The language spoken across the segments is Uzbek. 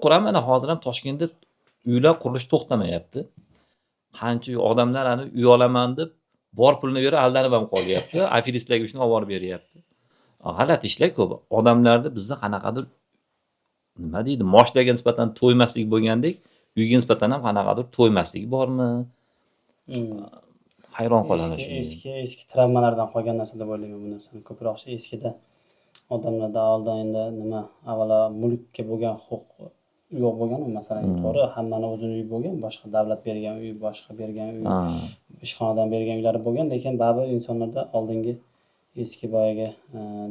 quraman, mana hozir ham Toshkentda uylar qurilishi to'xtamayapti. Qancha odamlar ani uy olaman deb bor pulni berib aldanib ham qolyapti. Aferistlarga shuni olib borib beryapti. G'alati ishlar ko'p. Odamlarda bizda qanaqadir nima deydi, moshlarga nisbatan to'ymaslik bo'lgandek, uyga nisbatan ham qanaqadir to'ymaslik bormi? Hayron qolaman shunga. Eski travmalardan qolgan narsa deb o'ylayman bu narsani. Ko'proq eskida odamlarda oldin endi nima, avvalo mulkka bo'lgan huquq yo'q bo'lgan, masalan, to'g'ri, hammani o'zini uyi bo'lgan, boshqa davlat bergan uy, boshqa bergan uy, ishxonadan bergan uylari bo'lgan, lekin baribir insonlarda oldingi eski boyagi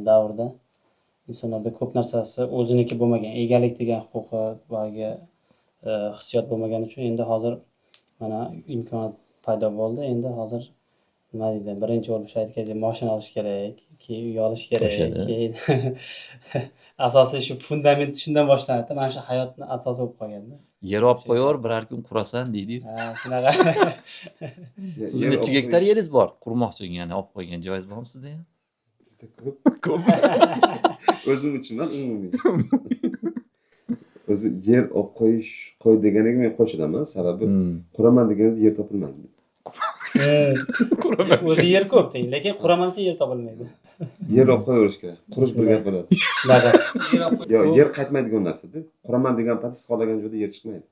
davrda insonlarda ko'p narsasi o'ziniki bo'lmagan, egalik degan huquqi, boyagi hissiyot bo'lmagani uchun endi hozir mana imkoniyat paydo bo'ldi. Endi hozir nima deydi, birinchi bo'lib o'sha aytganday mashina olish kerak, keyin uy olish kerak, keyin asosiy shu fundament shundan boshlanadi. Mana shu hayotning asosi bo'lib qolganda. Yer olib qo'yaver, biror kun qurasan deydi-yu. Ha, shunaqa. Siz necha gektar yeringiz bor? Qurmoqchi ya'ni olib qo'ygan joyingiz bormi sizda ham? Bizda ko'p. O'zim uchun ham umumiy. O'zi yer olib qo'y deganiga men qo'shilaman, sababi quraman deganingizda yer topilmaydi. O'zi yer ko'p deng, lekin quramansa yer topilmaydi. Yer olib qo'yaverish kerak. Qurish bir gap bo'ladi. Shunaqa. Yo'q, yer qaytmaydigan narsa-da. Quraman degan paytda siz xohlagan joyda yer chiqmaydi.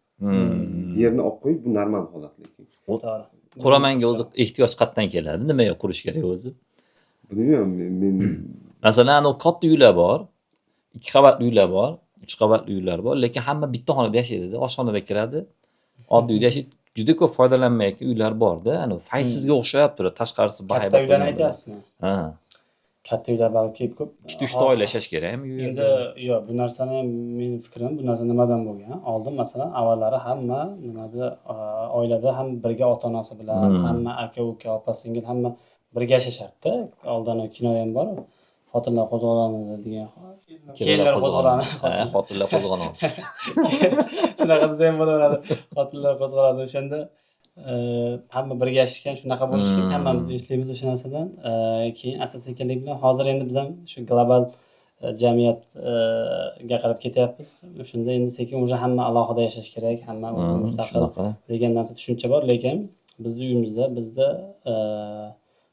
Yerni olib qo'yish bu normal holat lekin. Quramanga o'zi ehtiyoj qatdan keladi. Nimaga qurish kerak o'zi? Bilmayman, men masalan, o katta uylar bor, 2 qavatli uylar bor, 3 qavatli uylar bor, lekin hamma bitta xonada yashaydi-da, oshxonada kiradi. Oddiy uyda yashaydi. Juda ko'p foydalanmayotgan uylar bor-da. Ana faysizga o'xshab turadi, tashqarisi bahaybat. Katta uylarni aytyapsizmi? Ha. Katta uylar balki ko'p. 2-3 ta oila yashash kerakmi? Endi yo'q, bu narsani mening fikrim, bu narsa nimadan bo'lgan? Oldin masalan, avvallari hamma nimada oilada ham birga ota-onasi bilan, hamma aka-uka, opa-singil hamma birga yashashardi-da. Oldin kino ham bor. Xotinlar qo'zg'oloni degan. Kelinlar qo'zg'oloni. Xotinlar qo'zg'oloni. Shunaqa desa ham bo'laveradi. Xotinlar qo'zg'oloni o'shanda hamma birga yashashgan, shunaqa bo'lishgan, hammamiz eslaymiz o'sha narsadan. Keyin asta-sekinlik bilan hozir endi biz ham shu global jamiyatga qarab ketyapmiz. O'shanda endi sekin o'sha hamma alohida yashash kerak, hamma o'zi mustaqil degan narsa tushuncha bor, lekin bizning uyimizda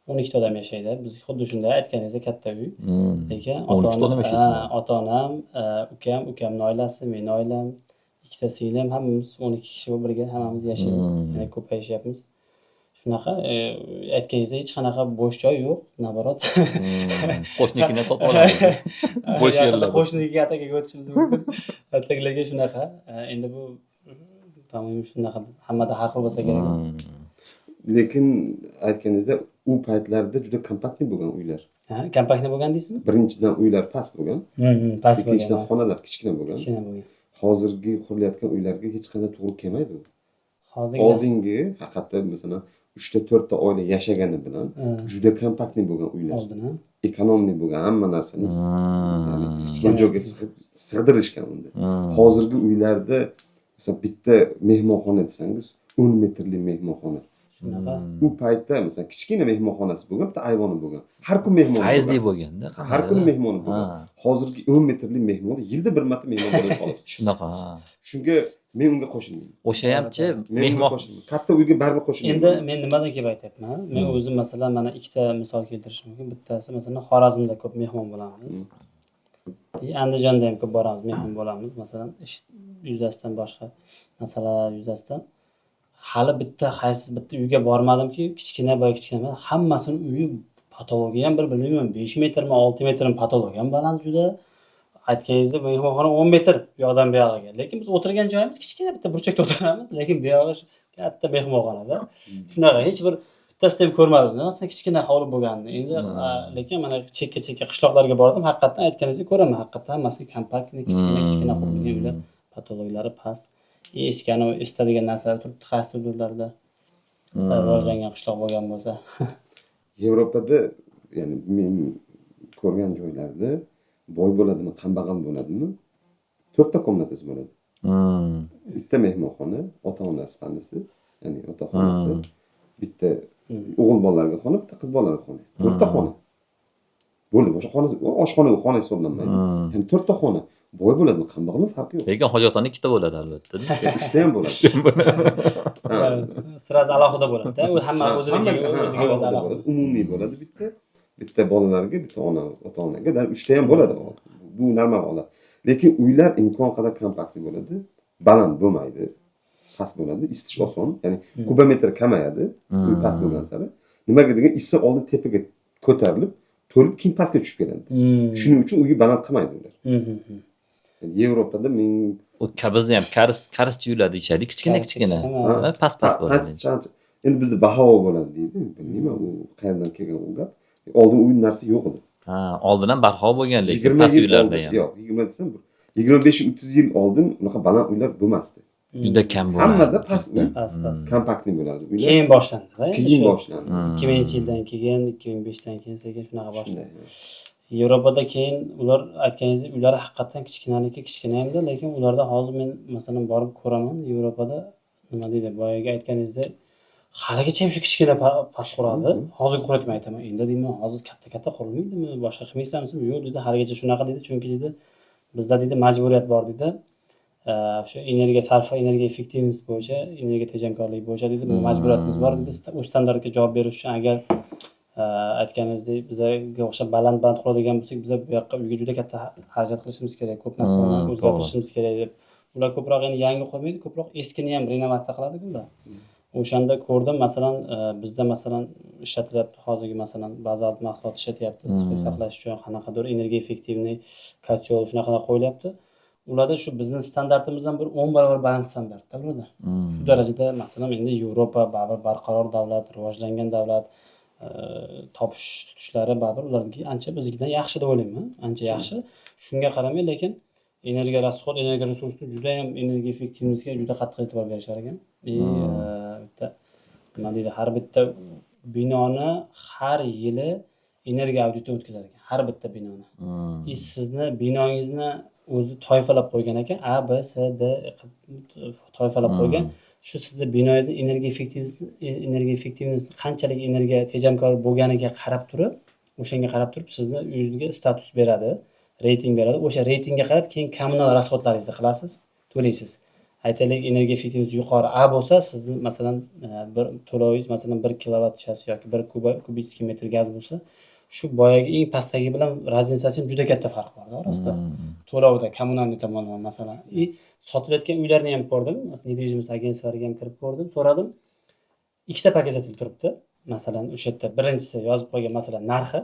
12 ta odam yashaydi. Biz xuddi shunday aytganingizda katta uy. Lekin ota-onam, ukamning oilasi, mening oilam, ikkita singlim, hammamiz 12 kishi birga hammamiz yashaymiz. Ya'ni ko'payishyapmiz. Shunaqa aytganingizda hech qanaqa bo'sh joy yo'q, naborot. Qo'shnikini sotib olamiz. Bo'sh yerlar. Qo'shniga atakaga o'tishimiz mumkin. Atakalarga shunaqa. Endi bu tamoman shunaqa hammada har xil bo'lsa kerak. Lekin aytganingizda u paytlarda juda kompaktli bo'lgan uylar. Ha, kompaktli bo'lgan deysizmi? Birinchidan uylar past bo'lgan. Past bo'lgan. Ikkinchidan xonalar kichkina bo'lgan. Hozirgi qurilayotgan uylarga hech qanday to'g'ri kelmaydi bu. Oldingi haqiqatda masalan 3 ta 4 ta oila yashagani bilan juda kompaktli bo'lgan uylar. Oldin ekonomli bo'lgan hamma narsani bir joyga sig'dirishgan unda. Hozirgi uylarda masalan bitta mehmonxona desangiz 10 metrli mehmonxona. Shunaqa. U paytda masalan kichkina mehmonxonasi bo'lgan, bitta ayvoni bo'lgan. Har kun mehmon fayzli bo'lganda. Har kun mehmon bo'lgan. Hozirgi 10 metrli mehmon yilda bir marta mehmon bo'lib qoladi. Shunaqa. Shunga men unga qo'shilmayman. O'sha hamchi mehmon katta uyga baribir qo'shilmayman. Endi men nimadan kelib aytyapman? Men o'zim masalan mana ikkita misol keltirish mumkin. Bittasi masalan Xorazmda ko'p mehmon bo'lamiz. Andijonda ham ko'p boramiz, mehmon bo'lamiz. Masalan, ish yuzasidan boshqa masalalar yuzasidan hali bitta uyga bormadimki, kichkina hammasini uyi patologiya ham bir bilmayman 5 metrmi 6 metrmi patologiya ham baland juda. Aytganingizda mehmonxona 10 metr bu yoqdan bu yoqqa. Lekin biz o'tirgan joyimiz kichkina bitta burchakda o'tiramiz, lekin bu yog'i katta mehmonxonada. Shunaqa hech bir bittasida ham ko'rmadim. Masalan, kichkina hovli bo'lgandi. Endi lekin mana chekka qishloqlarga bordim, haqiqatan aytganingizdek ko'raman, haqiqatan hammasi kompaktli, kichkina qurilgan uylar, patologiyalari past. Eskani istadigan narsalar turibdi qaysi hududlarda. Rivojlangan qishloq bo'lgan bo'lsa. Yevropada, ya'ni men ko'rgan joylarda boy bo'ladimi, kambag'al bo'ladimi? 4 ta komnatasi bo'ladi. Bitta mehmonxona, ota-onasi xonasi, ya'ni ota-xonasi, bitta o'g'il bolalarga xona, bitta qiz bolalarga xona. 4 ta xona. Bo'ldi, o'sha xona oshxona xona hisoblanmaydi. Ya'ni 4 ta xona. boy bo'ladimi, qambag'almi farqi yo'q. Lekin hojatxona ikkita bo'ladi albatta. Uchta ham bo'ladi. Ha. sirasi alohida bo'ladi-da. U hamma o'ziga alohida alohida. bo'ladi. Umumiy bo'ladi bitta bolalarga, bitta ota-onaga, uchta ham bo'ladi. Bu normal holat. Lekin uylar imkon qadar kompaktli bo'ladi, baland bo'lmaydi, past bo'ladi, isitish oson, ya'ni kubometr kamayadi, uy past bo'lgan sari. Nimaga degan, issiq oldin tepaga ko'tarilib, to'lib keyin pastga tushib keladi. Shuning uchun uyni baland qilmaydi ular. Yani Yevropada men U kabizda ham karis uylar deyishadi, kichkina. Past bo'ladi. Endi bizda baho bo'ladi deydi. Bilmayman u qayerdan kelgan u gap. Oldin uy narsa yo'q edi. Ha, oldin ham barho bo'lgan, lekin past uylarda ham. Yo'q, 20 desam 25-30 yil oldin unaqa baland uylar bo'lmasdi. Juda kam bo'ladi. Hammada past uy, Past. kompaktli bo'ladi. Uylar Keyin boshlandi-da. keyin boshlandi. 2000-yildan keyin, 2005dan keyin sekin shunaqa boshlandi. Shunday. Yevropada keyin ular aytganingizdek uylari haqiqatan kichkina hamda, lekin ularda hozir men masalan borib ko'raman, Yevropada nima deydi, boyaga aytganingizdek haligacha ham shu kichkina past quradi. Hozir ko'rayotgan aytaman. Endi deyman, hozir katta qurilmaydimi? Boshqa qilmaysanmi? Yo'q dedi, haligacha shunaqa dedi, chunki dedi bizda dedi majburiyat bor dedi. Shu energiya sarfi, energiya effektivность bo'yicha, energiya tejamkorligi bo'yicha dedi, majburiyatimiz bor dedi. U standartga javob berish uchun agar aytganingizdek bizga o'xshab baland quradigan bo'lsak, biz bu yoqqa uyga juda katta xarajat qilishimiz kerak, ko'p narsani o'zgartirishimiz kerak deb. Ular ko'proq endi yangi qurmaydi, ko'proq eskini ham renovatsiya qiladi ular. O'shanda ko'rdim, masalan, bizda masalan ishlatilyapti hozirgi masalan bazalt mahsulot ishlatyapti, issiqlik saqlash uchun qanaqadir energiya effektivniy kotyol shunaqa qo'yilyapti. Ularda shu bizning standartimizdan bir 10 barobar baland standartda ularda. Shu darajada masalan endi Yevropa barqaror davlat, rivojlangan davlat, topish tutishlari baribir ularniki ancha biznikidan yaxshi deb o'ylayman. Ancha yaxshi. Shunga qaramay, lekin energiya rasxod, energiya resursini juda ham energiya effektivностьga juda qattiq e'tibor berishar ekan. Bitta nima deydi, har bitta binoni har yili energiya auditini o'tkazar ekan. Har bitta binoni. Sizni binongizni o'zi toifalab qo'ygan ekan, A, B, C, D toifalab qo'ygan. Shu sizni binoyingizni energiya effektivnosti qanchalik energiya tejamkor bo'lganiga qarab turib, o'shanga qarab turib sizni uyingizga status beradi, reyting beradi. O'sha reytingga qarab keyin kommunal rasxodlaringizni qilasiz, to'laysiz. Aytaylik, energiya effektivnosti yuqori A bo'lsa, sizni masalan bir to'lovingiz masalan 1 kilovat chas yoki 1 kubitskiy metr gaz bo'lsa, shu boyagi eng pastdagi bilan razницasi juda katta farq bor orasida. To'lovda kommunalniy tomonidan masalan sotilayotgan uylarni ham ko'rdim. Недвижимость agentsiyalariga ham kirib ko'rdim, so'radim. Ikkita показатель turibdi. Masalan, o'sha yerda birinchisi yozib qo'ygan masalan narxi,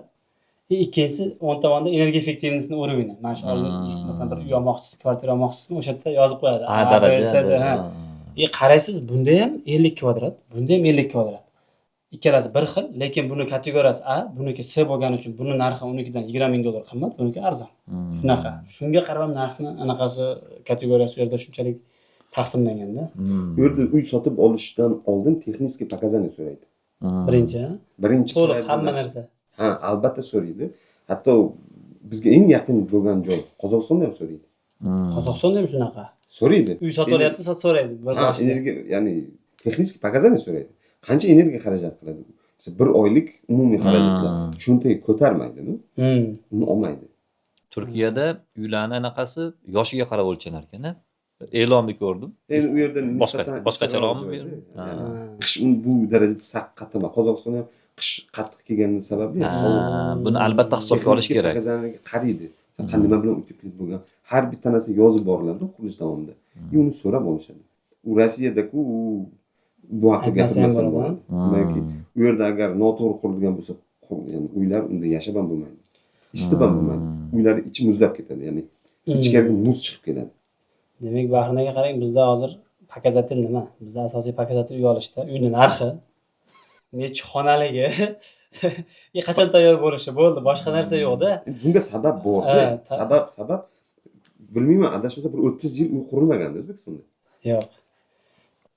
ikkinchisi o'ng tomonda energiya effektivностьni o'rnini. Mana shu masalan bir uy olmoqchisiz, kvartira olmoqchisizmi, o'sha yerda yozib qo'yadi. A darajada. Qaraysiz, bunda ham 50 kvadrat, bunda ham 50 kvadrat. Ikkalasi bir xil, lekin buni kategoriyasi A, buniki C bo'lgani uchun buni narxi unikidan $20,000 qimmat, buniki arzon. Shunaqa. Shunga qarab narxni anaqasi kategoriyasi u yerda shunchalik taqsimlanganda. Bu yerda uy sotib olishdan oldin texnik показания so'raydi. Birinchi to'liq hamma narsa. Ha, albatta so'raydi. Hatto bizga eng yaqin bo'lgan joy Qozog'istonda ham so'raydi. Qozog'istonda ham shunaqa. So'raydi. Uy sotib olyapti, so'raydi. Energiya, ya'ni texnik показания so'raydi. Qancha energiya xarajat qiladi? Bir oylik umumiy xarajatlar cho'ntagiga ko'tarmaydimi? Uni olmaydi. Turkiyada uylarning anaqasi yoshiga qarab o'lchanar ekan-a. E'lonni ko'rdim. Endi u yerda boshqacharoqmi? Qish bu darajada qattiq emas. Qozog'istonda ham qish qattiq kelgani sababli buni albatta hisobga olish kerak. Qaraydi. Nima bilan o'tiblik bo'lgan. Har bitta narsa yozib boriladi qurilish davomida. Uni so'rab olishadi. U Rossiyada-ku bu haqda gapirmasam bo'ladi. Balki u yerda agar noto'g'ri qurilgan bo'lsa, ya'ni uylar unda yashab ham bo'lmaydi. Isitib ham bo'lmaydi. Uylar ichi muzlab ketadi, ya'ni ichkariga muz chiqib keladi. Demak, Bahrinaga qarang, bizda hozir показатель nima? Bizda asosiy показатель uy olishda, uyning narxi, necha xonaligi, qachon tayyor bo'lishi bo'ldi, boshqa narsa yo'q-da. Bunga sabab bor-da. Sabab bilmayman, adashmasa bir 30 yil uy qurilmaganda O'zbekistonda. Yo'q.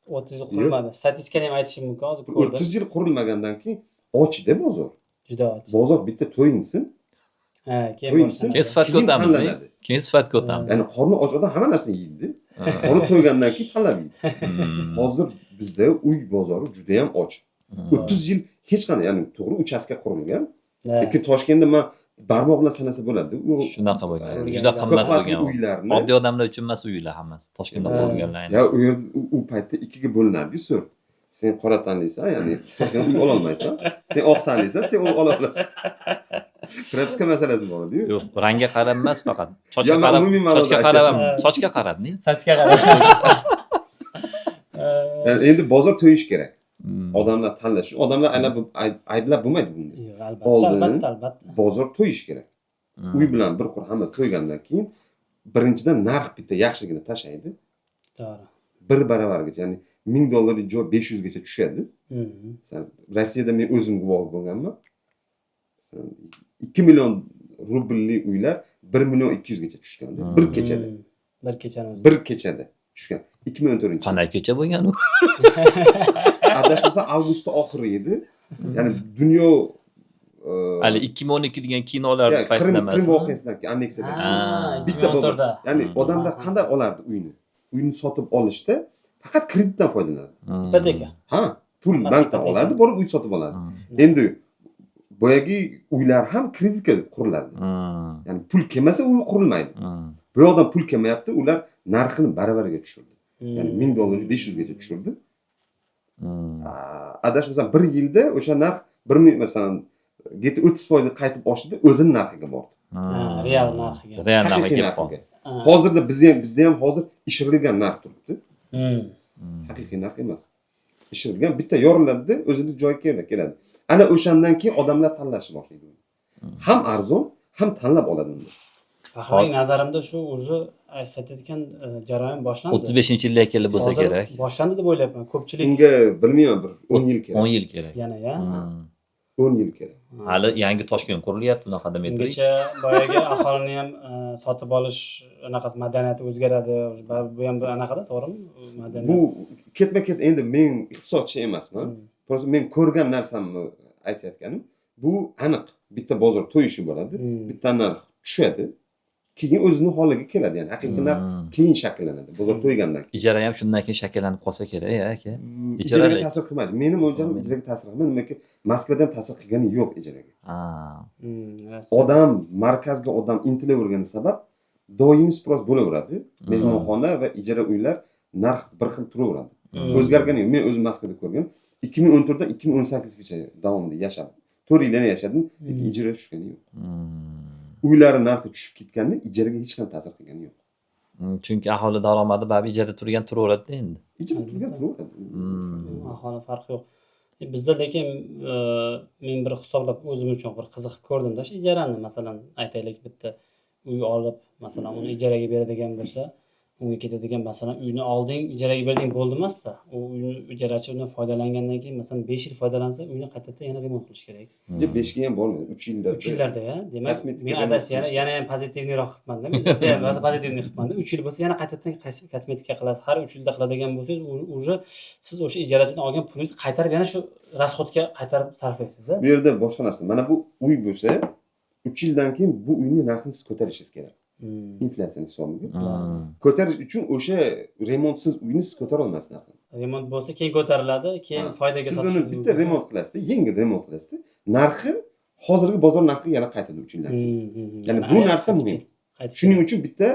30 yil qurilmadi. Statistikani ham aytishim mumkin, hozir ko'rdim. 30 yil qurilmagandan keyin ochda bozor. Juda och. Bozor bitta to'yinsin. Keyin sifatga o'tamiz. Keyin sifatga o'tamiz. Ya'ni qorni och odam hamma narsani yeydi. Qorni to'ygandan keyin tanlab yeydi. Hozir bizda uy bozori juda ham och. 30 yil hech qanday, ya'ni to'g'ri uchastka qurilgan. Lekin Toshkentda men barmoq bilan sanasa bo'ladi. U Shunaqa bo'lgan. O'rgangan. Juda qimmat ko'p bo'lgan. uylarni Oddiy odamlar uchun emas uylar hammasi. Toshkentda Ha. qurilganlar ya ayniqsa. u yerda u paytda ikkiga bo'linardi sur. Sen qora tanlisan, ya'ni Toshkentda uy ololmaysan. Sen oq tanlisan, sen uni ola olasan. Propiska masalasi bor edi-yu. Yo'q, rangga qarab emas faqat. Sochga Ya, men qarab, umumiy ma'noda sochga qarab, aytyapman. sochga qarab, ne? Sochga qarab. Yani endi bozor to'yish kerak. Hmm. Odamlar tanlash. Odamlar ayblab bo'lmaydi bunda. Yo'q, albatta, Oldin- albatta. Bozor to'yish kerak. Hmm. Uy bilan bir qur hamma to'ygandan keyin birinchidan narx bitta yaxshigina tashlaydi. To'g'ri. Bir baravargacha, ya'ni $1000 joy 500 gacha tushadi. Sen Rossiyada men o'zim guvoh bo'lganman. Sen 2 million rublli uylar 1 million 200 gacha tushgan. Bir kechada. Bir kechani o'zi. Bir kechada tushgan. 2014-yil. Qanday kecha bo'lgan u? Adashmasa avgust oxiri edi. Ya'ni dunyo Hali 2012 degan kinolar ya, paytida Krim emasmi? voqeasidan keyin anneksiyadan. Ha. Bitta bozor. 2014'da. Ya'ni Hmm. odamlar qanday olardi uyni? Uyni sotib olishda faqat kreditdan foydalanadi. Hmm. Ipoteka. Ha, pul Mas bankdan ipoteka. olardi, borib uy sotib oladi. Hmm. Endi boyagi uylar ham kreditga qurilardi. Hmm. Ya'ni pul kelmasa uy qurilmaydi. Hmm. Bu yoqdan pul kelmayapti, ular narxini baravariga tushirdi. Ya'ni $1000 500 gacha tushirdi. Hmm. Adashmasam 1 yilda o'sha narx 1 ming masalan 30% qaytib oshdi, o'zini narxiga bordi. Hmm. Real narxiga. Real narxiga Haqiqiy kelib qoldi. narxiga. Hozirda bizda ham hozir ishirilgan narx turibdi. Hmm. Haqiqiy narx emas. Ishirilgan bitta yoriladida o'zini joyiga keladi. Ana o'shandan keyin odamlar tanlashni boshlaydi. Ham arzon, ham tanlab oladi uni. Faqat nazarimda shu o'zi aks etayotgan jarayon boshlandi. 35-yillarga kelib bo'lsa Hozir kerak. Boshlandi deb o'ylayapman. Ko'pchilik Unga bilmayman bir 10 yil kerak. 10 yil kerak. yana ya. Hmm. 10 yil kerak. Hali yangi Toshkent qurilyapti unaqada metrik. Ungacha boyagi aholini ham sotib olish anaqasi madaniyati o'zgaradi. Bu ham bir anaqada, to'g'rimi? Madaniyat. Bu ketma-ket endi men iqtisodchi emasman. Hmm. Просто men ko'rgan narsamni aytayotganim. Bu aniq. Bitta bozor to'yishi bo'ladi. Hmm. Bitta narx tushadi. Keyin o'zini holiga keladi. Ya'ni haqiqiy narx Hmm. keyin shakllanadi. Bozor to'ygandan keyin. Ijara ham shundan keyin shakllanib qolsa kerak, aka. Ijaraga ta'sir qilmaydi. Mening o'lchamim ijaraga ta'sir qilmaydi. Nimaga Moskvadan ta'sir qilgani yo'q ijaraga. Ha. Rossiya. Odam markazga odam intilavergani sabab doimiy sпрос bo'laveradi. Mehmonxona va ijara uylar narx bir xil turaveradi. O'zgargani yo'q. Men o'zim Moskvada ko'rgan. 2014dan 2018gacha davomida yashadim. 4 yilni yashadim, lekin ijara tushgani yo'q. Hmm. Uylari narxi tushib ketganda ijaraga hech qanday ta'sir qilgani yo'q. Chunki aholi daromadi baribir ijara turgan turaveradi endi. Ijara turgan turaveradi. Aholi farqi yo'q. Bizda lekin men bir hisoblab o'zim uchun bir qiziqib ko'rdimda, shu ijarani masalan aytaylik bitta uy olib, masalan uni ijaraga beradigan bo'lsa, unga ketadigan masalan uyni olding, ijaraga berding bo'ldi emasda, u uyni ijarachi undan foydalangandan keyin masalan 5 yil foydalansa, uyni qaytadan yana remont qilish kerak. Deb 5 ga ham bormaydi. 3 yilda. 3 yillarda ya. Demak, Kosmetika men remont adasi qilish. yana ham pozitivniroq qilibman-da. Men ham pozitivniy qilibman-da. 3 yil bo'lsa yana qaytadan kosmetika qilasiz. Har 3 yilda qiladigan bo'lsangiz, uni siz o'sha ijarachidan olgan pulingizni qaytarib yana shu rasxodga qaytarib sarflaysiz-da. Bu yerda boshqa narsa. Mana bu uy bo'lsa, 3 yildan keyin bu uyni narxini siz ko'tarishingiz kerak. Inflyatsiya hisobiga. Ko'tarish uchun o'sha remontsiz uyni siz ko'tara olmaysiz narxini. Remont bo'lsa keyin ko'tariladi, keyin foydaga Siz sotishingiz uni bitta remont qilasizda, yengil remont qilasizda, narxi hozirgi bozor narxiga yana qaytadi 3 yildan keyin. Ya'ni bu narsa muhim. Shuning uchun bitta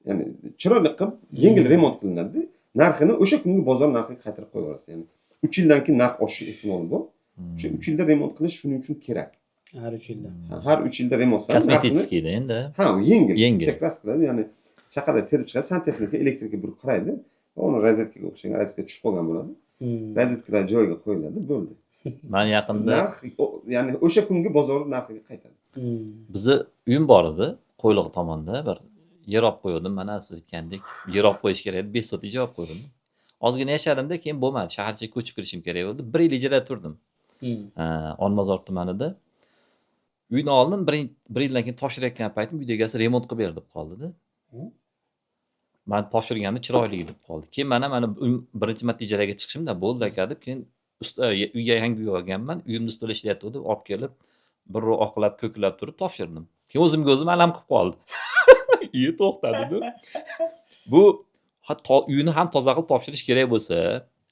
ya'ni chiroyli qilib yengil remont qilinadi. Narxini o'sha kungi bozor narxiga qaytarib qo'yaverasiz. Ya'ni 3 yildan keyin narx oshishi ehtimoli bor. O'sha 3 yilda remont qilish shuning uchun kerak. har 3 yilda. Har 3 yilda remont qilsa Kosmetikskiyda endi. ha, u yengil. Yengil. Tekras qiladi, ya'ni chaqada terib chiqadi, santexnika, elektrika bir qaraydi. Uni rozetkaga o'xshagan rozetka tushib qolgan bo'ladi. Rozetkalar joyiga qo'yiladi, bo'ldi. Men yaqinda Narx ya'ni o'sha kungi bozor narxiga qaytadi. bizni uyim bor edi, Qo'yliq tomonda bir yer olib qo'ydim. Mana siz aytgandek, yer olib qo'yish kerak edi, 5 sotiga olib qo'ydim. Ozgina yashadimda, keyin bo'lmadi. Shaharchaga ko'chib kirishim kerak bo'ldi. 1 yil ijara turdim. Olmazor tumanida. Uyni oldim, 1 yildan keyin topshirayotgan paytim uyda egasi remont qilib ber deb qoldi-da. Men topshirganimda chiroyli deb qoldi. Keyin mana birinchi marta ijaraga chiqishimda bo'ldi aka deb, keyin uyga yangi uy olganman. Uyimni ustida ishlayapti deb olib kelib, bir oqlab, ko'klab turib topshirdim. Keyin o'zimga o'zim alam qilib qoldi. Uyi to'xtadi-da. Bu hatto uyni ham toza qilib topshirish kerak bo'lsa,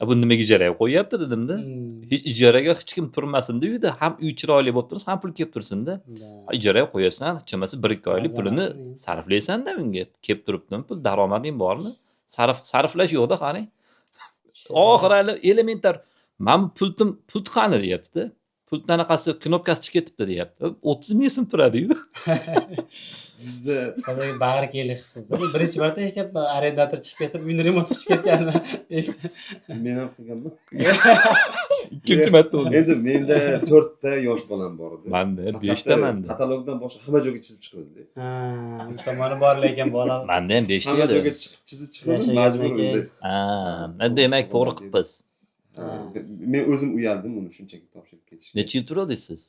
Bu nimaga ijaraga qo'yyapti dedimda. Ijaraga hech kim turmasin-da uyda, ham uy chiroyli bo'lib tursin, ham pul kelib tursin-da. Ijaraga qo'yapsan, hech bo'lmasa 1-2 oylik pulini sarflaysan-da bunga. Kelib turibdimi pul, daromading bormi? Sarflash yo'qda qarang. Oxiri elementar men pult qani deyapti-da. Pult anaqasi knopkasi chiqib ketibdi deyapti. 30 ming so'm turadi-yu. Bizda Hozirgi bag'ri kenglik qilibsiz-da. Birinchi marta eshityapman, arendator chiqib ketib, uyni remont qilib ketganini men ham qilganman. Ikkinchi marta bo'ldi. Endi menda 4 ta yosh bolam bor edi. Menda 5 ta menda. Katalogdan boshqa hamma joyga chizib chiqildi. Ha, u tomoni bor lekin bola. Menda ham 5 ta Hamma edi. joyga chizib chiqildi, majbur endi. Ha, demak to'g'ri qilibsiz. Men o'zim uyaldim uni shunchaki topshirib ketishga. Necha yil turadingiz?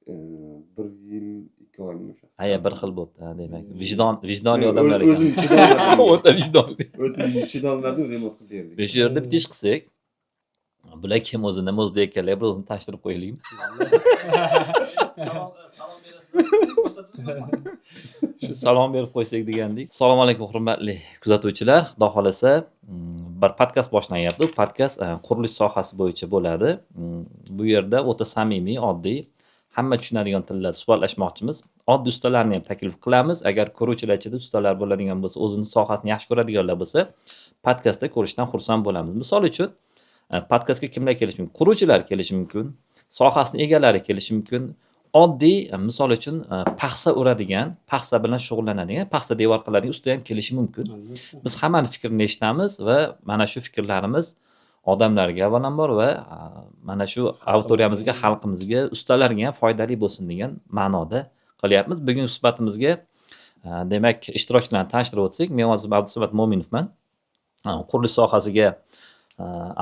1 yil 2 oymi o'sha. Ha, bir xil bo'pti, demak. Vijdonli odamlar ekan. O'zim chidolmadim. O'ta vijdonli. O'zim chidolmadim, remont qilib berdik. O'sha yerda bitta ish qilsak, bular kim o'zi, nima o'zi ekanlar, bir o'zini tashtirib qo'yaylikmi? Shu salom berib qo'ysak degandik. Assalomu alaykum hurmatli kuzatuvchilar. Xudo xolasa, bir podkast boshlanyapti. Bu podkast qurilish sohasi bo'yicha bo'ladi. Bu yerda o'ta samimiy, oddiy, hamma tushunadigan tilda suhbatlashmoqchimiz. Oddiy ustalarni ham taklif qilamiz. Agar ko'ruvchilar ichida ustalar bo'ladigan bo'lsa, o'zini sohasini yaxshi ko'radiganlar bo'lsa, podkastda ko'rishdan xursand bo'lamiz. Misol uchun, podkastga kimlar kelishi mumkin? Quruvchilar kelishi mumkin, sohasini egalari kelishi mumkin. Oddiy, misol uchun, paxsa uradigan, paxsa bilan shug'ullanadigan, paxsa devor qiladigan usta ham kelishi mumkin. Biz hammani fikrini eshitamiz va mana shu fikrlarimiz odamlarga avvalambor va mana shu auditoriyamizga, xalqimizga, ustalarga ham foydali bo'lsin degan ma'noda qilyapmiz. Bugun suhbatimizga demak ishtirokchilarni tanishtirib o'tsak, men hozir Abdusamad Mo'minovman. Qurilish sohasiga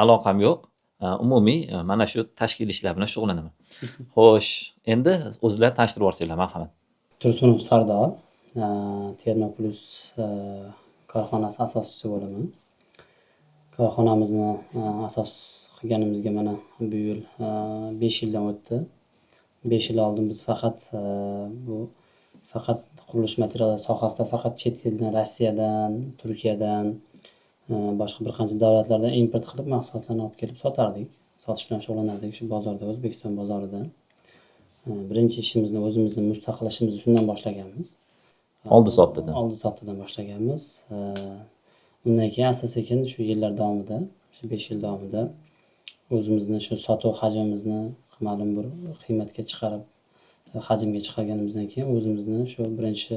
aloqam yo'q. Umumiy mana shu tashkiliy ishlar bilan shug'ullanaman. Xo'sh, endi o'zingizlar tanishtirib yuborsanglar, marhamat. Tursunov Sardor, Termoplus korxonasi asoschisi bo'laman. Korxonamizni asos qilganimizga mana bu yil 5 yildan o'tdi. 5 yil oldin biz faqat qurilish materiallari sohasida faqat chet eldan, Rossiyadan, Turkiyadan, boshqa bir qancha davlatlardan import qilib mahsulotlarni olib kelib sotardik. Sotish bilan shug'ullanardik shu bozorda, O'zbekiston bozorida. Birinchi ishimizni o'zimizni mustaqil ishimizni shundan boshlaganmiz. Oldi sotdidan boshlaganmiz. Undan keyin asta-sekin shu yillar davomida, shu 5 yil davomida o'zimizni shu sotuv hajmimizni ma'lum bir qiymatga chiqarib, hajmga chiqarganimizdan keyin o'zimizni shu birinchi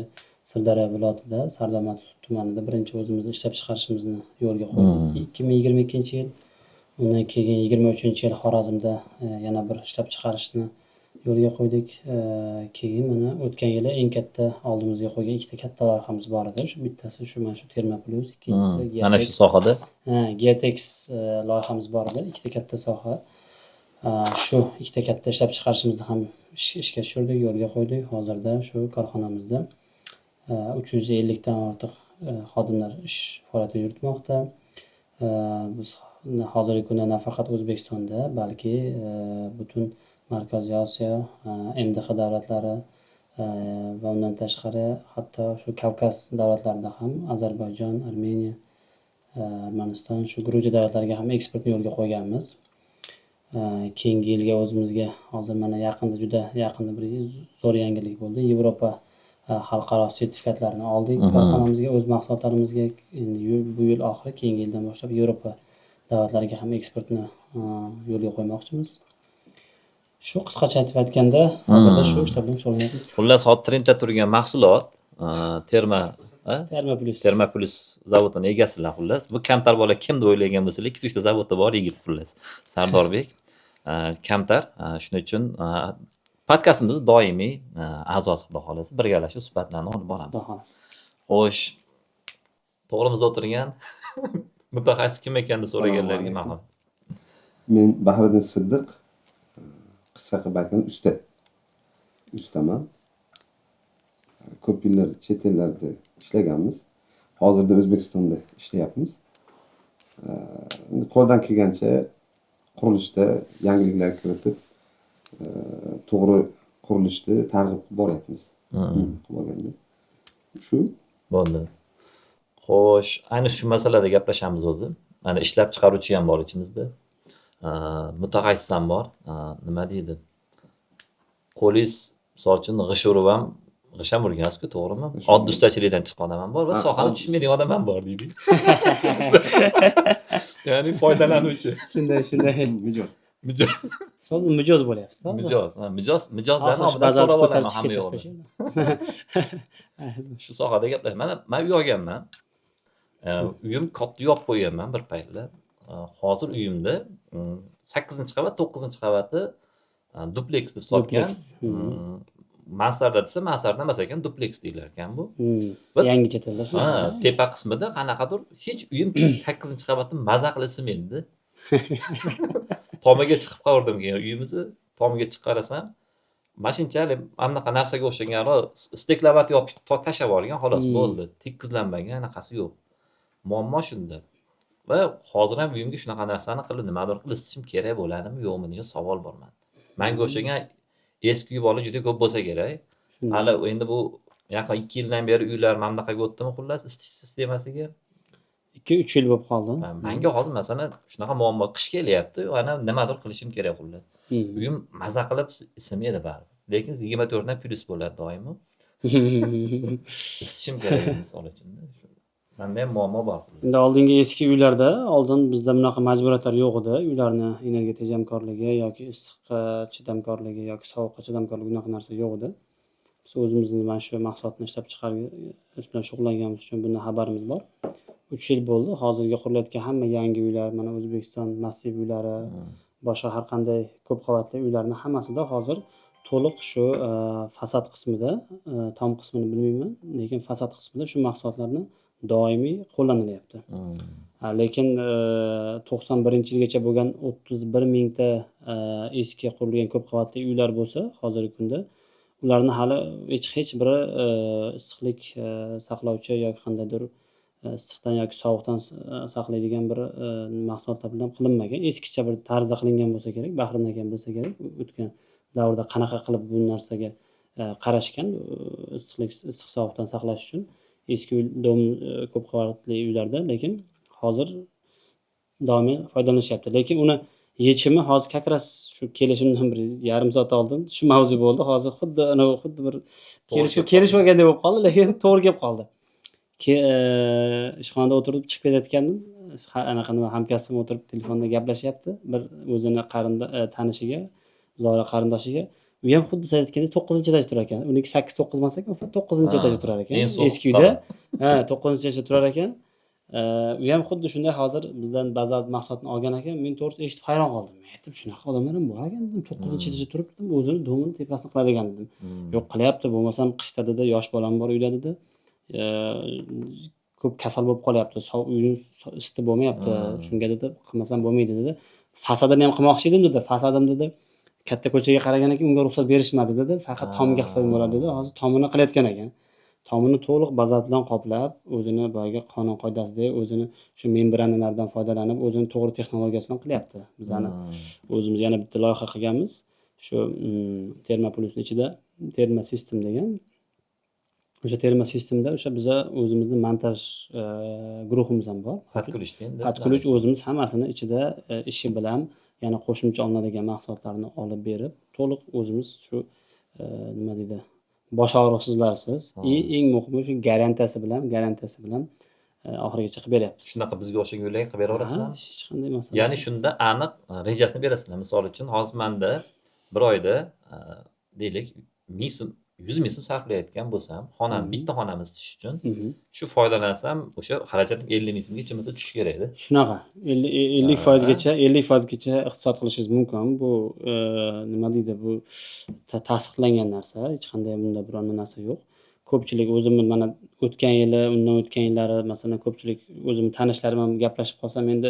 Sirdaryo viloyatida, Sardomat tumanida birinchi o'zimizni ishlab chiqarishimizni yo'lga qo'ydik. 2022-yil, undan keyin 23-yil Xorazmda yana bir ishlab chiqarishni yo'lga qo'ydik. Keyin mana o'tgan yili eng katta oldimizga qo'ygan ikkita katta loyihamiz bor edi. Shu bittasi shu mana shu Termoplus, ikkinchisi Geotex. Mana shu sohada. Geotex loyihamiz bor edi, ikkita katta soha. Shu ikkita katta ishlab chiqarishimizni ham ishga tushirdik, yo'lga qo'ydik. Hozirda shu korxonamizda 350 dan ortiq xodimlar ish faoliyati yuritmoqda. Biz hozirgi kunda nafaqat O'zbekistonda, balki butun Markaziy Osiyo, MDH davlatlari va undan tashqari hatto shu Kavkaz davlatlarida ham Ozarbayjon, Armeniya, Armaniston, shu Gruziya davlatlariga ham eksportni yo'lga qo'yganmiz. Keyingi yilga o'zimizga hozir mana juda yaqinda bir zo'r yangilik bo'ldi. Yevropa xalqaro sertifikatlarini oldik. Korxonamizga, o'z mahsulotlarimizga bu yil oxiri, keyingi yildan boshlab Yevropa davlatlariga ham eksportni yo'lga qo'ymoqchimiz. Shu qisqacha aytib aytganda, hozirda shu ishlar bilan shug'ullanamiz. Xullas, hozir trendda turgan mahsulot Termoplus zavodining egasilar xullas. Bu kamtar bola kim deb o'ylagan bo'lsangiz, 2-3 ta zavodi bor yigit xullas. Sardorbek kamtar. Shuning uchun podkastimiz doimiy a'zosi xudo xolasa birgalashib suhbatlarni olib boramiz. Xo'sh, to'g'rimizda o'tirgan mutaxassis kim ekan deb so'raganlarga marhamat. Men Bahriddin Siddiq, qisqa qilib aytganda ustaman. Ko'p yillar chet ellarda ishlaganmiz. Hozirda O'zbekistonda ishlayapmiz. Qo'ldan kelgancha qurilishda yangiliklar kiritib, to'g'ri qurilishni targ'ib qilib boryapmiz. Qilganda. Shu bo'ldi. Xo'sh, ayni shu masalada gaplashamiz o'zi. Mana ishlab chiqaruvchi ham bor ichimizda. Mutaxassis ham bor. Nima deydi? Qo'liz, misol uchun g'isht urib ham g'isht ham urgansiz-ku, to'g'rimi? Oddiy ustachilikdan chiqqan odam ham bor va sohani tushunmaydigan odam ham bor deydi. Ya'ni foydalanuvchi. Shunday. Mijoz. Mijoz. Siz mijoz bo'lyapsiz. Mijozlarni oldida so'rab olaman hamma yo'qni. Shu sohada gaplashman. Men uy olganman. Uyim katta yop qo'yganman bir paytlar. Hozir uyimda 8-qavat, 9-qavati dupleks deb sotgan. Mansarda desa, mansarda emas ekan, dupleks deylar ekan bu. Yangicha tilda. Tepa qismida qanaqadir hech uyim 8-qavatni maza qilishim edi. Tomiga chiqib qoldim keyin uyimizni, tomiga chiqib qarasam, mashinchalik anaqa narsaga o'xshaganroq steklavat yopib tashlab yuborgan, xolos bo'ldi. Tekkizlanmagan, anaqasi yo'q. Muammo shunda. Va hozir ham uyimga shunaqa narsani qilib nimadir qilib isitishim kerak bo'ladimi, yo'qmi degan savol bor menda. Menga o'xshagan eski uy bola juda ko'p bo'lsa kerak. Hali endi bu yaqin 2 yildan beri uylar mamlaqaga o'tdimi xullas isitish sistemasiga. 2-3 yil bo'lib qoldi. Menga hozir masalan shunaqa muammo qish kelyapti, ana nimadir qilishim kerak xullas. Uyim maza qilib isimaydi baribir. Lekin 24 dan plyus bo'ladi doimo. Isitishim kerak misol uchun. Menda ham muammo bor. Endi oldingi eski uylarda oldin bizda bunaqa majburiyatlar yo'q edi. Uylarni energiya tejamkorligi yoki issiqqa chidamkorligi yoki sovuqqa chidamkorligi bunaqa narsa yo'q edi. Biz o'zimizni mana shu mahsulotni ishlab chiqarish bilan shug'ullanganimiz uchun bundan xabarimiz bor. 3 yil bo'ldi. Hozirgi qurilayotgan hamma yangi uylar, mana O'zbekiston massiv uylari, boshqa har qanday ko'p qavatli uylarning hammasida hozir to'liq shu fasad qismida, tom qismini bilmayman, lekin fasad qismida shu mahsulotlarni doimiy qo'llanilyapti. Lekin 91-yilgacha bo'lgan 31 mingta eski qurilgan ko'p qavatli uylar bo'lsa, hozirgi kunda ularni hali hech biri issiqlik saqlovchi yoki qandaydir issiqdan yoki sovuqdan saqlaydigan bir mahsulotlar bilan qilinmagan. Eskicha bir tarzda qilingan bo'lsa kerak, Bahrim aka bilsa kerak, o'tgan davrda qanaqa qilib bu narsaga qarashgan issiq sovuqdan saqlash uchun eski dom ko'p qavatli uylarda, lekin hozir doimiy foydalanishyapti. Lekin uni yechimi hozir kakras shu kelishimdan bir yarim soat oldin shu mavzu bo'ldi. Hozir xuddi bir kelishmagandek bo'lib qoldi, lekin to'g'ri kelib qoldi. Ishxonada o'tirib chiqib ketayotgandim. Anaqa nima hamkasbim o'tirib telefonda gaplashyapti. Bir o'zini tanishiga, Zora qarindoshiga. U ham xuddi siz aytgandek 9-etajda turar ekan. Uniki 8-9 emas ekan, 9-etajda turar ekan. Eski uyda. 9-etajda turar ekan. U ham xuddi shunday hozir bizdan bazalt mahsulotni olgan ekan. Men to'g'risi eshitib hayron qoldim. Men aytdim, shunaqa odamlar ham bor ekan dedim. 9-etajda turib dedim, o'zini domini tepasini qiladigan dedim. Yo'q, qilyapti, bo'lmasam qishda dedi, yosh bolam bor uyda dedi. Ko'p kasal bo'lib qolyapti. Uyim isitib bo'lmayapti. Shunga dedi, qilmasam bo'lmaydi dedi. Fasadini ham qilmoqchi edim dedi. Fasadim dedi. Katta ko'chaga qaragan ekan, unga ruxsat berishmadi dedi. Faqat tomga qilsa bo'ladi dedi. Hozir tomini qilayotgan ekan. Tomini to'liq bazalt bilan qoplab, o'zini boyagi qonun qoidasidagi o'zini shu membranalardan foydalanib, o'zini to'g'ri texnologiyasi bilan qilyapti. Bizani o'zimiz yana bitta loyiha qilganmiz. Shu Termoplusning ichida Terma System degan. O'sha Terma Systemda o'sha biza o'zimizni montaj guruhimiz ham bor. Xatkulich o'zimiz hammasini ichida ishi bilan yana qo'shimcha olinadigan mahsulotlarni olib berib, to'liq o'zimiz shu nima deydi, bosh og'riqsizlarsiz, eng muhimi shu garantiyasi bilan oxirigacha qilib beryapmiz. Shunaqa bizga o'xshagan yo'llarga qilib bera olasizmi? Hech qanday masala. Ya'ni shunda aniq rejasini berasizlar. Misol uchun hozir menda bir oyda deylik 100 ming so'm sarflayotgan bo'lsam, bitta xonamiz isitish uchun shu foydalansam, o'sha xarajatim 50 ming so'mga chimasa tushishi kerak edi. Shunaqa 50% iqtisod qilishingiz mumkin. Bu nima deydi, bu tasdiqlangan narsa. Hech qanday bunda biron narsa yo'q. Ko'pchilik o'zimni mana o'tgan yili, undan o'tgan yillari masalan ko'pchilik o'zim tanishlarim ham gaplashib qolsam, endi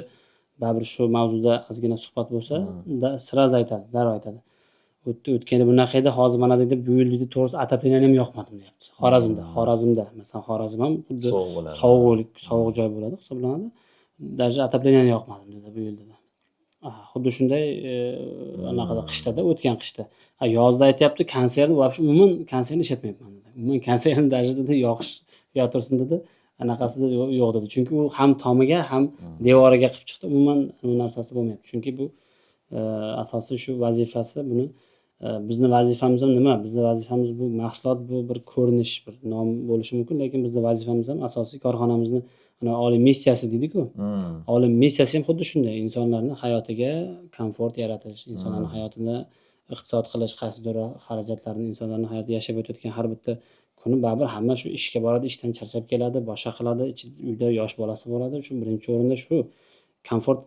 baribir shu mavzuda ozgina suhbat bo'lsa, sraz aytadi, darrov aytadi. O'tganda bunaqa edi, hozir mana dedi, bu yil dedi, to'g'risi atapleniya ham yoqmadim deyapti. Xorazmda, masalan Xorazm ham xuddi sovuq joy bo'ladi hisoblanadi. Даже atapleniya ham yoqmadim dedi bu yil dedi. Xuddi shunday anaqada qishda, o'tgan qishda. Yozda aytayapti, konserni, umuman konserni ishlatmayapman dedi. Umuman konserni даже dedi, yoqish yotirsin dedi. anaqasida yo'q dedi. Chunki u ham tomiga, ham devoriga qilib chiqdi. Umuman u narsasi bo'lmayapti. Chunki bu asosiy shu vazifasi buni bizni vazifamiz ham nima? Bizni vazifamiz bu mahsulot, bu bir ko'rinish, bir nom bo'lishi mumkin, lekin bizni vazifamiz ham asosiy korxonamizni oliy missiyasi deydi-ku. Oliy missiyasi ham xuddi shunday. Insonlarning hayotiga komfort yaratish, insonlarning hayotini iqtisod qilish, qaysidir xarajatlarni insonlarning hayotida yashab o'tayotgan har bitta kuni baribir hamma shu ishga boradi, ishdan charchab keladi, boshqa qiladi, uyda yosh bolasi bo'ladi. Shu birinchi o'rinda shu komfort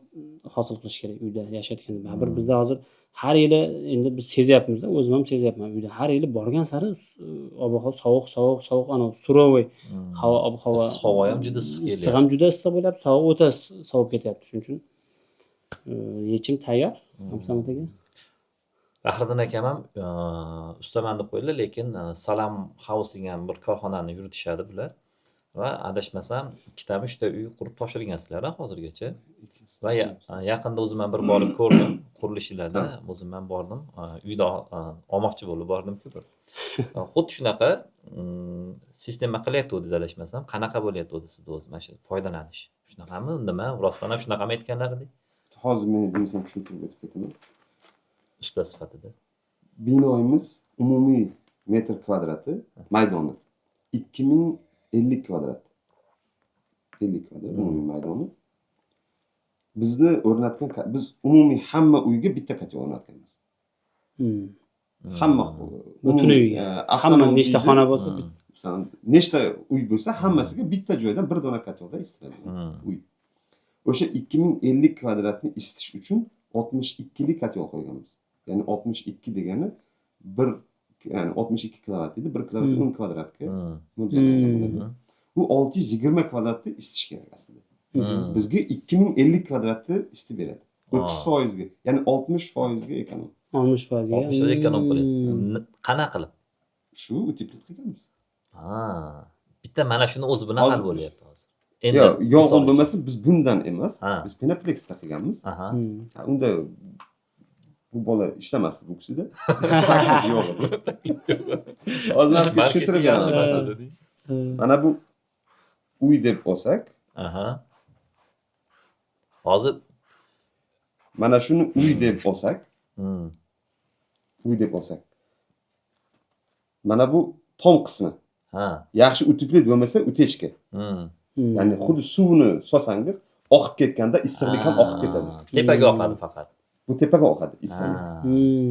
hosil qilish kerak uyda yashayotganda. Baribir bizda hozir har yili endi biz sezyapmiz, o'zim ham sezyapman uyda. Har yili borgan sari ob-havo sovuq, ana surovoy havo, ob-havo. Havo ham juda issiq kelyapti. Issiq ham juda issiq bo'lyapti, sovuq o'ta sovib ketyapti. Shuning uchun yechim tayyor. Absamat aka. Bahriddin akam ham ustaman deb qo'ydilar, lekin Salam House degan bir korxonani yuritishadi bular. Va adashmasam 2 ta 3 ta uy qurib topshirgansizlar hozirgacha. Va yaqinda o'zim ham bir borib ko'rdim qurilishlarni. O'zim ham bordim. Uyda olmoqchi bo'lib bordim-ku bir. Xuddi shunaqa sistema qilyapti adashmasam. Qanaqa bo'lyapti sizda o'zi mana shu foydalanish? Shunaqami? Undami? Rostdan ham shunaqami aytganlar edi? Hozir men demasam tushuntirib o'tib ketaman. Usta sifatida. Binoyimiz umumiy metr kvadrati maydoni 2050 kvadrat. 50 kvadrat umumiy maydoni. Bizni o'rnatgan biz umumiy hamma uyga bitta katya o'rnatganmiz. Hamma butun uyga. Hamma nechta xona bo'lsa, masalan, nechta uy bo'lsa, hammasiga bitta joydan bir dona katyoda isitiladi uy. O'sha 2050 kvadratni isitish uchun 62 lik katyo qo'yganmiz. Ya'ni 62 degani yani 62 kvadrat edi. 1 kvadrat 10 kvadratga mo'ljallangan. Bu 620 kvadratni isitish kerak aslida. Bizga 2050 kvadratni isitib beradi. 30% ga, ya'ni 60% ga ekonom. 60% ga. 60% ekonom qilyapsiz. Qanaqa qilib? Shu uteplit qilganmiz. Bitta mana shuni o'zi bilan hal bo'lyapti hozir. Yo'q, yog'in bo'lmasa biz bundan emas, biz Penaplex qilganmiz. Unda bu bola ishlamasdi bu kishida. Yo'q. Hozir sizga tushuntirib beraman. Mana bu uy deb olsak, hozir mana shuni uy deb olsak, mana bu tom qismi. Yaxshi uteplit bo'lmasa utechka. Ya'ni xuddi suvni solsangiz, oqib ketganda issiqlik ham oqib ketadi. Tepaga oqadi faqat. Bu tepaga oqadi issiqlik.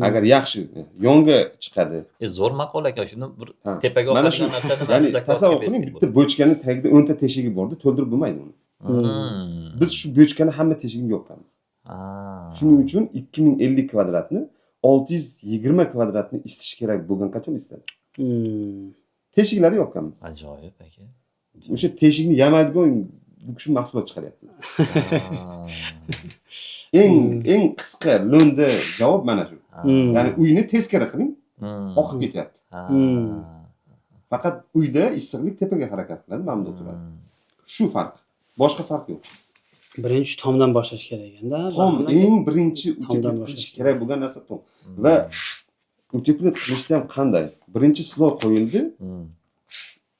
Agar yaxshi yonga chiqadi. Zo'r maqol ekan, shuni bir tepaga oqadigan narsani ya'ni tasavvur qiling, bitta bochkani tagida 10 ta teshigi borda, to'ldirib bo'lmaydi uni. Biz shu bochkani hamma teshigini yopganmiz. Shuning uchun 2050 kvadratni 620 kvadratni isitish kerak bo'lgan qachon isitadi. Teshiklari yopganmiz. Ajoyib aka. O'sha teshikni yamaydigan bu kishi mahsulot chiqaryapti. Eng qisqa lo'nda javob mana shu. Ya'ni uyni teskari qiling, oqib ketyapti. Faqat uyda issiqlik tepaga harakat qiladi, mamnun turadi. Shu farq. Boshqa farq yo'q. Birinchi tomdan boshlash kerak ekanda. Tom eng birinchi tomdan boshlash kerak bo'lgan narsa tom. Va uteplit qilishda ham qanday? Birinchi slov qo'yildi.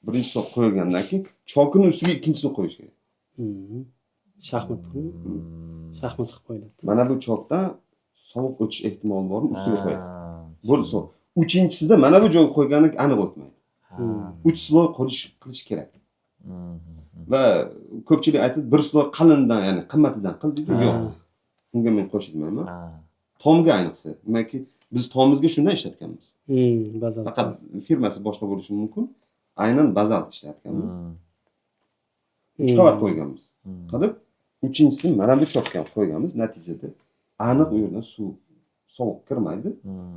Birinchi slov qo'yilgandan keyin chokini ustiga ikkinchi slov qo'yish kerak. Shaxmat qilib qo'yiladi. Mana bu chokdan sovuq o'tish ehtimoli bormi, ustiga qo'yasiz. Bo'lsa, uchinchisida mana bu joyga qo'yganni aniq o'tmaydi. 3 slov qilish kerak. Va ko'pchilik aytadi, bir slov qalindan, ya'ni qimmatidan qil deydi. Yo'q. Bunga men qo'shilmayman. Tomga ayniqsa, demakki biz tomimizga shundan ishlatganmiz. Bazalt. Faqat firmasi boshqa bo'lishi mumkin. Aynan bazalt ishlatganmiz. 3 qavat qo'yganmiz. Qilib, uchinchisini mana bu chokka qo'yganmiz. Natijada aniq u yerdan suv sovuq kirmaydi,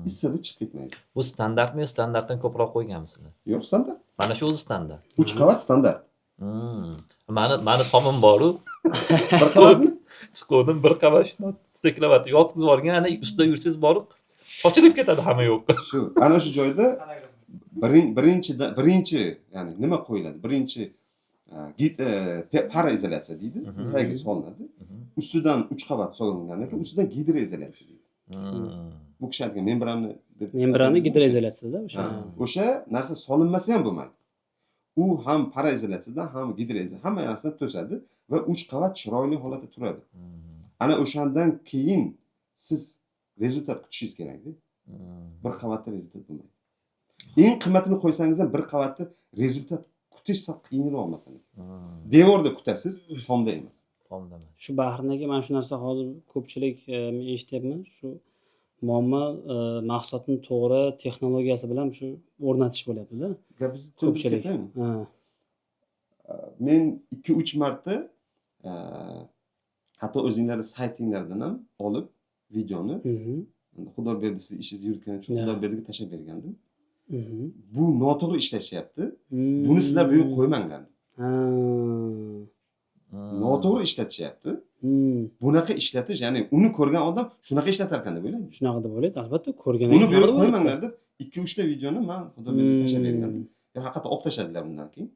issiqlik chiqib ketmaydi. Bu standartmi, standartdan ko'proq qo'yganmisizlar? Yo'q, standart. Mana shu o'zi standart. 3 qavat standart. Mani tomim boru. Bir qavatmi? Chiqdim, bir qavat shuni stiklavat yotqizib olgan, ana ustida yursangiz borib sochilib ketadi hamma yo'qqa. Shu, ana shu joyda birinchi, ya'ni nima qo'yiladi? Birinchi paraizolyatsiya deydi, tagiga solinadi. Ustidan 3 qavat solingandan keyin ustidan gidroizolyatsiya deydi. Bu kishi aytgan membranni gidroizolyatsiyada o'sha. O'sha narsa solinmasa ham bo'lmaydi. u ham paraizolyatsiyadan, ham gidroizolyatsiya hamma narsani to'sadi va 3 qavat chiroyli holatda turadi. Ana o'shandan keyin siz rezultat kutishingiz kerak-da. Bir qavatda rezultat bo'lmaydi. Eng qimmatini qo'ysangiz ham bir qavatda rezultat kutish sal qiyinroq masalan. Devorda kutasiz, tomda emas. Tomda emas. Shu Bahriddagi mana shu narsa hozir ko'pchilik men eshityapman. Shu muammo mahsulotning to'g'ri texnologiyasi bilan shu o'rnatish bo'lyapti-da. Gapingizni Ko'pchilik. tushunib Ha. Men 2-3 marta hatto o'zinglarning saytinglardan ham olib videoni, Xudo berdi siz ishingizni yuritganing uchun Xudo berdiga tashlab bergandim. Bu noto'g'ri ishlashyapti. Buni sizlar bu yerga qo'ymanglar. Ha. Noto'g'ri ishlatishyapti. Bunaqa ishlatish, ya'ni uni ko'rgan odam shunaqa ishlatar ekan deb o'ylaydi. Shunaqa deb o'ylaydi, albatta ko'rgan Buni bu yerga qo'ymanglar deb 2-3 ta videoni men Xudo berdi tashlab bergandim. Haqiqatda olib tashladilar bundan keyin.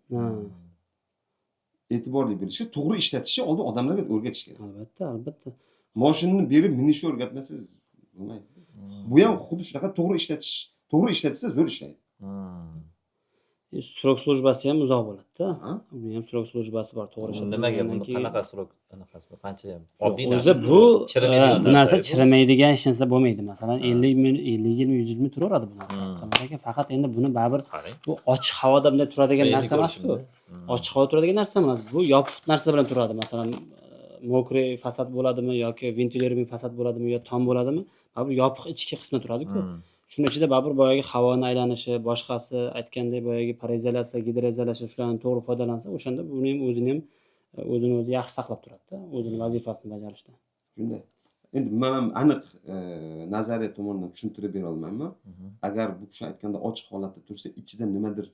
E'tiborli bo'lishi, to'g'ri ishlatishni oldin odamlarga o'rgatish kerak. Albatta. Mashinani berib minishni o'rgatmasangiz bo'lmaydi. Bu ham xuddi shunaqa to'g'ri ishlatsa zo'r ishlaydi. Surok slujbasi ham uzoq bo'ladi-da. Uni ham surok slujbasi bor, to'g'ri Shunda nimaga buni qanaqa surok, qanaqasi bor? Qancha oddiy o'zi bu chirimaydigan narsa chirimaydigan hech narsa bo'lmaydi. Masalan, 50 yil, 100 yil turaveradi bu narsa. Masalan, faqat endi buni baribir bu ochiq havoda bunday turadigan narsa emas bu. Ochiq havoda turadigan narsa emas. Bu yopiq narsa bilan turadi. Masalan, mokriy fasad bo'ladimi yoki ventilirованный fasad bo'ladimi yo tom bo'ladimi? Baribir yopiq ichki qismi turadi-ku. Shuning ichida baribir boyagi havoni aylanishi, boshqasi aytgandek boyagi paraizolyatsiya, gidroizolyatsiya shulardan to'g'ri foydalansa, o'shanda buni ham o'zini o'zi yaxshi saqlab turadi-da, o'zini vazifasini bajarishda. Shunday. Endi men ham aniq nazariya tomonidan tushuntirib bera olmayman. Agar bu kishi aytganda ochiq holatda tursa, ichida nimadir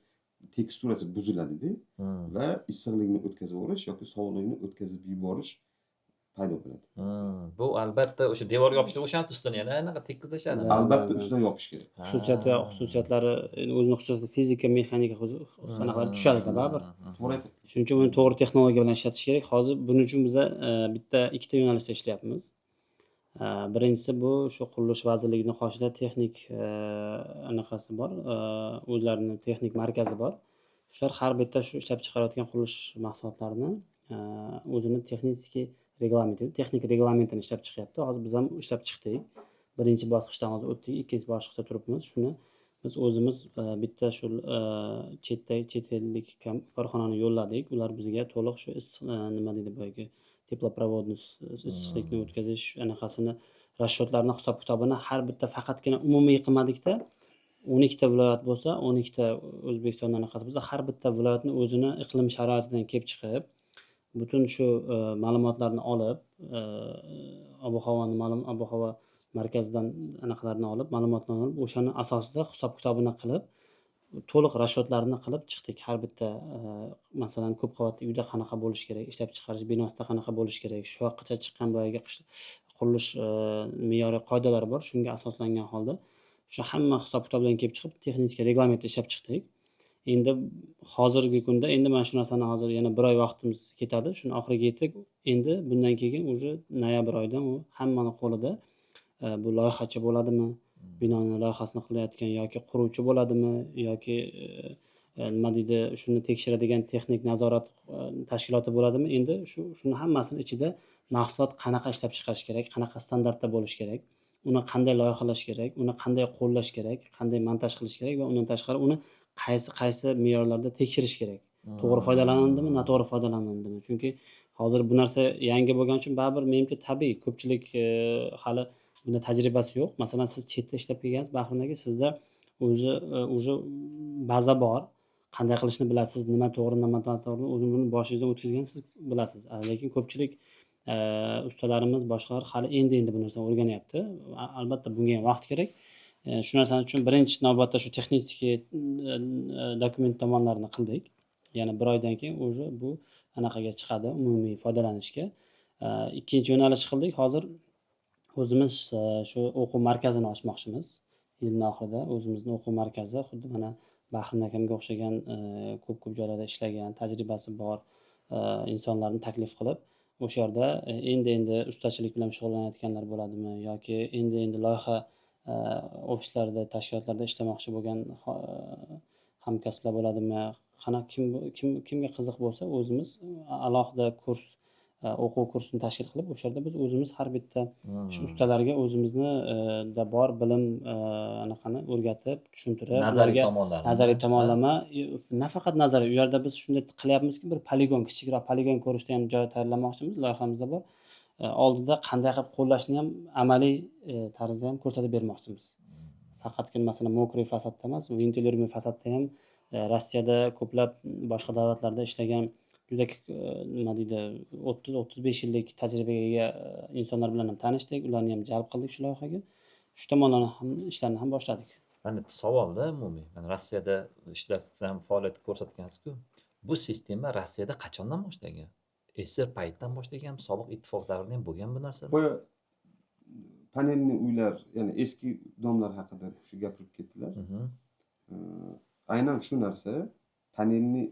teksturasi buziladi-da va issiqlikni o'tkazib yuborish yoki sovuqlikni o'tkazib yuborish paydo bo'ladi. Bu albatta o'sha devorga yopishda o'shani ustini yana anaqa tekizlashadi. Albatta ustidan yopish kerak. Xususiyatlari o'zining xususiyati fizika, mexanika sanaqalari tushadi-da baribir. Shuning uchun uni to'g'ri texnologiya bilan ishlatish kerak. Hozir buning uchun biz bitta ikkita yo'nalishda ishlayapmiz. Birinchisi bu shu qurilish vazirligining qoshida texnik anaqasi bor, o'zlarining texnik markazi bor. Shular har bitta shu ishlab chiqarayotgan qurilish mahsulotlarini o'zini texnik reglamentini ishlab chiqyapti. Hozir biz ham ishlab chiqdik. Birinchi bosqichdan hozir o'tdik, ikkinchi bosqichda turibmiz. Shuni biz o'zimiz bitta shu chet ellik korxonani yo'lladik. Ular bizga to'liq shu nima deydi boyagi teploprovodni issiqlikni o'tkazish anaqasini rashodlarni hisob-kitobini har bitta faqatgina umumiy qilmadikda 12 ta viloyat bo'lsa, 12 ta O'zbekistondan anaqasi bo'lsa, har bitta viloyatni o'zini iqlim sharoitidan kelib chiqib, butun shu ma'lumotlarni olib, ob-havo markazidan anaqalarni olib, ma'lumotlarni olib, o'shani asosida hisob-kitobini qilib, to'liq rashodlarni qilib chiqdik. Har bitta masalan ko'p qavatli uyda qanaqa bo'lish kerak, ishlab chiqarish binosida qanaqa bo'lish kerak, shu vaqtgacha chiqqan boyagi qurilish me'yoriy qoidalari bor. Shunga asoslangan holda shu hamma hisob-kitob bilan kelib chiqib, texnik reglamentni ishlab chiqdik. Endi hozirgi kunda endi mana shu narsani hozir yana 1 oy vaqtimiz ketadi. Shuni oxiriga yetsak, endi bundan keyin уже noyabr oyidan u hammani qo'lida bu loyihachi bo'ladimi, binoni loyihasini qilayotgan yoki quruvchi bo'ladimi yoki nima deydi, shuni tekshiradigan texnik nazorat tashkiloti bo'ladimi? Endi shuni hammasini ichida mahsulot qanaqa ishlab chiqarish kerak, qanaqa standartda bo'lish kerak, uni qanday loyihalash kerak, uni qanday qo'llash kerak, qanday montaj qilish kerak va undan tashqari uni qaysi me'yorlarda tekshirish kerak. To'g'ri foydalanildimi, noto'g'ri foydalanildimi? Chunki hozir bu narsa yangi bo'lgani uchun baribir menimcha tabiiy ko'pchilik hali bunda tajribasi yo'q. Masalan, siz chetda ishlab kelgansiz, Bahriddagi sizda o'zi baza bor. Qanday qilishni bilasiz, nima to'g'ri, nima noto'g'ri, o'zingiz buni boshingizdan o'tkazgansiz bilasiz. Lekin ko'pchilik ustalarimiz boshqalar hali endi bu narsani o'rganyapti. Albatta bunga ham vaqt kerak. Shu narsa uchun birinchi navbatda shu texnik dokument tomonlarini qildik. Yana 1 oydan keyin o'zi bu anaqaga chiqadi, umumiy foydalanishga. Ikkinchi yo'nalish qildik. Hozir o'zimiz shu o'quv markazini ochmoqchimiz. Yilning oxirida o'zimizning o'quv markazi, xuddi mana Bahriddin akamga o'xshagan ko'p joylarda ishlagan, tajribasi bor insonlarni taklif qilib, o'sha yerda endi ustachilik bilan shug'ullanayotganlar bo'ladimi yoki endi loyiha ofislarida, tashkilotlarda ishlamoqchi bo'lgan hamkasblar bo'ladimi, kimga qiziq bo'lsa o'zimiz alohida kurs o'quv kursini tashkil qilib o'sha yerda biz o'zimiz har bitta shu ustalarga o'zimizni bor bilim anaqani o'rgatib tushuntirib Nazariy ularga tomonlari. nazariy tomonlama nafaqat nazariy, u yerda biz shunday qilyapmizki, bir poligon, kichikroq poligon ko'rishda ham joy tayyorlamoqchimiz, loyihamizda bor. Oldida qanday qilib qo'llashni ham amaliy tarzda ham ko'rsatib bermoqchimiz. Faqatgina masalan mokriy fasadda emas, ventilirli fasadda ham Rossiyada ko'plab boshqa davlatlarda ishlagan juda nima deydi 30-35 yillik tajribaga ega insonlar bilan ham tanishdik, ularni ham jalb qildik shu loyihaga. Shu tomondan ham ishlarni ham boshladik. Mana savolda umumiy. Mana Rossiyada ishlab ham faoliyat ko'rsatgansiz-ku. Bu sistema Rossiyada qachondan boshlangan? SSR paytdan boshlanganmi? Sobiq ittifoq davrida ham bo'lgan bu narsa? Boya panelli uylar, ya'ni eski domlar haqida shu gapirib ketdilar. Aynan shu narsa panelni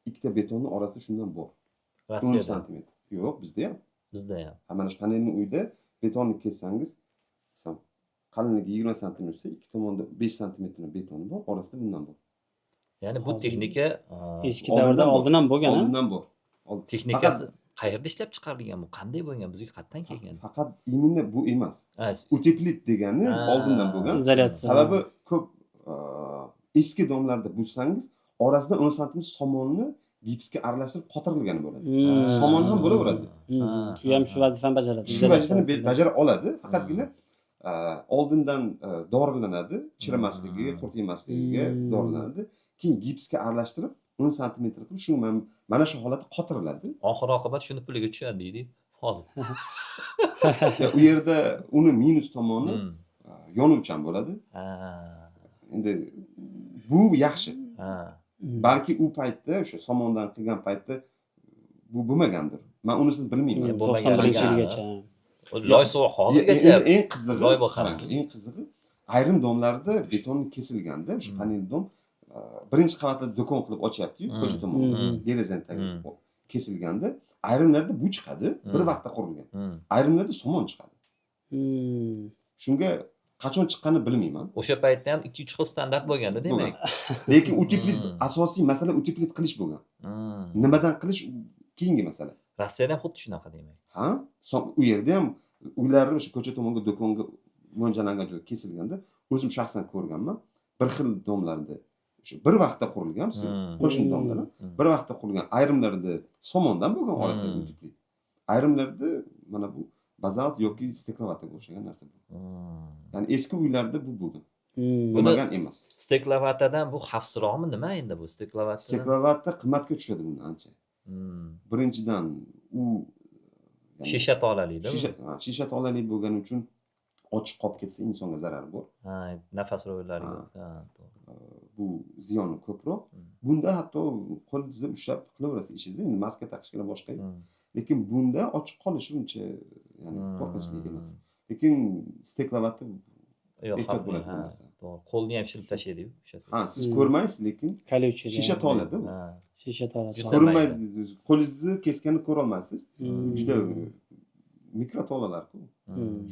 ikkita betonning orasida shundan bor. 10 Rossiyada. santimetr. Yo'q, bizda ham. Bizda ham. Mana shu panelni uyda betonni kessangiz, qalinligi 20 santimetr bo'lsa, ikki tomonda 5 santimetrni betoni bor, orasida bundan bor. Ya'ni bu texnika Eski davrda oldin ham bo'lgan, Oldindan bor. texnikasi qayerda ishlab chiqarilgan bu? Qanday bo'lgan? Bizga qayerdan kelgan? Faqat imенно bu emas. Uteplit degani oldindan bo'lgan. Izolyatsiya. Sababi ko'p eski domlarda bo'lsangiz, orasida 10 santimetr somonni gipsga aralashtirib qotirilgan bo'ladi. Somon ham bo'laveradi. U ham shu vazifani bajaradi. Shu vazifani bajara oladi, faqatgina oldindan dorilanadi, chirimasligiga, qurt yemasligiga dorilanadi. Keyin gipsga aralashtirib 10 santimetr qilib shu mana shu holatda qotiriladi. Oxir oqibat shuni puliga tushadi deydi. Hozir. U yerda uni minus tomoni yonuvchan bo'ladi. Endi bu yaxshi. Balki u paytda o'sha somondan qilgan paytda bu bo'lmagandir. Men unisini bilmayman. 91-yilgacha. Loy hozirgacha eng qizig'i, loy bo'lsa eng qizig'i ayrim domlarda beton kesilganda, o'sha panel dom birinchi qavatda do'kon qilib ochyapti-yu, ko'cha tomonda, derazani tagida kesilganda, ayrimlarda bu chiqadi, bir vaqtda qurilgan. Ayrimlarda somon chiqadi. Shunga qachon chiqqanini bilmayman. O'sha paytda ham 2-3 xil standart bo'lganda, demak. Lekin uteplit asosiy masala uteplit qilish bo'lgan. Nimadan qilish keyingi masala. Rossiyada ham xuddi shunaqa demak. Ha? U yerda ham uylarni o'sha ko'cha tomonga do'konga mo'ljallangan joy kesilganda, o'zim shaxsan ko'rganman. Bir xil domlarda o'sha bir vaqtda qurilgan, qo'shni domlar, bir vaqtda qurilgan. Ayrimlarida somondan bo'lgan orasida uteplit. Ayrimlarida mana bu bazalt yoki steklovatga o'xshagan narsa bu. Ya'ni eski uylarda bu bo'lgan. Bo'lmagan emas. Steklovatadan bu xavfsizroqmi? Nima endi bu steklovata? Steklovata qimmatga tushadi bundan ancha. Birinchidan u shisha tolalikda. Shisha tolalik bo'lgani uchun ochiq qolib ketsa insonga zarari bor. Nafas ro'ylariga. Bu ziyoni ko'proq. Bunda hatto qo'lingizda ushlab qilaverasiz ishingizni. Endi maska taqish kerak boshqa. Lekin bunda ochiq qolishi uncha, ya'ni qo'rqinchli emas. Lekin steklovata ehtiyot bo'ladi bu narsa. To'g'ri. Qo'lni ham shilib tashlaydi-yu o'shasi. Siz ko'rmaysiz, lekin kalючий shisha toladi u. Shisha toladi. Ko'rinmaydi. Qo'lingizni kesganini ko'ra olmaysiz. Juda mikro tolalar-ku.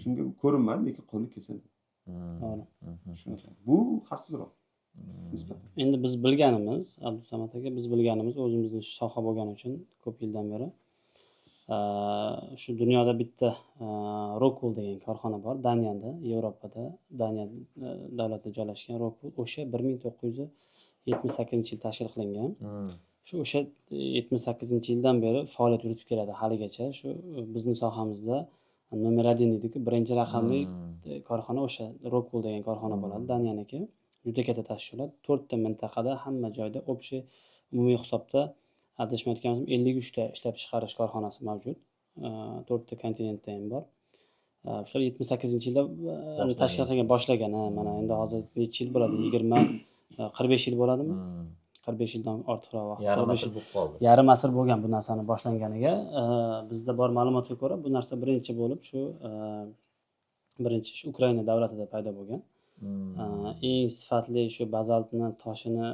Shunga ko'rinmaydi, lekin qo'lni kesadi. To'g'ri. Bu xavfsizroq. Endi biz bilganimiz, Abdusamad aka, biz bilganimiz o'zimizning soha bo'lgani uchun ko'p yildan beri shu dunyoda bitta Rockwool degan korxona bor, Daniyada, Yevropada, Daniya davlatida joylashgan Rockwool. O'sha 1978-yil tashkil qilingan. O'sha 78-yildan beri faoliyat yuritib keladi haligacha. Shu bizning sohamizda nomer 1 deydi-ku, birinchi raqamli korxona o'sha Rockwool degan korxona bo'ladi, Daniyaniki. Juda katta tashkilot, 4 ta mintaqada, hamma joyda o'bshe umumiy hisobda adashmayotganim 53 ta ishlab chiqarish korxonasi mavjud. 4 ta kontinentda ham bor. Shular 78-yilda tashkil qilgan, boshlagan. Mana endi hozir necha yil bo'ladi? 45 yil bo'ladimi? 45 yildan ortiqroq vaqt. Yarim asr bo'lib qoldi. Yarim asr bo'lgan bu narsani boshlanganiga. Bizda bor ma'lumotga ko'ra, bu narsa birinchi bo'lib shu Ukraina davlatida paydo bo'lgan. Eng sifatli shu bazaltni toshini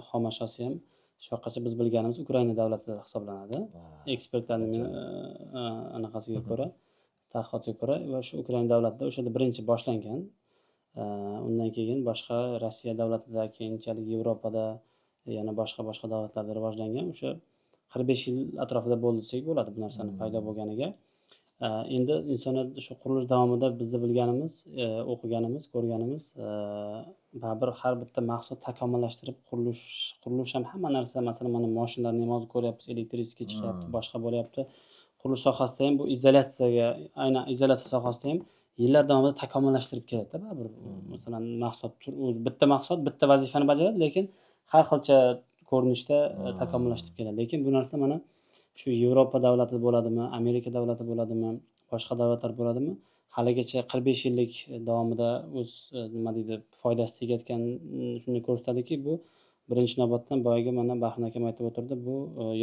xomashyosi ham shu yoqqacha biz bilganimiz Ukraina davlatida hisoblanadi. Ekspertlarning anaqasiga ko'ra, tadqiqotga ko'ra va shu Ukraina davlatida o'shada birinchi boshlangan. Undan keyin boshqa Rossiya davlatida, keyinchalik Yevropada, yana boshqa davlatlarda rivojlangan. O'sha 45 yil atrofida bo'ldi desak bo'ladi bu narsani paydo bo'lganiga. Endi insoniyat shu qurilish davomida bizni bilganimiz, o'qiganimiz, ko'rganimiz baribir har bitta mahsulot takomillashtirib qurilish ham hamma narsa, masalan, mana mashinalarni ham hozir ko'ryapmiz, elektrический chiqyapti, boshqa bo'lyapti. Qurilish sohasida ham bu aynan izolyatsiya sohasida ham yillar davomida takomillashtirib keladi-da baribir. Masalan, mahsulot bitta mahsulot bitta vazifani bajaradi, lekin har xilcha ko'rinishda takomillashtirib keladi. Lekin bu narsa mana shu Yevropa davlati bo'ladimi, Amerika davlati bo'ladimi, boshqa davlatlar bo'ladimi, haligacha 45 yillik davomida o'z nima deydi, foydasi tegayotgan shuni ko'rsatadiki, bu birinchi navbatdan boyagi mana Bahrin akam aytib o'tirdi, bu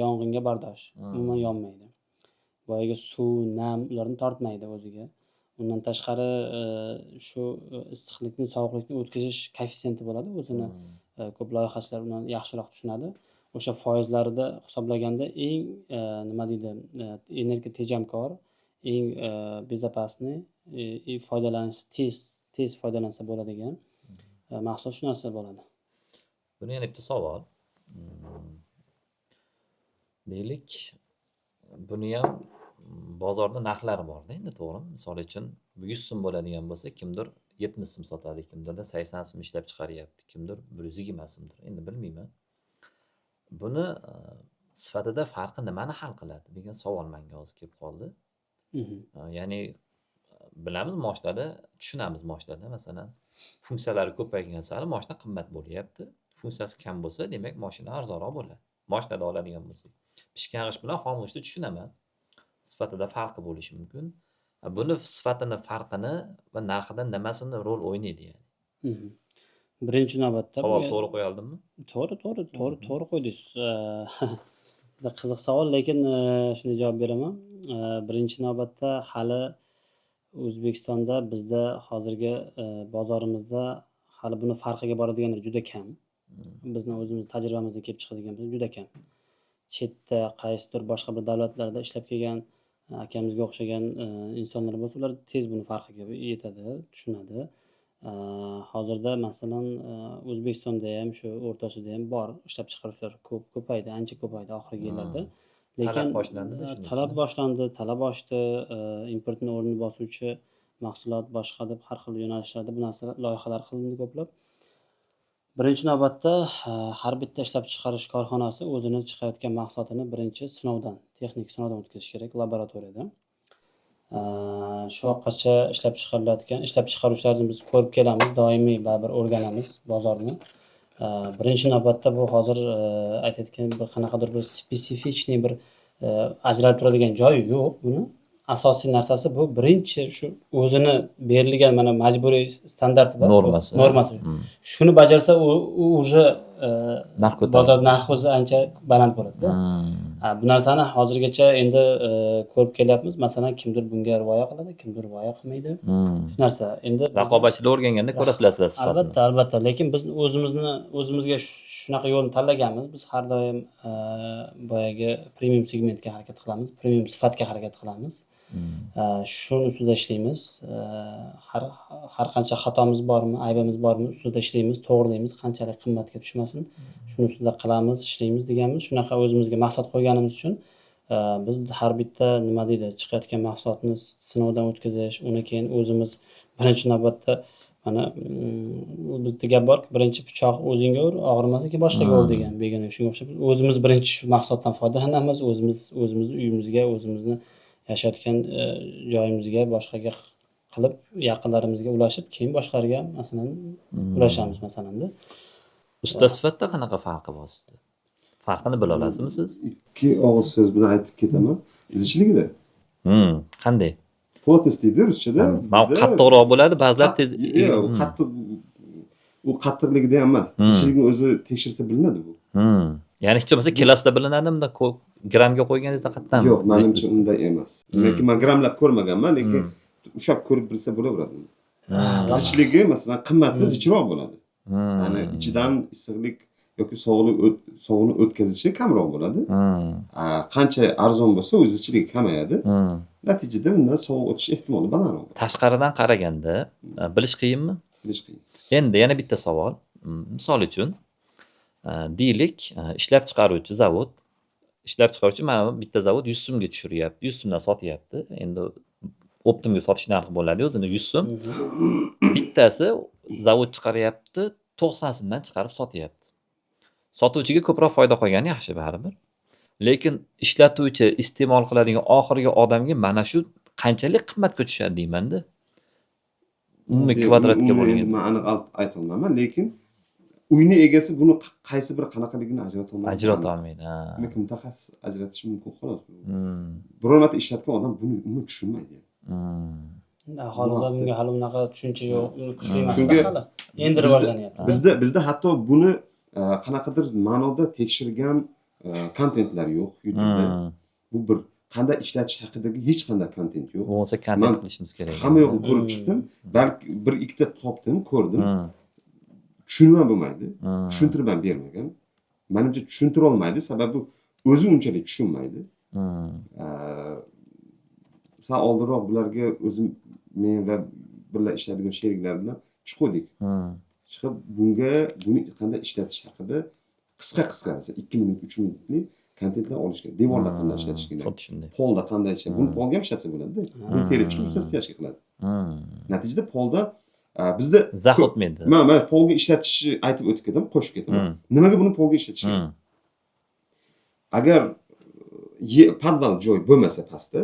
yong'inga bardosh. Umuman yonmaydi. Boyagi suv, nam ularni tortmaydi o'ziga. Undan tashqari shu issiqlikni, sovuqlikni o'tkazish koeffitsiyenti bo'ladi, o'zini ko'p loyihachilar uni yaxshiroq tushunadi. O'sha foizlarida hisoblaganda eng nima deydi, energiya tejamkor, eng безопасный, foydalanish tez foydalansa bo'ladigan mahsulot shu narsa bo'ladi. Buni yana bitta savol. Deylik, buni ham bozorda narxlari bor-da endi, to'g'rimi? Misol uchun 100 so'm bo'ladigan bo'lsa, kimdir 70 so'm sotadi, kimdirda 80 so'm ishlab chiqaryapti, kimdir 120 so'mdir. Endi bilmayman. Buni sifatida farqi nimani hal qiladi degan savol menga hozir kelib qoldi. Ya'ni bilamiz mashinalarda, tushunamiz mashinalarda, masalan, funksiyalari ko'paygan sari mashina qimmat bo'lyapti. Funksiyasi kam bo'lsa, demak mashina arzonroq bo'ladi. Mashinada oladigan bo'lsak. Pishgan g'isht bilan xom g'ishtni tushunaman. Sifatida farqi bo'lishi mumkin. Buni sifatini, farqini va narxida nimasini rol o'ynaydi yani? Birinchi navbatda savol to'g'ri qo'yaldimmi? To'g'ri qo'ydingiz. Juda qiziq savol, lekin shunga javob beraman. Birinchi navbatda hali O'zbekistonda bizda hozirgi bozorimizda hali buni farqiga boradiganlar juda kam. Bizni o'zimiz tajribamizda kelib chiqadigan bo'lsa juda kam. Chetda qaysidir boshqa bir davlatlarda ishlab kelgan akamizga o'xshagan insonlar bo'lsa, ular tez buni farqiga yetadi, tushunadi. Hozirda masalan O'zbekistonda ham shu o'rtasida ham bor ishlab chiqaruvchilar ko'paydi, ancha ko'paydi oxirgi yillarda. Lekin talab oshdi, importni o'rnini bosuvchi mahsulot boshqa deb har xil yo'nalishlarda bu narsa loyihalar qilindi ko'plab. Birinchi navbatda har bitta ishlab chiqarish korxonasi o'zini chiqarayotgan mahsulotini birinchi texnik sinovdan o'tkazish kerak laboratoriyada. Shu vaqtgacha ishlab chiqaruvchilarni biz ko'rib kelamiz, doimiy baribir o'rganamiz bozorni. Birinchi navbatda bu hozir aytayotgan bir qanaqadir bir spesifichniy bir ajralib turadigan joyi yo'q buni. Asosiy narsasi bu birinchi shu o'zini berilgan mana majburiy standarti bor, normasi. Shuni bajarsa u уже bozor narxi o'zi ancha baland bo'ladi-da. Bu narsani hozirgacha endi ko'rib kelyapmiz. Masalan, kimdir bunga rivoya qiladi, kimdir rivoya qilmaydi. Shu narsa. Endi raqobatchilar o'rganganda ko'rasizlar sifatini. Albatta, lekin biz o'zimizga shunaqa yo'lni tanlaganmiz. Biz har doim boyagi premium segmentga harakat qilamiz, premium sifatga harakat qilamiz. Shuni ustida ishlaymiz. Har qancha xatomiz bormi, aybimiz bormi, ustida ishlaymiz, to'g'rilaymiz, qanchalik qimmatga tushmasin, shuni ustida qilamiz, ishlaymiz deganmiz. Shunaqa o'zimizga maqsad qo'yganimiz uchun biz har bitta nima deydi, chiqayotgan mahsulotni sinovdan o'tkazish, uni keyin o'zimiz birinchi navbatda mana bitta gap bor, birinchi pichoq o'zingga ur, og'rimasa keyin boshqaga ur degan begona. Shunga o'xshab o'zimiz birinchi shu mahsulotdan foydalanamiz, o'zimiz uyimizga, o'zimizni yashayotgan joyimizga, boshqaga qilib, yaqinlarimizga ulashib, keyin boshqalarga masalan ulashamiz masalanda. Usta sifatida qanaqa farqi bor sizda? Farqini bila olasizmi siz? Ikki og'iz so'z bilan aytib ketaman. Zichligida. Qanday? Plotность deydi ruschada. Qattiqroq bo'ladi, ba'zilar tez. U qattiqligida ham emas. Zichligini o'zi tekshirsa bilinadi bu. Ya'ni hech bo'lmasa kilosda bilinadimi, grammga qo'yganingizda qatdan? Yo'q, menimcha unday emas. Lekin men grammlab ko'rmaganman, lekin ushlab ko'rib bilsa bo'laveradi. Zichligi masalan qimmatli zichroq bo'ladi. Ya'ni ichidan issiqlik yoki sovuqni o'tkazishi kamroq bo'ladi. Qancha arzon bo'lsa, o'z zichligi kamayadi. Natijada undan sovuq o'tish ehtimoli balandroq. Tashqaridan qaraganda bilish qiyinmi? Bilish qiyin. Endi yana bitta savol. Misol uchun deylik, ishlab chiqaruvchi zavod. Ishlab chiqaruvchi mana bu bitta zavod 100 so'mga tushiryapti, 100 so'mdan sotyapti. Endi optimga sotish narxi bo'ladi-yu o'zini 100 so'm. Bittasi zavod chiqaryapti, 90 so'mdan chiqarib sotyapti. Sotuvchiga ko'proq foyda qolgani yaxshi baribir. Lekin ishlatuvchi, iste'mol qiladigan oxirgi odamga mana shu qanchalik qimmatga tushadi deyman-da. Umumiy kvadratga Endi bo'lgan. men aniq aytolmayman, lekin uyni egasi buni qaysi bir qanaqaligini ajratolmaydi. Ajrata olmaydi. Ha. Lekin mutaxassis ajratishi mumkin xolos. Hmm. Biror marta ishlatgan odam buni umuman tushunmaydi. Aholida bunga hali unaqa tushuncha yo'q, kuchli emas Chunki hali. Endi rivojlanyapti. Bizda hatto buni qanaqadir ma'noda tekshirgan kontentlar yo'q YouTube'da. Bu bir qanday ishlatish haqidagi hech qanday kontent yo'q. Bo'lmasa kontent qilishimiz kerak. Hamma yoqni ko'rib chiqdim. Balki bir ikkita topdim, ko'rdim. Tushunmay bo'lmaydi. Tushuntirib ham bermagan. Menimcha tushuntira olmaydi, sababi o'zi unchalik tushunmaydi. Sal oldinroq bularga o'zim men va birga ishlaydigan sheriklar bilan chiqdik. Chiqib buni qanday ishlatish haqida qisqa mesela 2 minut, 3 minutlik kontentlar olish kerak. Devorda qanday ishlatish kerak. Tushundim. Polda qanday ishlatish. Buni polga ham ishlatsa bo'ladi-da. Buni terib chiqib ustasi qiladi. Natijada polda bizda zax o'tmaydi. Men polga ishlatishni aytib o'tib ketaman, qo'shib ketaman. Nimaga buni polga ishlatish kerak? Agar podval joy bo'lmasa pastda,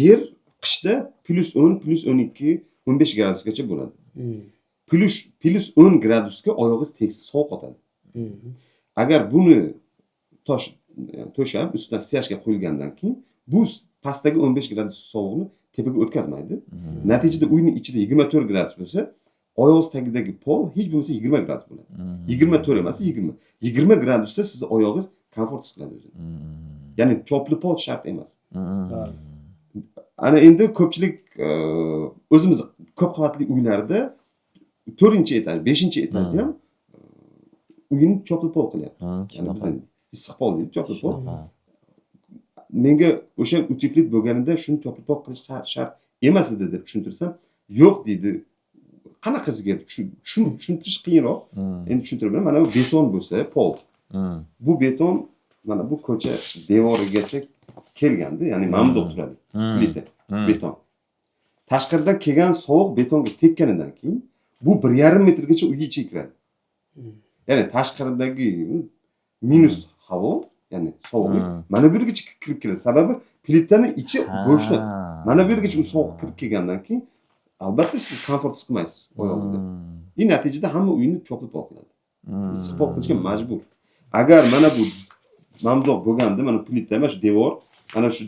yer qishda +10, +12, 15 gradusgacha bo'ladi. +10 gradusga oyog'ingiz tegsa sovuq otadi. Agar buni to'shab ustidan steyajga qo'yilgandan keyin bu pastdagi 15 gradus sovuqni tepaga o'tkazmaydi. Natijada uyning ichida 24 gradus bo'lsa, oyog'ingiz tagidagi pol hech bo'lmasa 20 gradus bo'ladi. 24 emas, 20. 20 gradusda sizni oyog'ingiz komfort his qiladi o'zini. Ya'ni chopli pol shart emas. Ana endi ko'pchilik o'zimiz ko'p qavatli uylarda 4-etaj, 5-etajda ham uyini chopli pol qilyapti. Ya'ni bizda issiq pol deydi, chopli pol. Menga o'sha uteplit bo'lganida shuni chopli pol qilish shart emas edi deb tushuntirsam, yo'q deydi. Qanaqasiga tushuntirish qiyinroq. Endi tushuntirib beraman. Mana bu beton bo'lsa, pol. Bu beton mana bu ko'cha devorigacha kelganda, ya'ni mana bundoq turadi. Plita, beton. Tashqaridan kelgan sovuq betonga tekanidan keyin bu 1,5 metrgacha uyga ichiga kiradi. Ya'ni tashqaridagi minus havo, ya'ni sovuqlik mana bu yergacha kirib keladi. Sababi plitaning ichi bo'shliq. Mana bu yergacha u sovuq kirib kelgandan keyin albatta siz komfort his qilmaysiz oyog'ingizda. Natijada hamma uyni chopib qiladi. Issiq pol qilishga majbur. Agar mana bu mamdoq bo'lganda, mana plita, mana shu devor, mana shu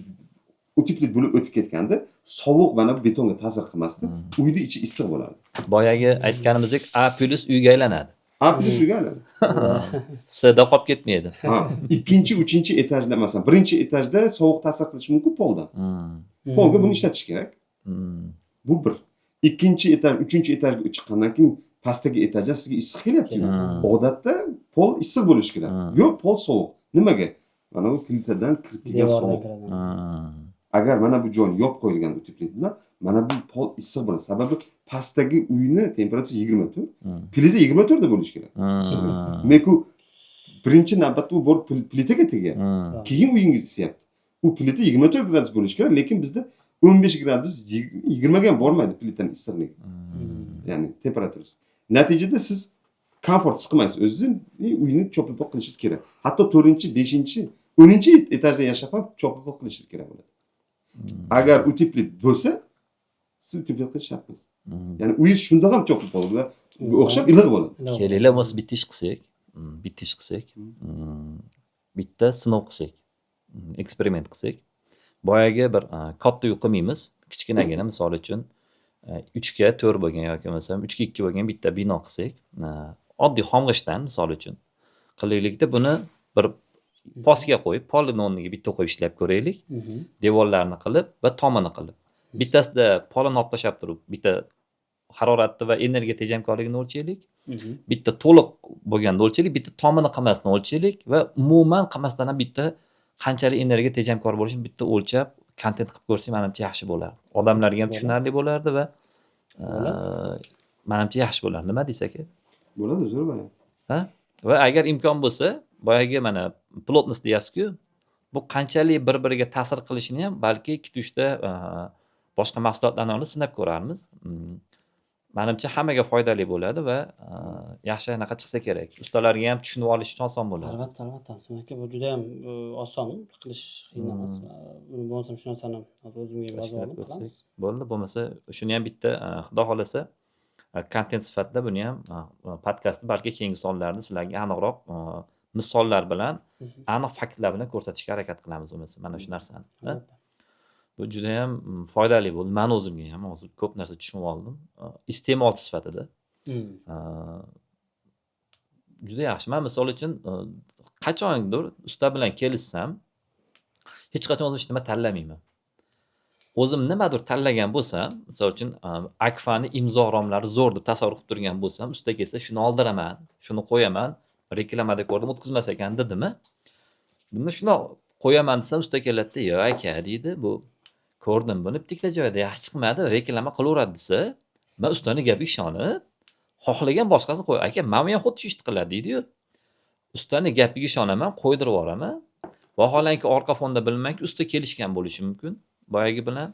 uteplit bo'lib o'tib ketganda, sovuq mana bu betonga ta'sir qilmasdi, uyning ichi issiq bo'ladi. Boyagi aytganimizdek A+ uyga aylanadi. A+ uyga aylanadi. S'da qolib ketmaydi. Ha, 2-3 etajda, masalan, 1-etajda sovuq ta'sir qilishi mumkin polda. Polga buni ishlatish kerak. Bu bir. 2-etaj, 3-etajga chiqqandan keyin pastdagi etajlar sizga issiq kelyapti. Odatda pol issiq bo'lishi kerak. Yo'q, pol sovuq. Nimaga? Mana bu plitadan kirib kelgan sovuq. Agar mana bu joy yopib qo'yilgan uteplit bilan, mana bu pol issiq bo'ladi. Sababi pastdagi uyni temperaturasi 24, plita 24 da bo'lishi kerak. Meku birinchi navbatda u borib plitaga tegyapti. Keyin uyingiz isyapti. U plita 24 gradus bo'lishi kerak, lekin bizda 15 gradus 20 ga ham bormaydi plitaning issiqligi. Ya'ni temperaturasi. Natijada siz komfort his qilmaysiz o'zingizni, uyni chopli-pol qilishingiz kerak. Hatto 4-chi, 5-chi, 10-chi etajda yashab ham chopli-pol qilishingiz kerak bo'ladi. Agar uteplit bo'lsa, siz uteplit qilish shart emas. Ya'ni uyingiz shunda ham chopli-pol bo'ladi, o'xshab iliq bo'ladi. Kelinglar bo'lsa bitta ish qilsak, bitta sinov qilsak, eksperiment qilsak. Boyagi bir katta uy qilmaymiz, kichkinagina misol uchun 3 ga 4 bo'lgan yoki bo'lmasam 3 ga 2 bo'lgan bitta bino qilsak, oddiy xomg'ishdan misol uchun qilaylikda buni bir postga qo'yib, polinoniga bitta qo'yib ishlab ko'raylik. Devorlarni qilib va tomini qilib. Bittasida polini tashlab turib, bitta haroratni va energiya tejamkorligini o'lchaylik. Bitta to'liq bo'lganda o'lchaylik, bitta tomini qilmasdan o'lchaylik va umuman qilmasdan ham bitta qanchalik energiya tejamkor bo'lishini bitta o'lchab, kontent qilib ko'rsak, menimcha yaxshi bo'lardi. Odamlarga ham tushunarli bo'lardi va menimcha yaxshi bo'lardi. Nima deysiz aka? Bo'ladi, zo'r bo'ladi. Ha? Va agar imkon bo'lsa, boyagi mana plotnost deyapsiz-ku, bu qanchalik bir-biriga ta'sir qilishini ham balki 2-3 ta boshqa mahsulotlarni olib sinab ko'rarmiz. Menimcha hammaga foydali bo'ladi va yaxshi anaqa chiqsa kerak. Ustalarga ham tushunib olish uchun oson bo'ladi. Albatta. Husan aka, bu juda ham oson, qilish qiyin emas. Uni bo'lmasam shu narsani hozir o'zimga yozib oldim, qilamiz. Bo'ldi, bo'lmasa shuni ham bitta xudo xolasa kontent sifatida buni ham podkastni balki keyingi sonlarda sizlarga aniqroq misollar bilan, aniq faktlar bilan ko'rsatishga harakat qilamiz bo'lmasa mana shu narsani. Albatta. Bu juda ham foydali bo'ldi. Men o'zimga ham hozir ko'p narsa tushunib oldim. Iste'molchi sifatida. Juda yaxshi. Men misol uchun qachondir usta bilan kelishsam, hech qachon o'zim hech nima tanlamayman. O'zim nimadir tanlagan bo'lsam, misol uchun Akfa'ni imzo romlari zo'r deb tasavvur qilib turgan bo'lsam, usta kelsa shuni oldiraman, shuni qo'yaman, reklamada ko'rdim, o'tkazmas ekan dedimi? Buni shuni qo'yaman desam, usta keladi-da, "Yo'q aka" deydi, "bu ko'rdim buni bitta joyda yaxshi chiqmadi, reklama qilaveradi" desa, men ustaning gapiga ishonib, xohlagan boshqasini qo'y. Aka, men ham xuddi shu ishni qiladi deydi-yu. Ustaning gapiga ishonaman, qo'ydirib yuboraman. Vaholanki orqa fonda bilmaymanki, usta kelishgan bo'lishi mumkin. Boyagi bilan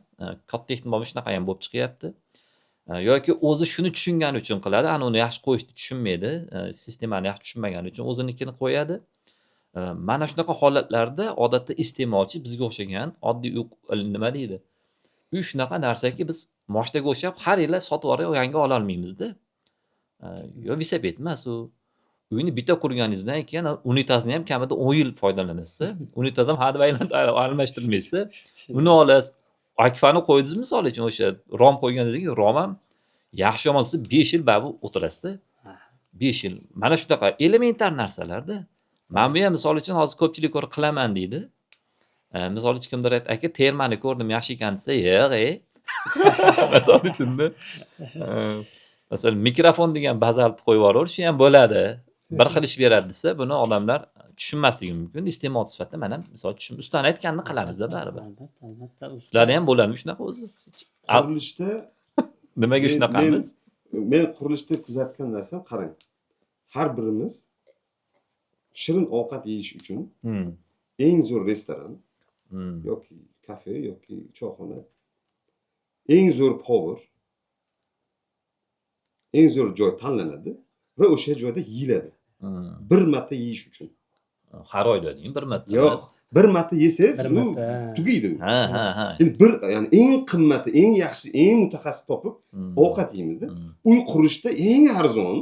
katta ehtimol shunaqa ham bo'lib chiqyapti. Yoki o'zi shuni tushungani uchun qiladi, ana uni yaxshi qo'yishni tushunmaydi, sistemani yaxshi tushunmagani uchun o'zinikini qo'yadi. Mana shunaqa holatlarda odatda iste'molchi bizga o'xshagan oddiy nima deydi? U shunaqa narsaki biz moshinaga o'xshab har yili sotib olib yangi ola olmaymiz-da. Yo velosiped emas u. Uyni bitta qurganingizdan keyin unitazni ham kamida 10 yil foydalanasiz-da. Unitaz ham hadeb almashtirmaysiz-da. Uni olasiz. Akfa'ni qo'ydingiz misol uchun o'sha rom qo'yganingizda rom ham yaxshi yomonsiz 5 yil baribir o'tirasiz-da. 5 yil. Mana shunaqa elementar narsalarda. Men bu ham misol uchun hozir ko'pchilik ko'ra qilaman deydi. Misol uchun kimdir aytdi, "Aka, termani ko'rdim, yaxshi ekan" desa, "Yo'q, misol uchun-da. Masalan, mikrofon degan bazalni qo'yib yuboraver, shu ham bo'ladi. Bir xil ish beradi desa, buni odamlar tushunmasligi mumkin. Iste'mol sifatida men ham misol tushun, ustani aytganini qilamiz-da baribir. Albatta. Sizlarda ham bo'ladimi shunaqa o'zi? Qurilishda Nimaga shunaqamiz? Men qurilishda kuzatgan narsam, qarang. Har birimiz shirin ovqat yeyish uchun eng zo'r restoran yoki kafe yoki choyxona, eng zo'r power, eng zo'r joy tanlanadi va o'sha joyda yeyiladi. Bir marta yeyish uchun. Har oyda deng, bir marta. Yo'q, bir marta yesangiz u tugaydi. Ha. Endi ya'ni eng qimmati, eng yaxshi, eng mutaxassis topib ovqat yeymiz-da. Uy qurishda eng arzon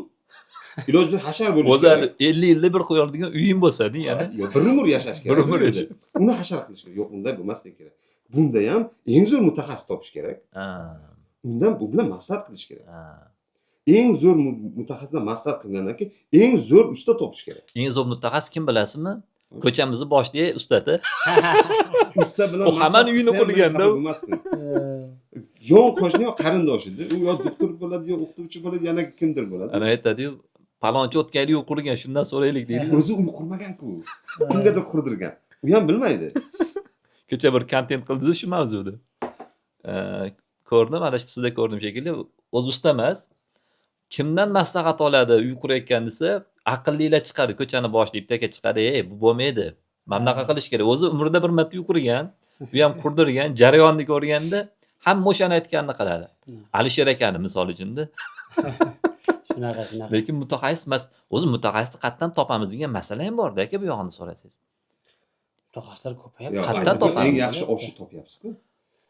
iloji bilan hashar bo'lishi kerak. O'zi 50 yilda bir qo'yadigan uying bo'lsa-da, yana. Yo'q, bir umr yashash kerak. Bir umr yashash. Uni hashar qilish kerak. Yo'q, unday bo'lmasligi kerak. Bunda ham eng zo'r mutaxassis topish kerak. Undan bu bilan maslahat qilish kerak. Eng zo'r mutaxassisdan maslahat qilgandan keyin eng zo'r usta topish kerak. Eng zo'r mutaxassis kim bilasizmi? Ko'chamizni boshidagi ustada. Usta bilan hammani uyini qurganda yon qo'shni yo qarindoshida, u yo doktor bo'ladi, yo o'qituvchi bo'ladi, yana kimdir bo'ladi. Ana aytadi-yu, palonchi o'tgan uy qurgan, shundan so'raylik deydi. O'zi uy qurmagan-ku. Kimgadir qurdirgan. U ham bilmaydi. Kecha bir kontent qildingiz shu mavzuda. Ko'rdim, ana sizda ko'rdim shekilli, o'zi usta emas. Kimdan maslahat oladi uy qurayotgan desa, aqllilar chiqadi, ko'chani boshida iptaka chiqadi, bu bo'lmaydi. Mana bunaqa qilish kerak. O'zi umrida bir marta uy qurgan, u ham qurdirgan, jarayonni ko'rganda hamma o'shani aytganini qiladi. Alisher akani misol uchun-da. Shunaqa. Lekin mutaxassis emas. O'zi mutaxassisni qayerdan topamiz degan masala ham bor-da, aka, bu yog'ini so'rasangiz. Mutaxassislar ko'payapti. Qayerdan topamiz? Eng yaxshi oshni topyapsiz-ku.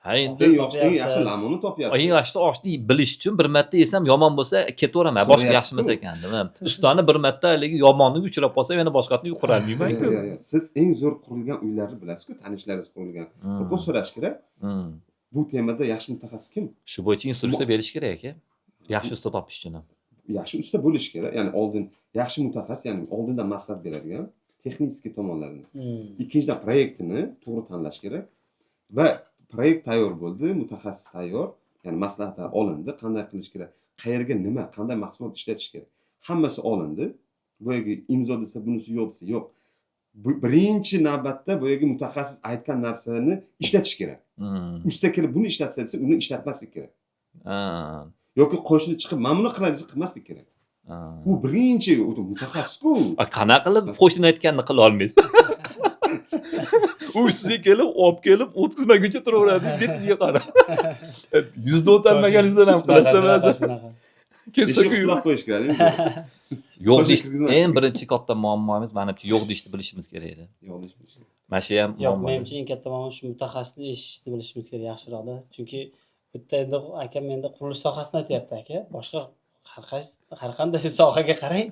Ha, endi Eng yaxshi lamonni topyapsiz. eng yaxshi oshni bilish uchun bir marta yesam yomon bo'lsa ketaveraman, boshqa yaxshi emas ekan dedim. Ustani bir marta haligi yomonlik uchrab qolsa yana boshqasini uy qurolmayman-ku. Siz eng zo'r qurilgan uylarni bilasiz-ku, tanishlaringiz qurilgan. Qo'l so'rash kerak. Bu temada yaxshi mutaxassis kim? Shu bo'yicha instruksiya berish kerak aka. Yaxshi usta topish uchun. Yaxshi usta bo'lish kerak. Ya'ni oldin yaxshi mutaxassis, ya'ni oldindan maslahat beradigan texnik tomonlarini. Ikkinchidan proyektini to'g'ri tanlash kerak va proyekt tayyor bo'ldi, mutaxassis tayyor, ya'ni maslahatlar olindi, qanday qilish kerak, qayerga nima, qanday mahsulot ishlatish kerak. Hammasi olindi. Bu yerga imzo desa, bunisi yo'q desa, yo'q. Birinchi navbatda bu yerga mutaxassis aytgan narsani ishlatish kerak. Usta kelib buni ishlatsa desa, uni ishlatmaslik kerak. Yoki qo'shni chiqib, "Men buni qilay" desa, qilmaslik kerak. U birinchi mutaxassisku. Qanaqa qilib qo'shni aytganini qila olmaysiz. U sizga kelib, olib kelib, o'tkazmaguncha turaveradi, bet sizga qarab. Yuzda o'tolmaganingizdan ham qilasizlar ba'zan. Shunaqa. Kelsa Eshik quloq qo'yish kerak. yo'q Qo'shib deyish kirgizmaslik. eng birinchi katta muammomiz menimcha yo'q deyishni bilishimiz kerak edi. Yo'q deyish. Mana shu ham Yo'q, muammo. menimcha eng katta muammo shu mutaxassisni eshitishni bilishimiz kerak yaxshiroqda. Chunki bitta endi aka menda qurilish sohasini aytyapti aka. Boshqa har qanday sohaga qarang,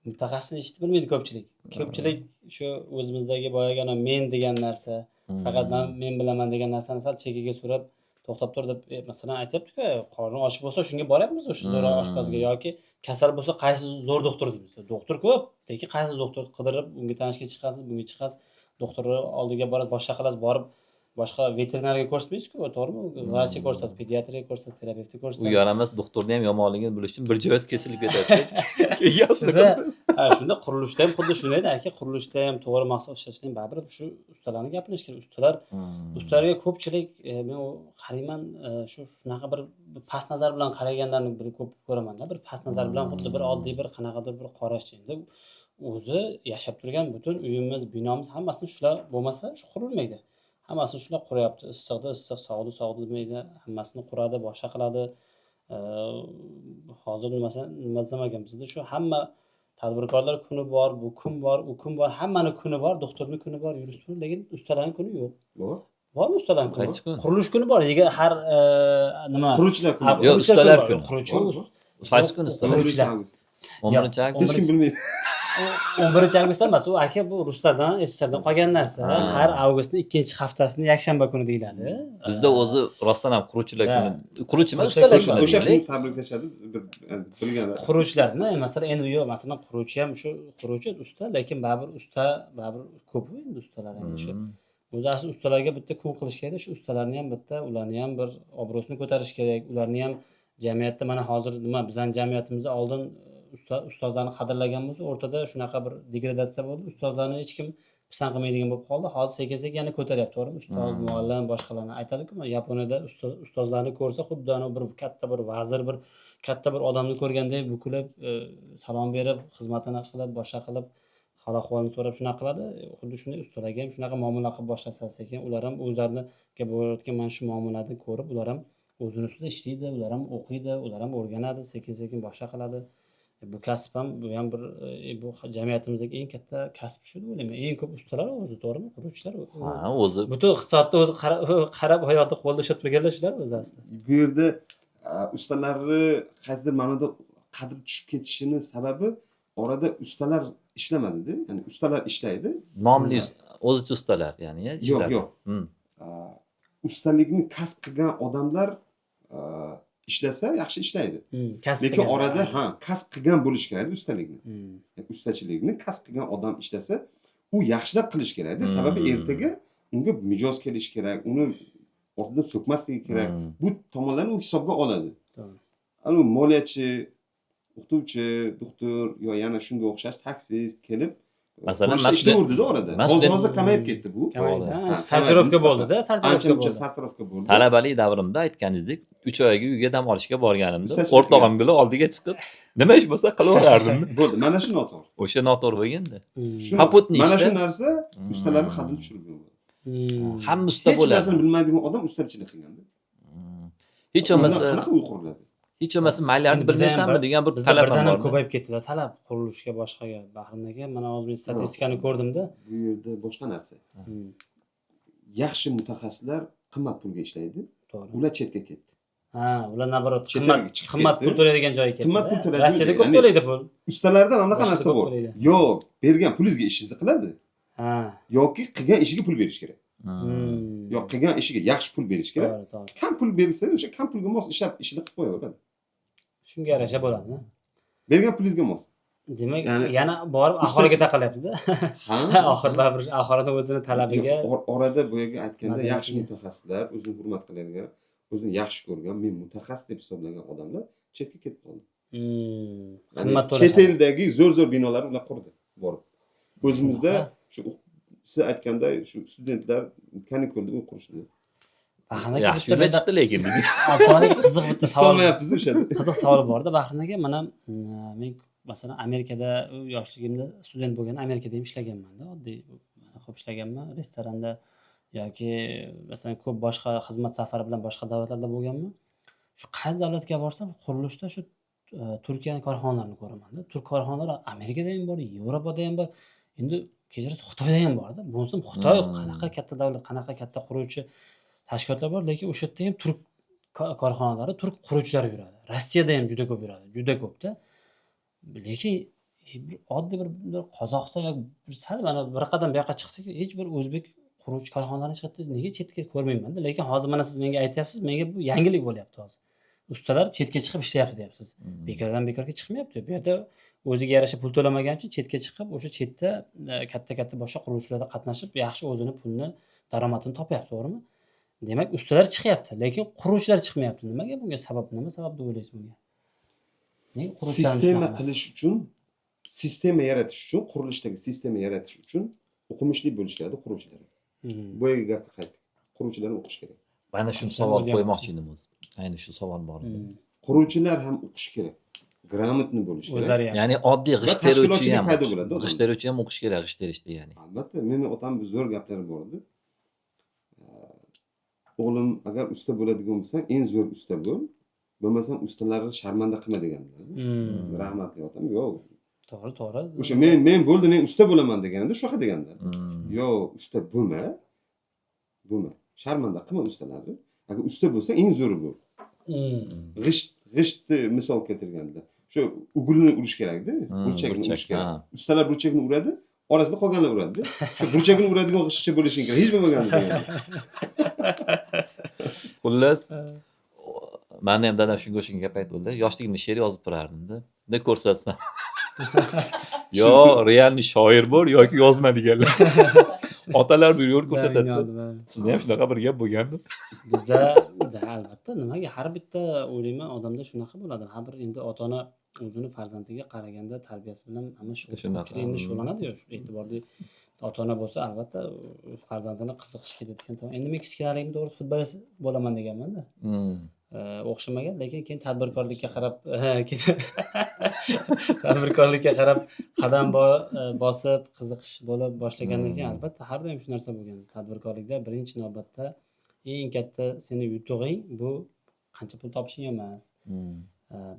mutaxassisni eshitib bilmaydi ko'pchilik. Ko'pchilik shu o'zimizdagi boyagi men degan narsa, faqat men bilaman degan narsani sal chekkaga surib, to'xtab tur deb masalan aytyapti-ku, qorni ochiq bo'lsa shunga boryapmiz o'sha zo'r oshpazga yoki kasal bo'lsa qaysi zo'r doktor deymiz. Doktor ko'p, lekin qaysi doktor qidirib, unga tanishga chiqasiz, bunga chiqasiz. Doktorni oldiga borib, boshqa qilasiz, borib boshqa veterinarga ko'rsatmaysiz-ku, to'g'rimi? Vrachga ko'rsatasiz, pediatriga ko'rsatasiz, terapevtga U ko'rsatasiz. yaramas doktorni ham yomonligini bilish uchun bir joyda kesilib ketadi. Shunda qurilishda ham xuddi shunday aka, qurilishda ham to'g'ri mahsulot ishlashda ham baribir shu ustalarni gapirish kerak. Ustalarga ko'pchilik men qarayman, shunaqa bir past nazar bilan qaraganlarni bir ko'p ko'raman-da, bir past nazar bilan xuddi bir oddiy bir qanaqadir bir qarash. Endi o'zi yashab turgan butun uyimiz, binomiz hammasini shular bo'lmasa shu qurilmaydi. Hammasini shular quryapti. Issiqda issiq, sog'di demaydi. Hammasini quradi, boshqa qiladi. Hozir nima desam ekan, bizda shu hamma tadbirkorlar kuni bor, bu kun bor, u kun bor, hammani kuni bor, doktorning kuni bor, yurist kuni, lekin ustalarning kuni yo'q. Bor. Bormi ustalarning kuni? Qaysi kun? Qurilish kuni bor. Har nima? Quruvchilar kuni. Yo'q, ustalar kuni. Quruvchi Qaysi kun ustalar? Quruvchilar. 11-avgust. Hech kim bilmaydi. 11-avgust emas, u aka bu ruslardan, SSRdan qolgan narsa. Har avgustning 2-haftasini yakshanba kuni deyiladi. Bizda o'zi rostdan ham quruvchilar Ha. kuni. Quruvchi emas, ustalar kuni. O'sha deylik. kuni tabriklashadi, bilgan. Quruvchilarni, masalan, endi yo'q, masalan, quruvchi ham shu quruvchi usta, lekin baribir ko'p endi ustalar endi shu. O'zi asli ustalarga bitta kun qilish kerak, shu ustalarni ham bitta, ularni ham bir obro'sini ko'tarish kerak. Ularni ham jamiyatda mana hozir nima bizning jamiyatimizda oldin ustozlarni qadrlagan bo'lsa, o'rtada shunaqa bir degradatsiya bo'ldi. Ustozlarni hech kim pisand qilmaydigan bo'lib qoldi. Hozir sekin-sekin yana ko'taryapti, to'g'rimi? Ustoz, muallim, boshqalarni aytadi-ku, Yaponiyada ustozlarni ko'rsa, xuddi ana bir katta bir vazir, bir katta bir odamni ko'rgandek bukilib, salom berib, xizmatini qilib, boshqa qilib, hol-ahvolini so'rab shunaqa qiladi. Xuddi shunday ustalarga ham shunaqa muomala qilib boshlasa sekin, ular ham o'zlariga bo'layotgan mana shu muomalani ko'rib, ular ham o'zini ustida ishlaydi, ular ham o'qiydi, ular ham o'rganadi, sekin-sekin boshqa qiladi. Bu kasb ham bu ham bir bu jamiyatimizdagi eng katta kasb shu deb o'ylayman. Eng ko'p ustalar o'zi, to'g'rimi? Quruvchilar. Ha, o'zi. Butun iqtisodda o'zi qarab hayotni qo'lda ushlab turganlar shular o'zi aslida. Bu yerda ustalarni qaysidir ma'noda qadri tushib ketishini sababi orada ustalar ishlamadida, ya'ni ustalar ishlaydi. Nomli o'zicha ustalar, ya'ni ishlar. Yo'q. Ustalikni kasb qilgan odamlar ishlasa yaxshi ishlaydi. Lekin orada kasb qilgan bo'lish kerak ustalikni. Ustachilikni kasb qilgan odam ishlasa, u yaxshilab qilish kerak. Sababi ertaga unga mijoz kelish kerak, uni ortidan so'kmasligi kerak. Bu tomonlarni u hisobga oladi. Ana moliyachi, o'qituvchi, doktor yo yana shunga o'xshash taksist kelib masalan ishlaydi orada. Hozir kamayib ketdi bu. Sartarovka bo'ldi-da, sartarovka bo'ldi. Talabalik davrimda aytganingizdek 3 oyga uyga dam olishga borganimda o'rtog'im bilan oldiga chiqib, nima ish bo'lsa qilaverardim. Bo'ldi, mana shu noto'g'ri. O'sha noto'g'ri bo'lganda. Poputni mana shu narsa ustalarni qadrini tushirib qo'ydi. Hamma usta bo'ladi. Hech narsani bilmaydigan odam ustachilik qilganda. Hech bo'lmasa qanaqa uy quriladi? Hech bo'lmasa maylarni bilmaysanmi degan bir talab bor. Birdan ko'payib ketdi-da talab qurilishga boshqaga. Bahrim aka, mana hozir men statistikani ko'rdim-da. Bu yerda boshqa narsa. Yaxshi mutaxassislar qimmat pulga ishlaydi. To'g'ri. Ular chetga ketdi. Ular naborot qimmat pul to'laydigan joyga ketdi. Qimmat pul to'laydi. Rossiyada ko'p to'laydi pul. Ustalarda mana bunaqa narsa bor. Yo'q, bergan pulingizga ishingizni qiladi. Yoki qilgan ishiga pul berish kerak. Yo'q, qilgan ishiga yaxshi pul berish kerak. Kam pul berilsa, o'sha kam pulga mos ishlab ishini qilib qo'yaveradi. Shunga yarasha bo'ladi. Bergan pulingizga mos. Demak, yana borib oxiriga taqalyapti-da. Oxirida o'zini talabiga orada bu yerga aytganda yaxshi mutaxassislar, o'zini hurmat qiladigan, o'zini yaxshi ko'rgan, men mutaxassis deb hisoblagan odamlar chetga ketib qoldi. Qimmat to'lash. Chet eldagi zo'r binolar ular qurdi, borib. O'zimizda shu siz aytganday shu studentlar kanikulda uy qurishdi. Bahrin aka Yaxshi bitta yo'lga chiqdi lekin. afsonaviy qiziq bitta savol Olmayapmiz o'shada. qiziq savol borda Bahrin aka. Mana men masalan Amerikada yoshligimda student bo'lganda Amerikada ham ishlaganman-da, oddiy ko'p ishlaganman restoranda yoki masalan ko'p boshqa xizmat safari bilan boshqa davlatlarda bo'lganman. Shu qaysi davlatga borsam qurilishda shu Turkiyaning korxonalarini ko'raman-da. Turk korxonalari Amerikada ham bor, Yevropada ham bor. Endi kechirasiz Xitoyda ham bor-da. Bunisi Xitoy qanaqa katta davlat, qanaqa katta quruvchi tashkilotlar bor, lekin o'sha yerda ham turk korxonalari, turk quruvchilari yuradi. Rossiyada ham juda ko'p yuradi, juda ko'pda. Lekin bir oddiy bir Qozog'iston yoki bir sal mana bir qadam bu yoqqa chiqsak, hech bir o'zbek quruvchi korxonalarini hech qayerda nega chetga ko'rmayman-da. Lekin hozir mana siz menga aytyapsiz, menga bu yangilik bo'lyapti hozir. Ustalar chetga chiqib ishlayapti deyapsiz. Bekordan bekorga chiqmayapti. Bu yerda o'ziga yarasha pul to'lamagani uchun chetga chiqib, o'sha chetda katta-katta boshqa quruvchilarda qatnashib, yaxshi o'zini pulni, daromadini topyapti, to'g'rimi? Demak, ustalar chiqyapti, lekin quruvchilar chiqmayapti. Nimaga bunga sabab nima sabab deb o'ylaysiz bunga? Nega quruvchilarni Sistema shunaqa emas? qilish uchun, sistema yaratish uchun, qurilishdagi sistema yaratish uchun o'qimishli bo'lish kerak quruvchilar. Bu yerga gapga qaytdik. Quruvchilarni o'qish kerak. Mana shu savol qo'ymoqchi edim o'zi. Ayni shu savol bor edi. Quruvchilar ham o'qish kerak. Gрамотный bo'lish kerak. O'zlari ham. Ya'ni oddiy g'isht teruvchi ham paydo bo'ladi. g'isht teruvchi ham o'qish kerak g'isht terishda ya'ni. Albatta, meni otam bir zo'r gaplari bor edi. O'g'lim, agar usta bo'ladigan bo'lsang, eng zo'r usta bo'l. Bo'lmasam ustalarni sharmanda qilma deganlar. Rahmatli otam, yo'q. To'g'ri, to'g'ri. O'sha men bo'ldi, men usta bo'laman deganda shunaqa deganlar. Yo'q, usta bo'lma. Bo'lma. Sharmanda qilma ustalarni. Agar usta bo'lsa, eng zo'ri bo'l. G'ishtni misol keltirganda, shu ugulni urish kerak-da, burchakni urish kerak. Ustalar burchakni uradi, orasida qolganlar uradi. Shu burchakni uradigan g'ishtchi bo'lishing kerak. Hech bo'lmagani degan. Xullas, meni ham dadam shunga o'xshagan gap aytdi. Yoshligimda she'r yozib turardim-da. Bunday ko'rsatsam. Yo, realni shoir bor yoki yozma deganlar. Otalar bir yo'l ko'rsatadi. Sizda ham shunaqa bir gap bo'lganmi? Bizda albatta nimaga har bitta o'ylayman odamda shunaqa bo'ladi. Har bir endi ota-ona o'zini farzandiga qaraganda tarbiyasi bilan hamma endi shug'ullanadi-yu. E'tiborli ota-ona bo'lsa albatta farzandini qiziqish ketadigan. Endi men kichkinaligimda to'g'risi futbolchi bo'laman deganman-da. O'xshamagan, lekin keyin tadbirkorlikka qarab qadam bosib qiziqish bo'lib boshlagandan keyin albatta har doim shu narsa bo'lgan. Tadbirkorlikda birinchi navbatda eng katta seni yutug'ing bu qancha pul topishing emas.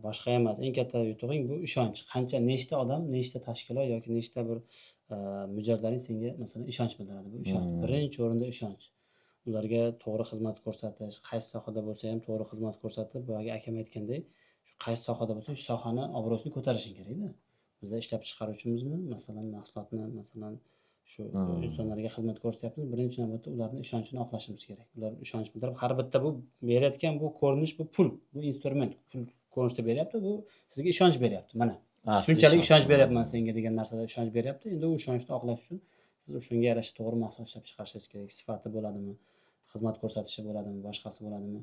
Boshqa emas. Eng katta yutug'ing bu ishonch. Qancha nechta odam, nechta tashkilot yoki nechta bir mijozlaring senga masalan ishonch bildiradi. Bu ishonch. Birinchi o'rinda ishonch. Ularga to'g'ri xizmat ko'rsatish, qaysi sohada bo'lsa ham to'g'ri xizmat ko'rsatib, boyagi akam aytgandek, shu qaysi sohada bo'lsa, shu sohani obro'sini ko'tarishing kerak-da. Bizda ishlab chiqaruvchimizmi, masalan, mahsulotni, masalan, shu insonlarga xizmat ko'rsatyapmiz, birinchi navbatda ularning ishonchini oqlashimiz kerak. Ular ishonch bildirib, har bitta bu berayotgan bu ko'rinish, bu pul, bu instrument, pul ko'rinishda beryapti, bu sizga ishonch beryapti. Mana. Shunchalik ishonch beryapman senga degan narsada ishonch beryapti. Endi u ishonchni oqlash uchun siz shunga yarasha to'g'ri mahsulot ishlab chiqarishingiz kerak. Sifati bo'ladimi? Xizmat ko'rsatishi bo'ladimi, boshqasi bo'ladimi?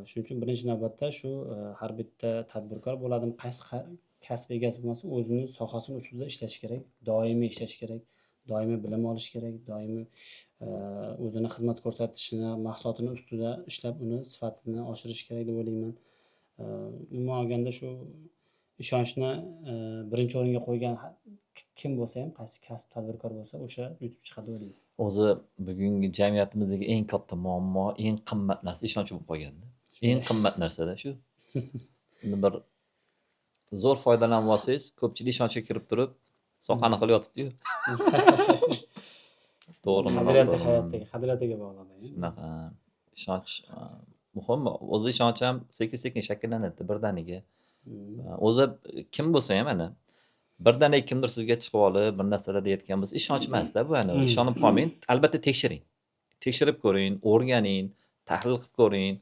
Shuning uchun birinchi navbatda shu har bitta tadbirkor bo'ladimi, qaysi kasb egasi bo'lmasa, o'zini sohasini ustida ishlash kerak, doimiy ishlash kerak, doimiy bilim olish kerak, doimiy o'zini xizmat ko'rsatishini, mahsulotini ustida ishlab, uni sifatini oshirish kerak deb o'ylayman. Umuman olganda shu ishonchni birinchi o'ringa qo'ygan kim bo'lsa ham, qaysi kasb tadbirkor bo'lsa, o'sha yutib chiqadi o'ylayman. O'zi bugungi jamiyatimizdagi eng katta muammo, eng qimmat narsa ishonch bo'lib qolganda. Eng qimmat narsa-da shu. Endi bir zo'r foydalanib olsangiz, ko'pchilik ishonchga kirib turib, soqani qilib yotibdi-yu. To'g'rimi? Qadriyatiga bog'lanadi. Shunaqa. Ishonch muhim. O'zi ishonch ham sekin-sekin shakllanadi birdaniga. O'zi kim bo'lsa ham mana birdaniga kimdir sizga chiqib olib, bir narsalar deyotgan bo'lsa, ishonch emas-da bu. Ya'ni ishonib qolmang, albatta tekshiring. Tekshirib ko'ring, o'rganing, tahlil qilib ko'ring.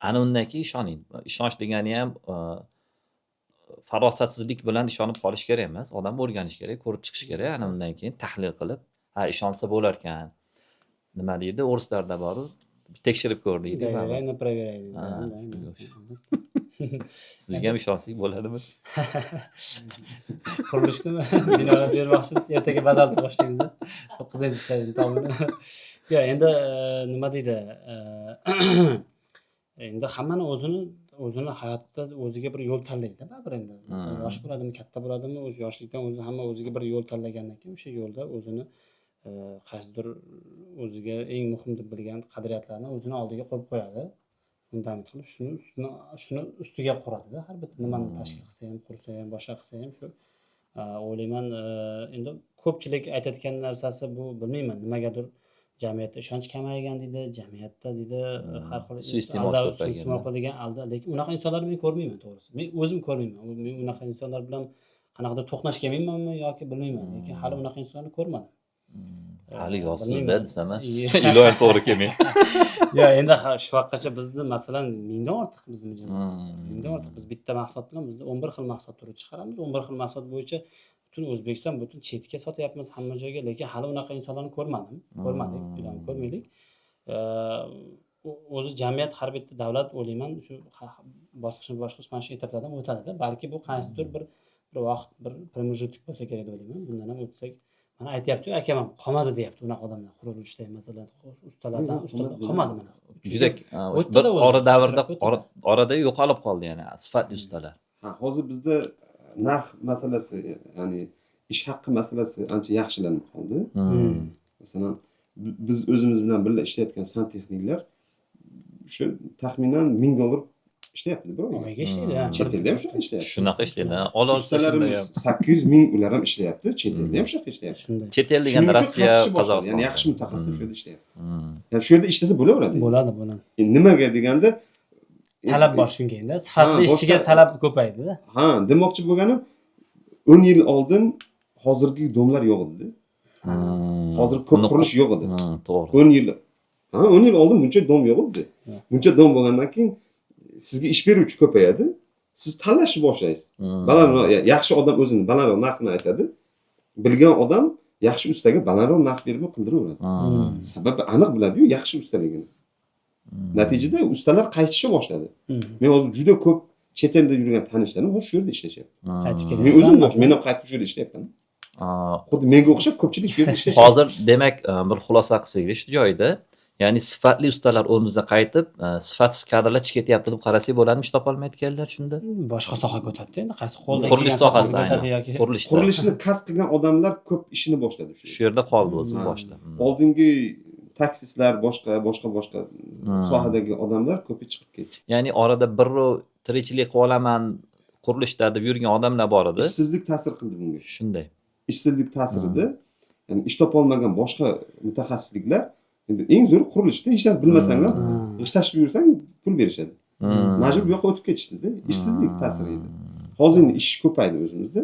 Ana undan keyin ishoning. Ishonch degani ham farosatsizlik bilan ishonib qolish kerak emas. Odam o'rganish kerak, ko'rib chiqish kerak. Ana undan keyin tahlil qilib, ha ishonsa bo'lar ekan. Nima deydi? O'rislarda bor, tekshirib ko'r deydi. Proverayni. Sizga ham ishonsak bo'ladimi? Qurilishnimi? Binolar bermoqchimiz, ertaga bazalt boshlaymiz. 9 etajli tomini. Yo'q, endi nima deydi? Endi hammani o'zini hayotda o'ziga bir yo'l tanlaydi baribir endi. Masalan, yosh bo'ladimi, katta bo'ladimi, o'zi yoshlikdan o'zi hamma o'ziga bir yo'l tanlagandan keyin o'sha yo'lda o'zini qaysidir o'ziga eng muhim deb bilgan qadriyatlarni o'zini oldiga qo'yib qo'yadi. Undan qilib shuni ustiga quradida har bitta nimani tashkil qilsa ham, qursa ham, boshqa qilsa ham shu o'ylayman endi ko'pchilik aytadigan narsasi bu bilmayman nimagadir jamiyatda ishonch kamaygan deydi, jamiyatda deydi har xil Suiiste'mol suiiste'mol qiladigan lekin unaqa insonlarni men ko'rmayman to'g'risi. Men o'zim ko'rmayman. Men unaqa insonlar bilan qanaqadir to'qnash kelmaymanmi yoki bilmayman, lekin hali unaqa insonni ko'rmadim. Hali yoshsizda desam, Yo'q, iloyim to'g'ri kelmay. endi shu vaqtgacha bizni masalan mingdan ortiq bizni mijozlar. Mingdan ortiq biz bitta mahsulot bilan biz 11 xil mahsulot turi chiqaramiz. 11 xil mahsulot bo'yicha butun O'zbekiston, butun chetga sotyapmiz hamma joyga, lekin hali unaqa insonlarni ko'rmadik, ularni ko'rmaylik. O'zi jamiyat har bitta davlat o'ylayman shu bosqichma-bosqich mana shu etaplardan o'tadi-da. Balki bu qaysidir bir vaqt bir pромежуток bo'lsa kerak deb o'ylayman. Bundan ham o'tsak mana aytyapti-ku akam ham qolmadi deyapti unaqa odamlar qurilishda masalan ustalardan qolmadi mana. Juda bir orada yo'qolib qoldi yana sifatli ustalar. Ha, hozir bizda narx masalasi, ya'ni ish haqqi masalasi ancha yaxshilanib qoldi. Masalan, biz o'zimiz bilan birga ishlayotgan santexniklar shu taxminan $1000 ishlayapti bir oyga. Oyga ishlaydi. Chet elda ham shunaqa ishlayapti. Shunaqa ishlaydi. Ustalarimiz 800,000 ular ham ishlayapti. Chet elda ham shunaqa ishlayapti. Shunday. Chet el deganda Rossiya, Qozog'iston. Ya'ni yaxshi mutaxassis shu yerda ishlayapti. Ya'ni shu yerda ishlasa bo'laveradi. Bo'ladi. Nimaga deganda Talab bor shunga endi. Sifatli ishchiga talab ko'paydi-da. Ha, demoqchi bo'lganim 10 yil oldin hozirgi domlar yo'q edi. Hozir ko'p qurilish yo'q edi. To'g'ri. 10 yil oldin buncha dom yo'q edi. Buncha dom bo'lgandan keyin sizga ish beruvchi ko'payadi. Siz tanlashni boshlaysiz. Balandroq yaxshi odam o'zini balandroq narxini aytadi. Bilgan odam yaxshi ustaga balandroq narx berib qildiraveradi. Sababi aniq biladi-yu yaxshi ustaligini. Natijada ustalar qaytishni boshladi. Men hozir juda ko'p chet elda yurgan tanishlarim hozir shu yerda ishlashyapti. Qaytib keladi. Men o'zim men ham qaytib shu yerda ishlayapman. Xuddi menga o'xshab ko'pchilik shu yerda ishlayapti. Hozir demak bir xulosa qilsak shu joyda, ya'ni sifatli ustalar o'zimizda qaytib, sifatsiz kadrlar chiqib ketyapti deb qarasak bo'ladimi, ish topolmayotganlar shunda? Boshqa sohaga o'tadi endi qaysi qo'lda Qurilish sohasida o'tadi yoki Qurilishni kasb qilgan odamlar ko'p ishini boshladi shu yerda qoldi o'zi boshlab. Oldingi taksistlar boshqa sohadagi odamlar ko'pi chiqib ketdi. Ya'ni orada bir tirikchilik qilib olaman, qurilishda deb yurgan odamlar bor edi. Ishsizlik ta'sir qildi bunga. Shunday. Ishsizlik ta'sirida, ya'ni ish topolmagan boshqa mutaxassisliklar endi eng zo'r qurilishda hech narsa bilmasang ham ish tashib yursang pul berishadi. Majbur bu yoqqa o'tib ketishdi-da. Ishsizlik ta'siri edi. Hozir endi ish ko'paydi o'zimizda.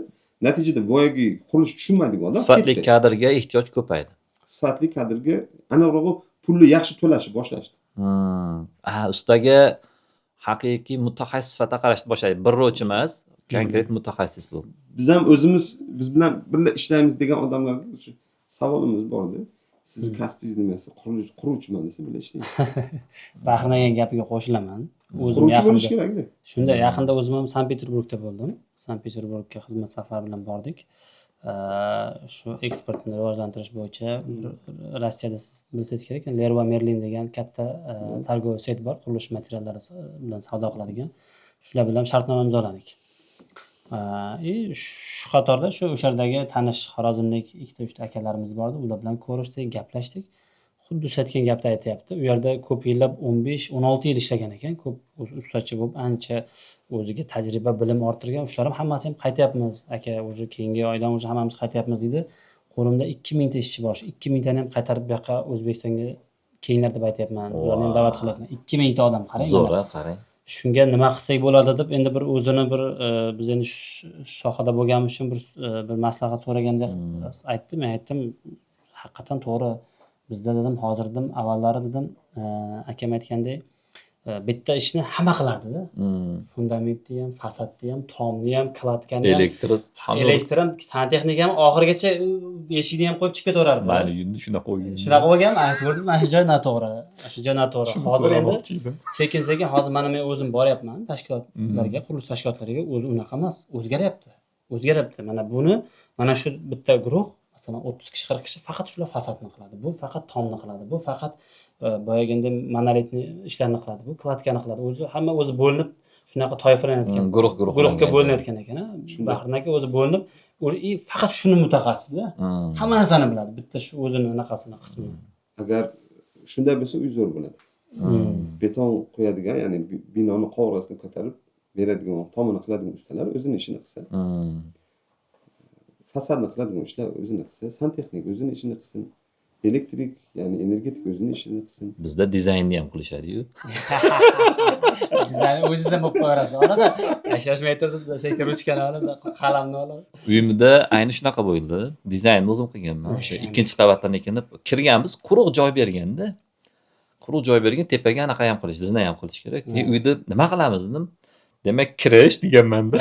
Natijada boyagi qurilish tushunmaydigan odam sifatli kadrga ehtiyoj ko'paydi. Sifatli kadrga aniqrog'i pulni yaxshi to'lashni boshlashdi. Ustaga haqiqiy mutaxassis sifatida qarashni boshladi. Bir ro'ch emas, konkret mutaxassis bu. Biz ham o'zimiz biz bilan birga ishlaymiz degan odamlarga shu savolimiz bor-da. Siz kasbingiz nimasi? Quruvchiman desa bilan ishlaysiz. Bahriyaning gapiga qo'shilaman. O'zim bo'lish kerak-da. Shunda yaqinda o'zim ham Sankt-Peterburgda bo'ldim. Sankt-Peterburgga xizmat safari bilan bordik. Shu eksportni rivojlantirish bo'yicha Rossiyada siz bilsangiz kerak, Leroy Merlin degan katta targov set bor, qurilish materiallari bilan savdo qiladigan. Shular bilan shartnoma imzoladik. Shu qatorda o'sha yerdagi tanish xorazmlik 2-3 akalarimiz bor edi. Ular bilan ko'rishdik, gaplashdik. Xuddi aytgan gapni aytyapti. U yerda ko'p yillab 15-16 yil ishlagan ekan, ko'p ustachi bo'lib, ancha o'ziga tajriba, bilim orttirgan. Shular ham hammasi ham qaytyapmiz. Aka, o'sha keyingi oydan o'sha hammamiz qaytyapmiz dedi. Qo'limda 2000 ta ishchi bor. 2000 tani ham qaytarib bu yoqqa O'zbekistonga kelinglar deb aytyapman. Ularni ham da'vat qilyapman. 2000 ta odam qarang. Zo'r, qarang. Shunga nima qilsak bo'ladi deb endi bir o'zini bir biz endi sohada bo'lganimiz uchun bir maslahat so'raganda aytdim. Men aytdim, haqiqatan to'g'ri. Bizda dedim, hozir dedim, avvallari dedim, akam aytgandek, bitta ishni hamma qiladida. Fundamentni ham, fasadni ham, tomni ham, kladkani ham, elektr ham, santexnika ham oxirigacha eshikni ham qo'yib chiqib ketaverardi. Mani uyimda shunaqa qo'ygan. Shunaqa bo'lgan, mana ko'rdingiz, mana shu joy noto'g'ri. Shu joy noto'g'ri. Hozir endi sekin-sekin hozir mana men o'zim boryapman tashkilotlarga, qurilish tashkilotlariga, o'zi unaqa emas, o'zgaryapti. Mana shu bitta guruh, masalan 30 kishi, 40 kishi faqat shular fasadni qiladi. Bu faqat tomni qiladi. Bu faqat boyaganda monolitni ishlarni qiladi. Bu kladkani qiladi. O'zi hamma o'zi bo'linib shunaqa toifalanayotgan. Guruhga bo'linayotgan ekan. Bahrin aka o'zi bo'linib, faqat shuni mutaxassisda. Hamma narsani biladi. Bitta shu o'zini anaqasini qismini. Agar shunday bo'lsa uy zo'r bo'ladi. Beton qo'yadigan, ya'ni binoni qovurasini ko'tarib beradigan, tomini qiladigan ustalar o'zini ishini qilsa, fasadni qiladigan ishlar o'zini qilsa, santexnik o'zini ishini qilsin, elektrik, ya'ni energetik o'zini ishini qilsin. Bizda dizaynni ham qilishadi-yu. Dizaynni o'zingiz ham o'qib qo'yasiz. Orada yashashmay turdi, sekin ruchkani olib, qalamni olib. Uyimda ayni shunaqa bo'ldi. Dizaynni o'zim qilganman. O'sha ikkinchi qavatdan ekinib kirganmiz, quruq joy berganda. Quruq joy bergan, tepaga anaqa ham qilish, zina ham qilish kerak. Uyda nima qilamiz dedim. Demak, kirish deganman-da.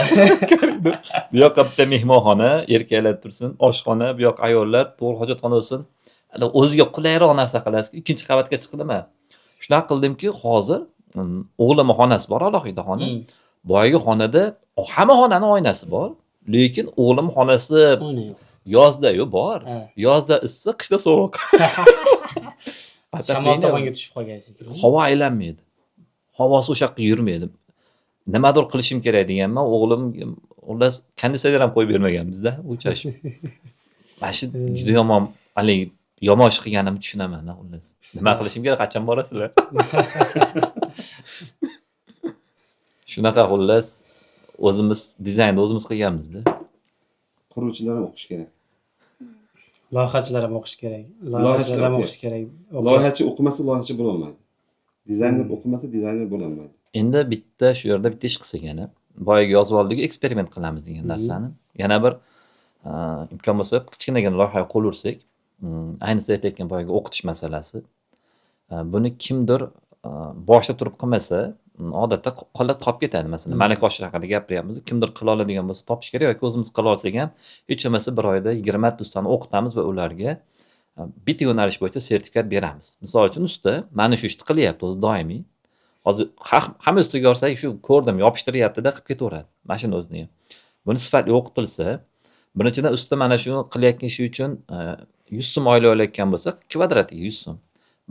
Bu yoqqa bitta mehmonxona, erkaklar tursin, oshxona, bu yoq ayollar, to'g'ri hojatxona bo'lsin. O'ziga qulayroq narsa qilasiz. Ikkinchi qavatga chiqdim. Shunaqa qildimki, hozir o'g'limning xonasi bor, alohida xona. Boyagi xonada hamma xonaning oynasi bor, lekin o'g'limning xonasi yozda bor. Yozda issiq, qishda sovuq. Shamol tomonga tushib qolgan shekilli. Havo aylanmaydi. Havosi o'sha yoqqa yurmaydi. Nimadir qilishim kerak deganman, o'g'lim xullas konditsioner ham qo'yib bermaganmiz-da, o'chash. Mana shu juda yomon, haligi yomon ish qilganimni tushunaman, xullas. Nima qilishim kerak, qachon borasizlar? Shunaqa xullas o'zimiz dizaynni o'zimiz qilganmiz-da. Quruvchilar ham o'qish kerak. Loyihachilar ham o'qish kerak. Loyihachi o'qimasa loyihachi bo'la olmaydi. Dizayner o'qimasa dizayner bo'la olmaydi. Endi bitta shu yerda bitta ish qilsak yana, boyaga yozib oldik, eksperiment qilamiz degan narsani. Yana bir imkon bo'lsa kichkinagina loyiha qo'l ursak, ayniqsa aytayotgan boyaga o'qitish masalasi. Buni kimdir boshda turib qilmasa, odatda qolib ketadi. Masalan, malaka oshirish haqida gapiryapmiz. Kimdir qila oladigan bo'lsa topish kerak yoki o'zimiz qila olsak ham, hech bo'lmasa bir oyda 20 ta ustani o'qitamiz va ularga bitta yo'nalish bo'yicha sertifikat beramiz. Misol uchun usta mana shu ishni qilyapti o'zi doimiy. Hozir hamma ustiga olsak shu ko'rdim, yopishtiryapti-da qilib ketaveradi. Mashina o'zini ham. Buni sifatli o'qitilsa, birinchidan usta mana shu qilayotgan ishi uchun 100 so'm oylik olayotgan bo'lsa, kvadratiga 100 so'm.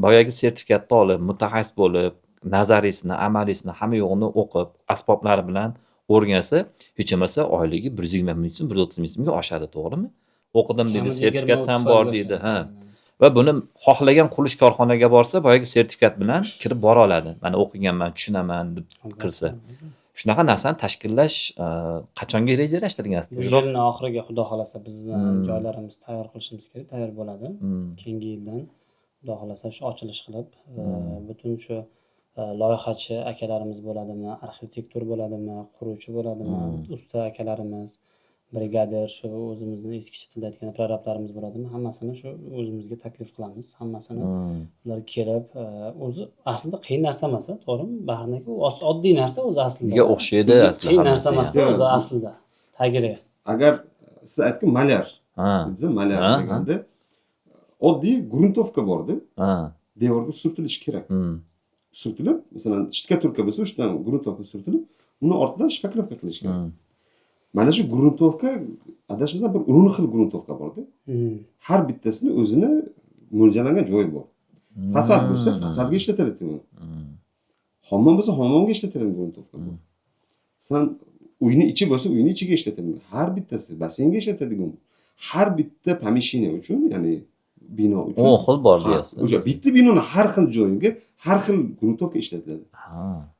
Boyagi sertifikatni olib, mutaxassis bo'lib, nazariysini, amaliyisini hamma yo'g'ini o'qib, asboblari bilan o'rgansa, hech bo'lmasa oyligi 120 ming so'm, 130 ming so'mga oshadi, to'g'rimi? O'qidim dedi, sertifikat ham bor dedi, ha. Va buni xohlagan qurilish korxonaga borsa, boyagi sertifikat bilan kirib bora oladi. Mana o'qiganman, tushunaman deb kirsa. Shunaqa narsani tashkillash qachonga rejalashtirgansiz? Yilning oxiriga xudo xolasa bizning joylarimiz tayyor qilishimiz kerak, tayyor bo'ladi. Keyingi yildan xudo xolasa shu ochilish qilib, butun shu loyihachi akalarimiz bo'ladimi, arxitektor bo'ladimi, quruvchi bo'ladimi, usta akalarimiz, brigadir, shu o'zimizning eskicha tilda aytgan prorablarimiz bo'ladimi, hammasini shu o'zimizga taklif qilamiz. Hammasini ular kelib, o'zi aslida qiyin narsa emas, to'g'rimi? Bahrinaki oddiy narsa o'zi aslida. Nega o'xshaydi aslida? Qiyin narsa emas, o'zi aslida. Tagiri. Agar siz aytgan malyar, biz malyar deganda oddiy gruntovka bordi. Devorga surtilishi kerak. Surtilib, masalan, shtukaturka bo'lsa, shundan gruntovka surtilib, uni ortidan shpaklovka qilish kerak. Mana shu gruntovka adashmasam bir 10 xil gruntovka bordi. Har bittasini o'zini mo'ljallangan joyi bor. Fasad bo'lsa, fasadga ishlatiladi uni. Hammom bo'lsa, hammomga ishlatiladi gruntovka bor. Sen uyni ichi bo'lsa, uyni ichiga ishlatiladi. Har bittasi basenga ishlatadigan. Har bitta pomeshchение uchun, ya'ni bino uchun 10 xil bor deyapsiz. O'sha bitta binoni har xil joyiga har xil gruntovka ishlatiladi.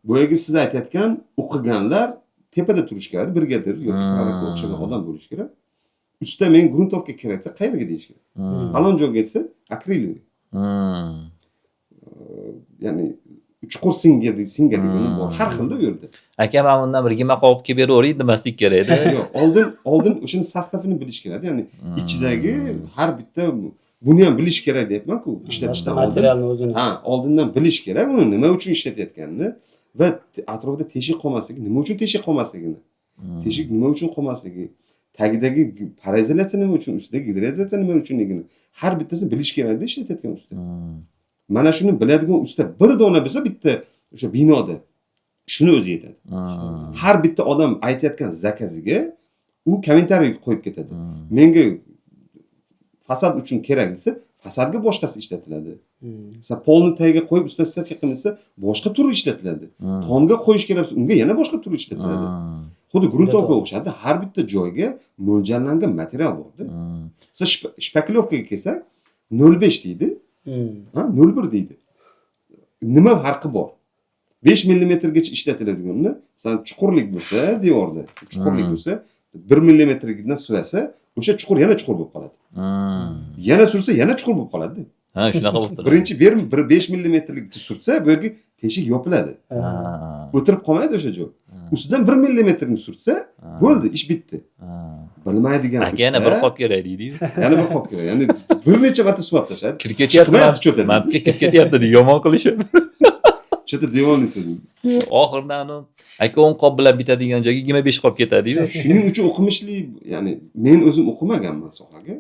Bu yerga siz aytayotgan o'qiganlar tepada turish kerak, brigadir yoki prorabga o'xshagan odam bo'lish kerak. Usta men gruntovka kerak desa, qayerga deyish kerak. Falon joyga aytsa, akrilik. Ya'ni chuqur singadigani bor. Har xilda u yerda. Aka, men bundan bir yemaq olib kelib beravering demaslik kerak-da. Yo'q, oldin o'shini sostavini bilish kerak. Ya'ni ichidagi har bitta buni ham bilish kerak deyapman-ku, ishlatishdan oldin. materialni o'zini. Ha, oldindan bilish kerak uni nima uchun ishlatayotganini va atrofida teshik qolmasligi, nima uchun teshik qolmasligini. Teshik nima uchun qolmasligi, tagidagi parazitatsiya nima uchun, ustidagi gidroizatsiya nima uchunligini har bittasi bilish kerak-da ishlatayotgan usta. Mana shuni biladigan usta bir dona bilsa bitta o'sha binoda shuni o'zi yetadi. Har bitta odam aytayotgan zakaziga u kommentariy qo'yib ketadi. Menga fasad uchun kerak desa, fasadga boshqasi ishlatiladi. Masalan, polni tagiga qo'yib ustasiga qilsa, boshqa turi ishlatiladi. Tomga qo'yish kerak bo'lsa, unga yana boshqa turi ishlatiladi. Xuddi gruntovka o'xshadi, har bitta joyga mo'ljallangan material bor-da. Siz shpaklovkaga kelsak, 0.5 deydi. Ha, 0.1 deydi. Nima farqi bor? 5 mm gacha ishlatiladiganini, masalan, chuqurlik bo'lsa, devorda, chuqurlik bo'lsa, 1 mm dan surasa, o'sha chuqur yana chuqur bo'lib qoladi. Yana sursa, yana chuqur bo'lib qoladi. Ha, shunaqa bo'lib turadi. Birinchi 5 mmlik sursa, bu yerga teshik yopiladi. O'tirib qolmaydi o'sha joy. Ustidan 1 mmni sursa, bo'ldi, ish bitdi. Bilmaydigan usta. Yana bir qop kerak deydi-yu. Yana bir qop kerak. Ya'ni bir necha marta suvab tashadi. Kirib ketyapti. Mapga kirib ketyapti deb yomon qilishadi. Cheta devon etadi. Oxirdan aka 10 qop bilan bitadigan joyga 25 qop ketadi-yu. Shuning uchun o'qimishli, ya'ni men o'zim o'qimaganman sohaga.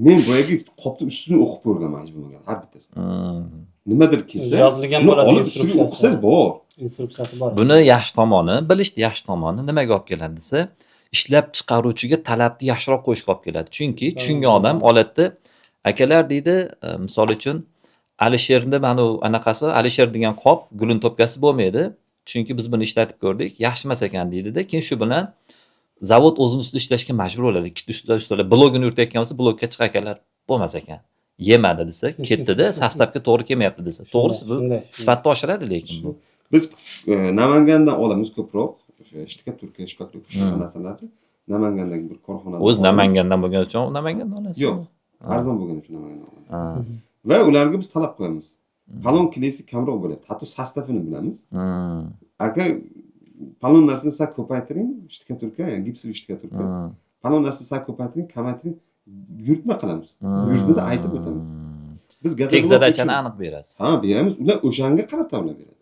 Men boyagi qopni ustini o'qib ko'rgan majburman har bittasini. Nimadir kelsa, yozilgan bo'ladi, instruksiyasi bor. Instruksiyasi bor. Buni yaxshi tomoni, bilishni yaxshi tomoni nimaga olib keladi desa, ishlab chiqaruvchiga talabni yaxshiroq qo'yishga olib keladi. Chunki tushungan odam olatda akalar deydi, misol uchun Alisherni mana anaqasi, Alisher degan qop gulun to'pkasi bo'lmaydi. Chunki biz buni ishlatib ko'rdik, yaxshi emas ekan deydi-da. Keyin shu bilan zavod o'zini ustida ishlashga majbur bo'ladi. Ikkita ustalar blogini yuritayotgan bo'lsa, blogga chiq akalar bo'lmas ekan. Yemadi desa, ketdi-da, sostavga to'g'ri kelmayapti desa. To'g'risi bu sifatni oshiradi lekin bu. Biz Namangandan olamiz ko'proq o'sha shtika-turka, shpaklovka narsalarni. Namangandagi bir korxonadan. O'z Namangandan bo'lgani uchun Namangandan olasiz. Yo'q, arzon bo'lgani uchun Namangandan olamiz. Va ularga biz talab qo'yamiz. Palon kilesi kamroq bo'ladi. Hatto sostavini bilamiz. Aka palon narsani sal ko'paytiring, shtika-turka, ya'ni gipsli shtika-turka. Palon narsani sal ko'paytiring, kamaytiring, buyurtma qilamiz. Buyurtmada aytib o'tamiz. Biz tek zadachani aniq berasiz. Ha, beramiz. Ular o'shanga qarab tavlab beradi.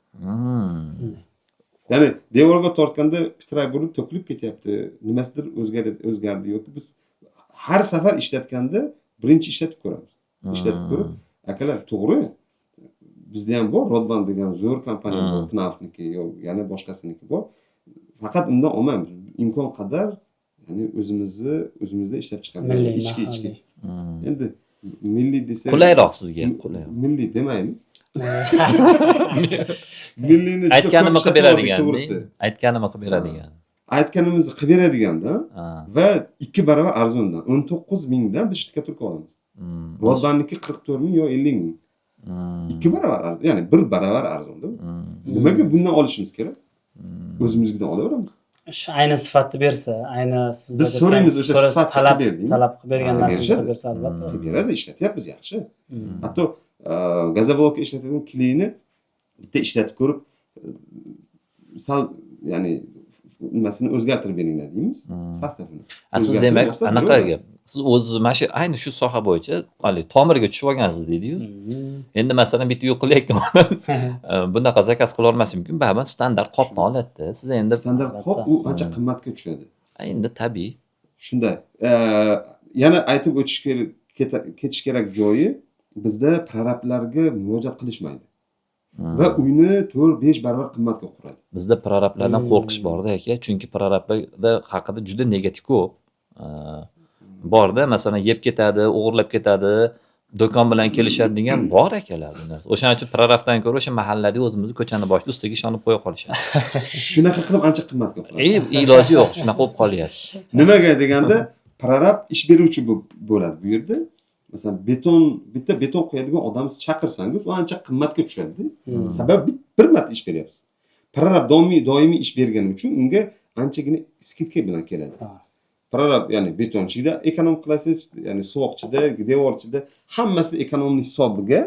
Ya'ni devorga tortganda pitray bo'lib to'kilib ketyapti. Nimasidir o'zgardi yoki biz har safar ishlatganda birinchi ishlatib ko'ramiz. Ishlatib ko'rib, akalar to'g'ri. Bizda ham bor, Rodban degan zo'r kompaniya bor, Pnavniki yoki yana boshqasiniki bor. Faqat undan olmaymiz. Imkon qadar ya'ni o'zimizda ishlab chiqaramiz. Ichki. Endi milliy desa qulayroq sizga, qulayroq. Milliy demaylik. Milliyni aytganimni qilib beradigan. Aytganimni qilib beradigan. Aytganimizni qilib beradiganda va 2 barobar arzondan 19 mingdan biz shtika-turka olamiz. Rodbanniki 44 ming yo 50 ming. 2 barobar, ya'ni 1 barobar arzonda. Nimaga bundan olishimiz kerak? O'zimizdan olaveramiz. Shu ayni sifatni bersa, ayni siz biz so'raymiz o'sha sifatni talab qilib bergan narsani bersa albatta. Beradi, ishlatyapmiz yaxshi. Hatto gazoblokka ishlatadigan kleyni bitta ishlatib ko'rib, sal ya'ni nimasini o'zgartirib beringlar deymiz. Sostavini. Siz demak anaqaga siz o'zingiz mana shu ayni shu soha bo'yicha hali tomirga tushib olgansiz deydi-yu. Endi masalan bitta yo'q qilayotgan odam bunaqa zakaz qila olmasi mumkin. Baribir standart qopni oladi-da. Siz endi standart qop u ancha qimmatga tushadi. Endi tabiiy. Shunda yana aytib o'tish kerak, ketish kerak joyi bizda prorablarga murojaat qilishmaydi. Va uyni 4-5 barobar qimmatga quradi. Bizda prorablardan qo'rqish bor-da aka, chunki prorablar haqida juda negativ ko'p. Borda masalan yeb ketadi, o'g'irlab ketadi, do'kon bilan kelishadi degan bor akalar bu narsa. O'shaning uchun prorabdan ko'ra o'sha mahallada o'zimizni ko'chani boshida ustiga ishonib qo'ya qolishadi. Shunaqa qilib ancha qimmatga quradi. Iloji yo'q, shunaqa bo'lib qolyapti. Nimaga deganda prorab ish beruvchi bo'ladi bu yerda. Masalan, bitta beton qo'yadigan odamni chaqirsangiz, u ancha qimmatga tushadi. Sababi bir marta ish beryapsiz. Prorab doimiy ish bergani uchun unga anchagina skidka bilan keladi. Prorab ya'ni betonchida ekonom qilasiz, ya'ni suvoqchida, devorchida hammasini ekonomlik hisobiga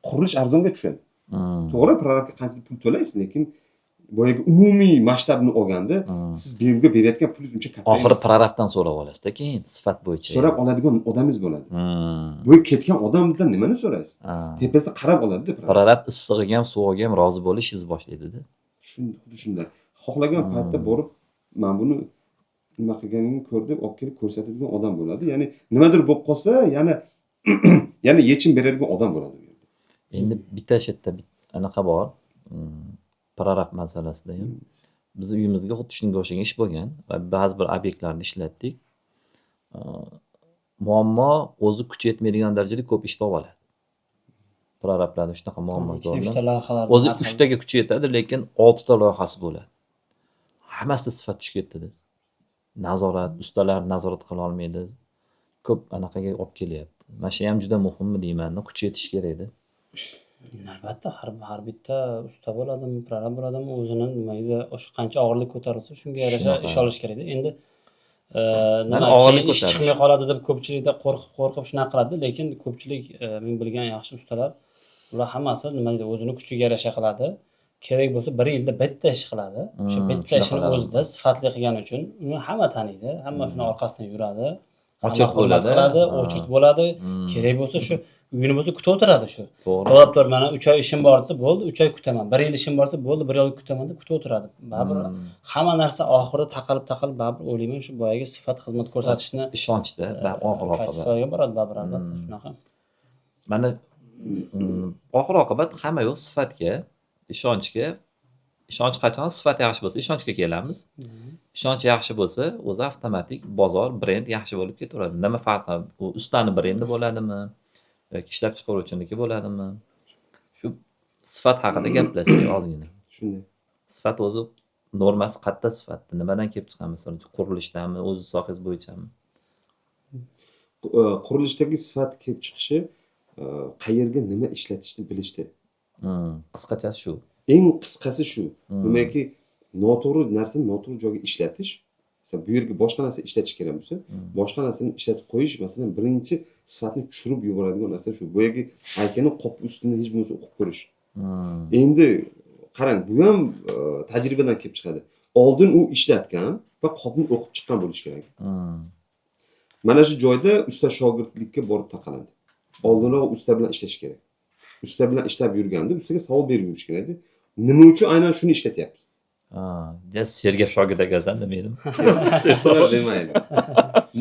qurilish arzonga tushadi. To'g'ri, prorabga qancha pul to'laysiz, lekin boyagi umumiy masshtabni olganda siz birimga berayotgan pulingiz uncha katta Oxiri emas. prorabdan so'rab olasizda keyin sifat bo'yicha. So'rab oladigan odamingiz bo'ladi. Hmm. Bu ketgan odamdan nimani so'raysiz? Ha. Tepasida qarab oladida. Prorab issig'iga ham sovuqiga ham rozi bo'lishingiz boshlaydi-da. Xuddi shunday. Xohlagan paytda borib, men buni nima qilganingni ko'rdim, olib kelib ko'rsatadigan odam bo'ladi. Ya'ni nimadir bo'lib qolsa, yana yechim beradigan odam bo'ladi bu yerda. Endi bitta yerda anaqa bor. Prorab masalasida ham. Biz uyimizga xuddi shunga o'xshagan ish bo'lgan va ba'zi bir obyektlarni ishlatdik. Muammo o'zi kuchi yetmaydigan darajada ko'p ish topib oladi. Prorablarda shunaqa muammolar bor. 2-3 ta loyihalar. O'zi 3 taga kuchi yetadi, lekin 6 ta loyihasi bo'ladi. Hammasida sifat tushib ketdi. Nazorat, ustalar nazorat qila olmaydi. Ko'p anaqaga olib kelyapti. Mana shu ham juda muhimmi deyman, kuchi yetish kerak edi. Albatta har bitta usta bo'ladimi, prorab bo'ladimi, o'zini nimaga o'sha qancha og'irlik ko'tarilsa, shunga yarasha ish olish kerak edi. Endi nima og'irlik ish ko'tarish. chiqmay qoladi deb ko'pchilikda qo'rqib shunaqa qiladi, lekin ko'pchilik men bilgan yaxshi ustalar ular hammasi nima deydi, o'zini kuchiga yarasha qiladi. Kerak bo'lsa 1 yilda bitta ish qiladi. O'sha bitta ishini o'zida sifatli qilgani uchun uni hamma taniydi, hamma shuni orqasidan yuradi. Ochiq bo'ladi. Ochiq bo'ladi. Kerak bo'lsa shu uyini bo'lsa kutib o'tiradi shu. To'g'ri. To'g'ri, mana 3 oy ishim bor desa, bo'ldi, 3 oy kutaman. 1 yil ishim bor desa, bo'ldi, 1 oy kutaman deb kutib o'tiradi. Baribir hamma narsa oxiri taqalib baribir o'ylayman shu boyagi sifat xizmat ko'rsatishni Ishonchda va oxir oqibat. kachisiga boradi baribir albatta shunaqa. Mana oxir oqibat hamma yo'l sifatga, ishonchga. Ishonch qachon sifat yaxshi bo'lsa, ishonchga kelamiz. Ishonch yaxshi bo'lsa, o'zi avtomatik bozor, brend yaxshi bo'lib ketaveradi. Nima farqi? U ustani brendi bo'ladimi yoki ishlab chiqaruvchiniki bo'ladimi? Shu sifat haqida gaplashsak ozgina. Shunday. Sifat o'zi normasi qayerda sifatda? Nimadan kelib chiqadi? Masalan, qurilishdami, o'zi sohangiz bo'yichami? Qurilishdagi sifat kelib chiqishi qayerga nima ishlatishni bilishdi. Qisqachasi shu. Eng qisqasi shu. Demakki, noto'g'ri narsani noto'g'ri joyga ishlatish. Masalan, bu yerga boshqa narsa ishlatish kerak bo'lsa, boshqa narsani ishlatib qo'yish, masalan, birinchi sifatni tushirib yuboradigan narsa shu. Bu yerga haykani qop ustini hech bo'lmasa o'qib ko'rish. Endi qarang, bu ham tajribadan kelib chiqadi. Oldin u ishlatgan va qopni o'qib chiqqan bo'lish kerak. Mana shu joyda usta shogirdlikka borib taqaladi. Oldinroq usta bilan ishlash kerak. Usta bilan ishlab yurganda ustaga savol berib yurish kerak. Nima uchun aynan shuni ishlatyapsiz? Sergap shogird ekansan demaydim. So'rab demaydi.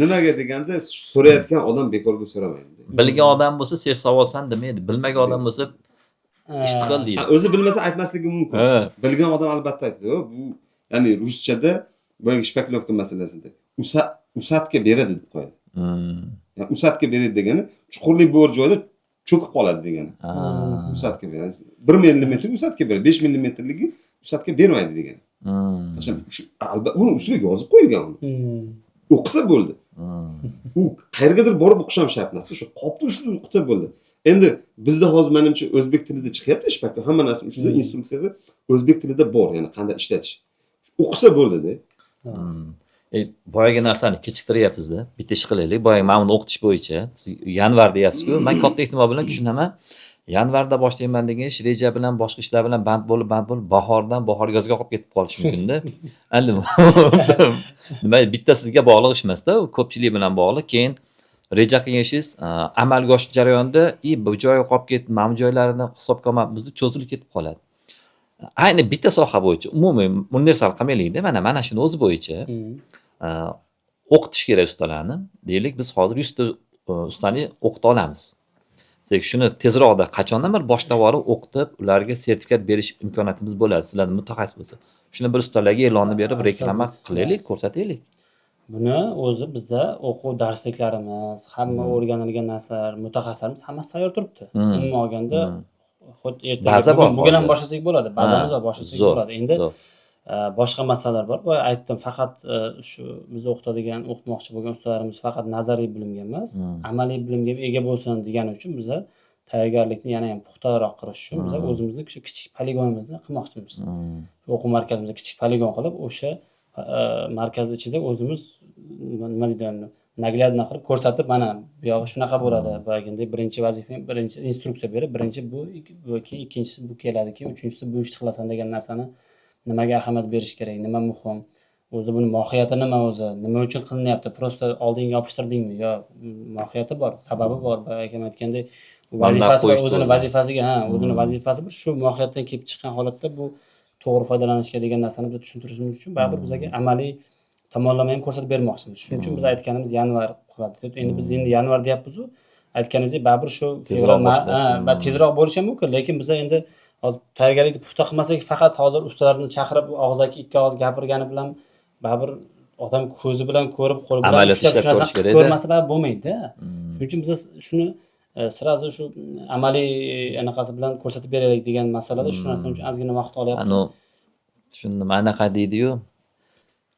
Nimaga deganda so'rayotgan odam bekorga so'ramaydi. Bilgan odam bo'lsa ser savolsan demaydi. Bilmagan odam bo'lsa ishtiqil deydi. O'zi bilmasa aytmasligi mumkin. Bilgan odam albatta aytadi. Bu ya'ni ruschada boyagi shpaklovka masalasida usatga beradi deb qo'yadi. Ya'ni usatga beradi degani chuqurlik bor joyda cho'kib qoladi degani. Usatga beradi. 1 millimetr usatga beradi. 5 millimetrligi usatga bermaydi degani. Albatta buni ustiga yozib qo'yilgan uni. O'qisa bo'ldi. U qayergadir borib o'qish ham shart emas. Shu qopni ustida o'qisa bo'ldi. Endi bizda hozir menimcha o'zbek tilida chiqyapti shpakka. Hamma narsa ustida instruksiyasi o'zbek tilida bor, ya'ni qanday ishlatish. O'qisa bo'ldi-da. Boyagi narsani kechiktiryapsiz-da. Bitta ish qilaylik. Boyagi mana buni o'qitish bo'yicha yanvar deyapsiz-ku. Men katta ehtimol bilan tushunaman. Yanvarda boshlayman degan ish reja bilan boshqa ishlar bilan band bo'lib bahor yozga qolib ketib qolishi mumkin-da. Endi nima bitta sizga bog'liq ish emas-da, u ko'pchilik bilan bog'liq. Keyin reja qilgan ishingiz amalga oshish jarayonida bu joyga qolib ketdi, mana bu joylarini hisobga olmabmiz, cho'zilib ketib qoladi. Ayni bitta soha bo'yicha umumiy universal qilmaylik-da, mana shuni o'zi bo'yicha o'qitish kerak ustalarni. Deylik, biz hozir 100 ta ustani o'qita olamiz. Shuni tezroqda qachondan bir boshdan borib o'qitib, ularga sertifikat berish imkoniyatimiz bo'ladi. Sizlar mutaxassis bo'lsa. Shuni bir ustalarga e'lonni berib, reklama qilaylik, ko'rsataylik. Buni o'zi bizda o'quv darsliklarimiz, hamma o'rganilgan narsalar, mutaxassislarimiz hammasi tayyor turibdi. Umuman olganda, xuddi ertaga bugun ham boshlasak bo'ladi, bazamiz va boshlasak bo'ladi. Endi boshqa masalalar bor. Boya aytdim, faqat shu biz o'qitmoqchi bo'lgan ustalarimiz faqat nazariy bilimga emas, amaliy bilimga ega bo'lsin degani uchun biz tayyorgarlikni yana ham puxtaroq qilish uchun biz o'zimizni shu kichik poligonimizni qilmoqchimiz. O'quv markazimizda kichik poligon qilib, o'sha markaz ichida o'zimiz nima deydi, naglядно qilib ko'rsatib, mana bu yog'i shunaqa bo'ladi. Boyagidek birinchi vazifa, birinchi instruksiya berib, birinchi bu, keyin ikkinchisi bu keladi, keyin uchinchisi bu ishni qilasan degan narsani nimaga ahamiyat berish kerak, nima muhim, o'zi buni mohiyati nima o'zi, nima uchun qilinyapti, prosta oldinga yopishtirdingmi yo mohiyati bor, sababi bor. Akam aytgandek, vazifasi bor, o'zini vazifasiga, o'zini vazifasi bir shu mohiyatdan kelib chiqqan holatda bu to'g'ri foydalanishga degan narsani biz tushuntirishimiz uchun baribir bizga amaliy tomonlama ham ko'rsatib bermoqchimiz. Shuning uchun biz aytganimiz yanvar qiladi. Endi biz endi yanvar deyapmiz-ku, aytganingizdek baribir shu fevral tezroq bo'lishi ham mumkin, lekin biz endi hozir tayyorgarlikni puxta qilmasak, faqat hozir ustalarni chaqirib og'zaki ikki og'iz gapirgani bilan baribir odam ko'zi bilan ko'rib, qo'li bilan ushlab ko'rmasa baribir bo'lmaydi-da. Shuning uchun biz shuni sразу shu amaliy anaqasi bilan ko'rsatib beraylik degan masalada shu narsa uchun ozgina vaqt olyapti. Tushundim. Anaqa deydi-yu,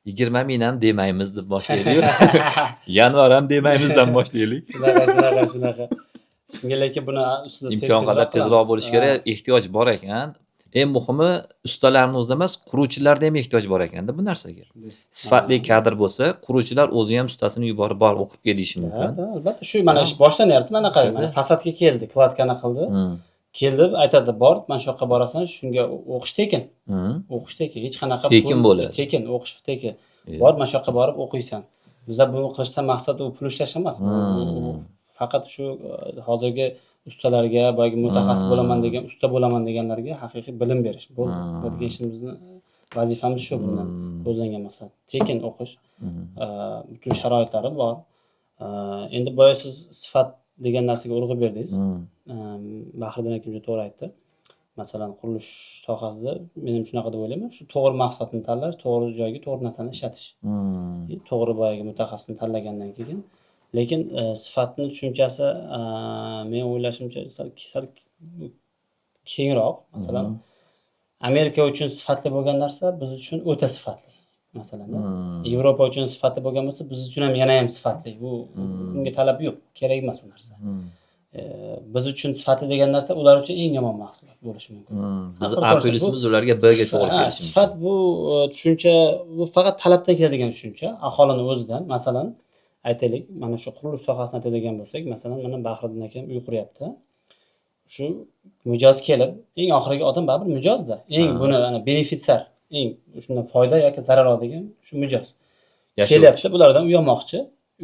20 ming ham demaymiz deb boshlaydi-yu. Yanvar ham demaymizdan boshlaylik. Shunaqa. Shunga lekin buni ustida imkon qadar tezroq bo'lishi kerak, ehtiyoj bor ekan. Eng muhimi ustalarning o'zida emas, quruvchilarda ham ehtiyoj bor ekanda bu narsaga. Sifatli kadr bo'lsa, quruvchilar o'zi ham ustasini yuborib bor o'qib kelishi mumkin. Albatta, shu mana ish boshlanyapti. Mana qarang, mana fasadga keldi, kladkani qildi. Keldi, aytadi, "Bor, mana shu yoqqa borasan, shunga o'qish tekin." O'qish tekin, hech qanaqa tekin bo'ladi. Tekin, o'qish tekin. Bor, mana shu yoqqa borib o'qiysan. Bizlar buni qilishdan maqsad u pul ishlash emas. Faqat shu hozirgi ustalarga, boyagi mutaxassis bo'laman degan, usta bo'laman deganlarga haqiqiy bilim berish. Bu degan ishimizni vazifamiz shu bundan ko'zlangan maqsad. Tekin o'qish. Butun sharoitlari bor. Endi boya siz sifat degan narsaga urg'u berdingiz. Bahriddin aka juda to'g'ri aytdi. Masalan, qurilish sohasida men ham shunaqa deb o'ylayman. Shu to'g'ri maqsadni tanlash, to'g'ri joyga to'g'ri narsani ishlatish. To'g'ri boyagi mutaxassisni tanlagandan keyin lekin sifatni tushunchasi men o'ylashimcha sal kengroq. Masalan, Amerika uchun sifatli bo'lgan narsa biz uchun o'ta sifatli. Masalan, Yevropa uchun sifatli bo'lgan bo'lsa, biz uchun ham yana ham sifatli. Bu unga talab yo'q, kerak emas bu narsa. Biz uchun sifatli degan narsa ular uchun eng yomon mahsulot bo'lishi mumkin. Biz apilisimiz ularga birga to'g'ri kelishi. Sifat bu tushuncha, bu faqat talabdan keladigan tushuncha, aholini o'zidan. Masalan, aytaylik, mana shu qurilish sohasini aytadigan bo'lsak, masalan, mana Bahriddin akam uy quryapti. Shu mijoz kelib, eng oxirgi odam baribir mijozda. Eng buni ana benefitsar, eng shundan foyda yoki zarar oladigan shu mijoz. Kelyapti, bulardan uy olmoqchi.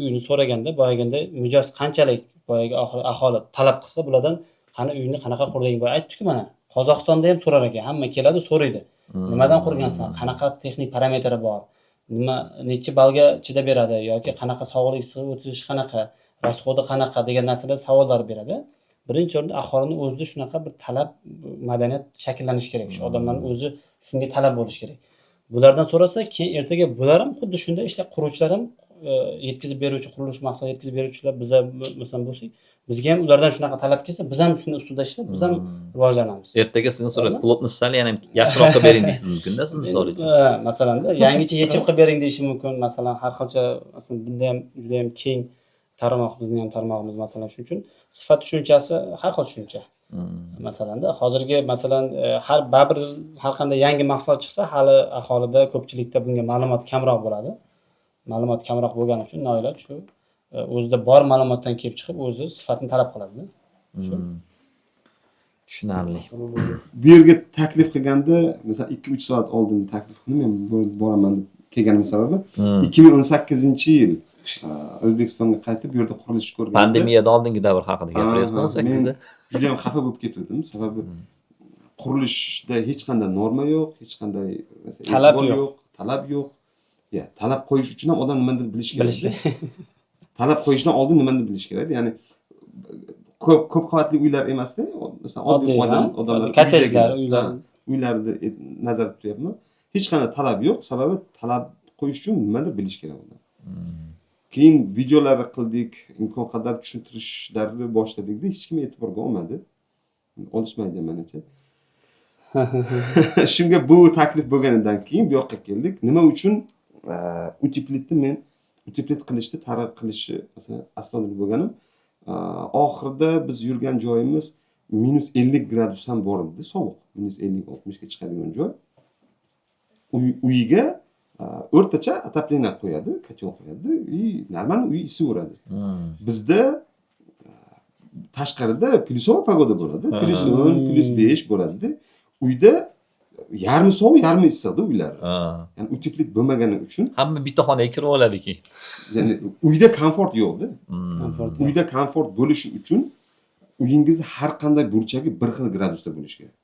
Uyni so'raganda, boyaganda mijoz qanchalik boyagi aholi talab qilsa, bulardan qani uyni qanaqa qurding boy aytdi-ku mana. Qozog'istonda ham so'rar ekan, hamma keladi, so'raydi. Nimadan qurgansan? Qanaqa texnik parametri bor? Nima necha balga chidab beradi yoki qanaqa sog'lik sig'ib o'tish qanaqa, rasxodi qanaqa degan narsalar savollar beradi. Birinchi o'rinda aholining o'zida shunaqa bir talab, madaniyat shakllanishi kerak. Shu odamlarning o'zi shunga talab bo'lishi kerak. Bulardan so'rasa, keyin ertaga bular ham xuddi shunday ishlar quruvchilar ham yetkazib beruvchi, qurilish mahsulot yetkazib beruvchilar biza masalan bo'lsak, bizga ham ulardan shunaqa talab kelsa, biz ham shuni ustida ishlab, biz ham rivojlanamiz. Ertaga sizga so'rab, plotni sal yana yaxshiroq qilib bering deysiz mumkin-da, siz misol uchun. Masalanda yangicha yechim qilib bering deyishi mumkin. Masalan, har xilcha, masalan, bunda ham juda ham keng tarmoq, bizning ham tarmog'imiz masalan shuning uchun sifat tushunchasi har xil tushuncha. Masalanda hozirgi masalan har qanday yangi mahsulot chiqsa, hali aholida, ko'pchilikda bunga ma'lumot kamroq bo'ladi. Ma'lumot kamroq bo'lgani uchun noiloj shu o'zida bor ma'lumotdan kelib chiqib, o'zi sifatni talab qiladi. Shu. Tushunarli. Bu yerga taklif qilganda, masalan 2-3 soat oldin taklif qildim, men boraman deb kelganim sababi 2018-yil O'zbekistonga qaytib bu yerda qurilish ko'rganda pandemiyadan oldingi davr haqida gapirayotgan 18da. Juda ham xafa bo'lib ketdim, sababi qurilishda hech qanday norma yo'q, hech qanday talab yo'q. Ya, talab qo'yish uchun ham odam nimadir bilish kerak. Talab qo'yishdan oldin nimadir bilish kerak. Ya'ni ko'p qavatli uylar emasda, masalan oddiy odamlar kottejlar, uylarni nazarda tutyapman. Hech qanday talab yo'q, sababi talab qo'yish uchun nimadir bilish kerak odam. Keyin videolar qildik, imkon qadar tushuntirishlarni boshladik-da, hech kim e'tiborga olmadi. Olishmaydi menimcha. Shunga bu taklif bo'lganidan keyin bu yoqqa keldik. Nima uchun uteplit qilishni targ'ib qilishi masalan aslida bo'lganim, oxirida biz yurgan joyimiz -50 gradus ham bor edi, sovuq. -50-60 ga chiqadigan joy. Uyiga o'rtacha отопление qo'yadi, kotел qo'yadi, normal uy isiveradi. Bizda tashqarida plyusovая pogoda bo'ladi, +10, +5 bo'ladi. Uyda yarmi sovuq, yarmi issiqda uylar. Ha. Ya'ni uteplit bo'lmagani uchun, Hamma bitta xonaga kirib oladi keyin. ya'ni uyda komfort yo'qda. Komfort. Uyda komfort bo'lishi uchun uyingizni har qanday burchagi bir xil gradusda bo'lishi kerak.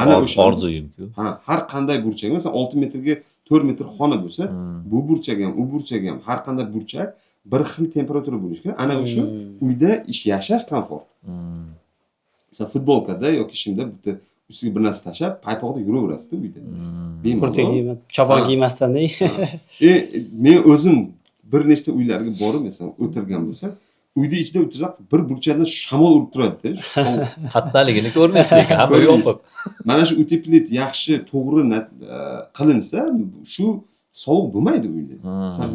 Ana o'sha- Orzuyim-ku. Ha, har qanday burchak, masalan 6 metrga 4 metr xona bo'lsa, bu burchak ham, u burchak ham, har qanday burchak bir xil temperatura bo'lishi kerak. Ana o'sha uyda yashash komfort. Masalan futbolkada yoki shimda bitta ustiga bir narsa tashlab, paypoqda yuraverasiz-da uyda. Kurtka kiymas, chopon Ha. kiymasdan-da. Men o'zim bir nechta uylarga borib, masalan, o'tirgan bo'lsam, uyda ichida o'tirsak bir burchakdan shamol urib turadi-da. Kattaligini ko'rmaysiz lekin hamma Ko'rmaysiz. yopib. Mana shu uteplit yaxshi, to'g'ri qilinsa, shu sovuq bo'lmaydi uyda. Masalan,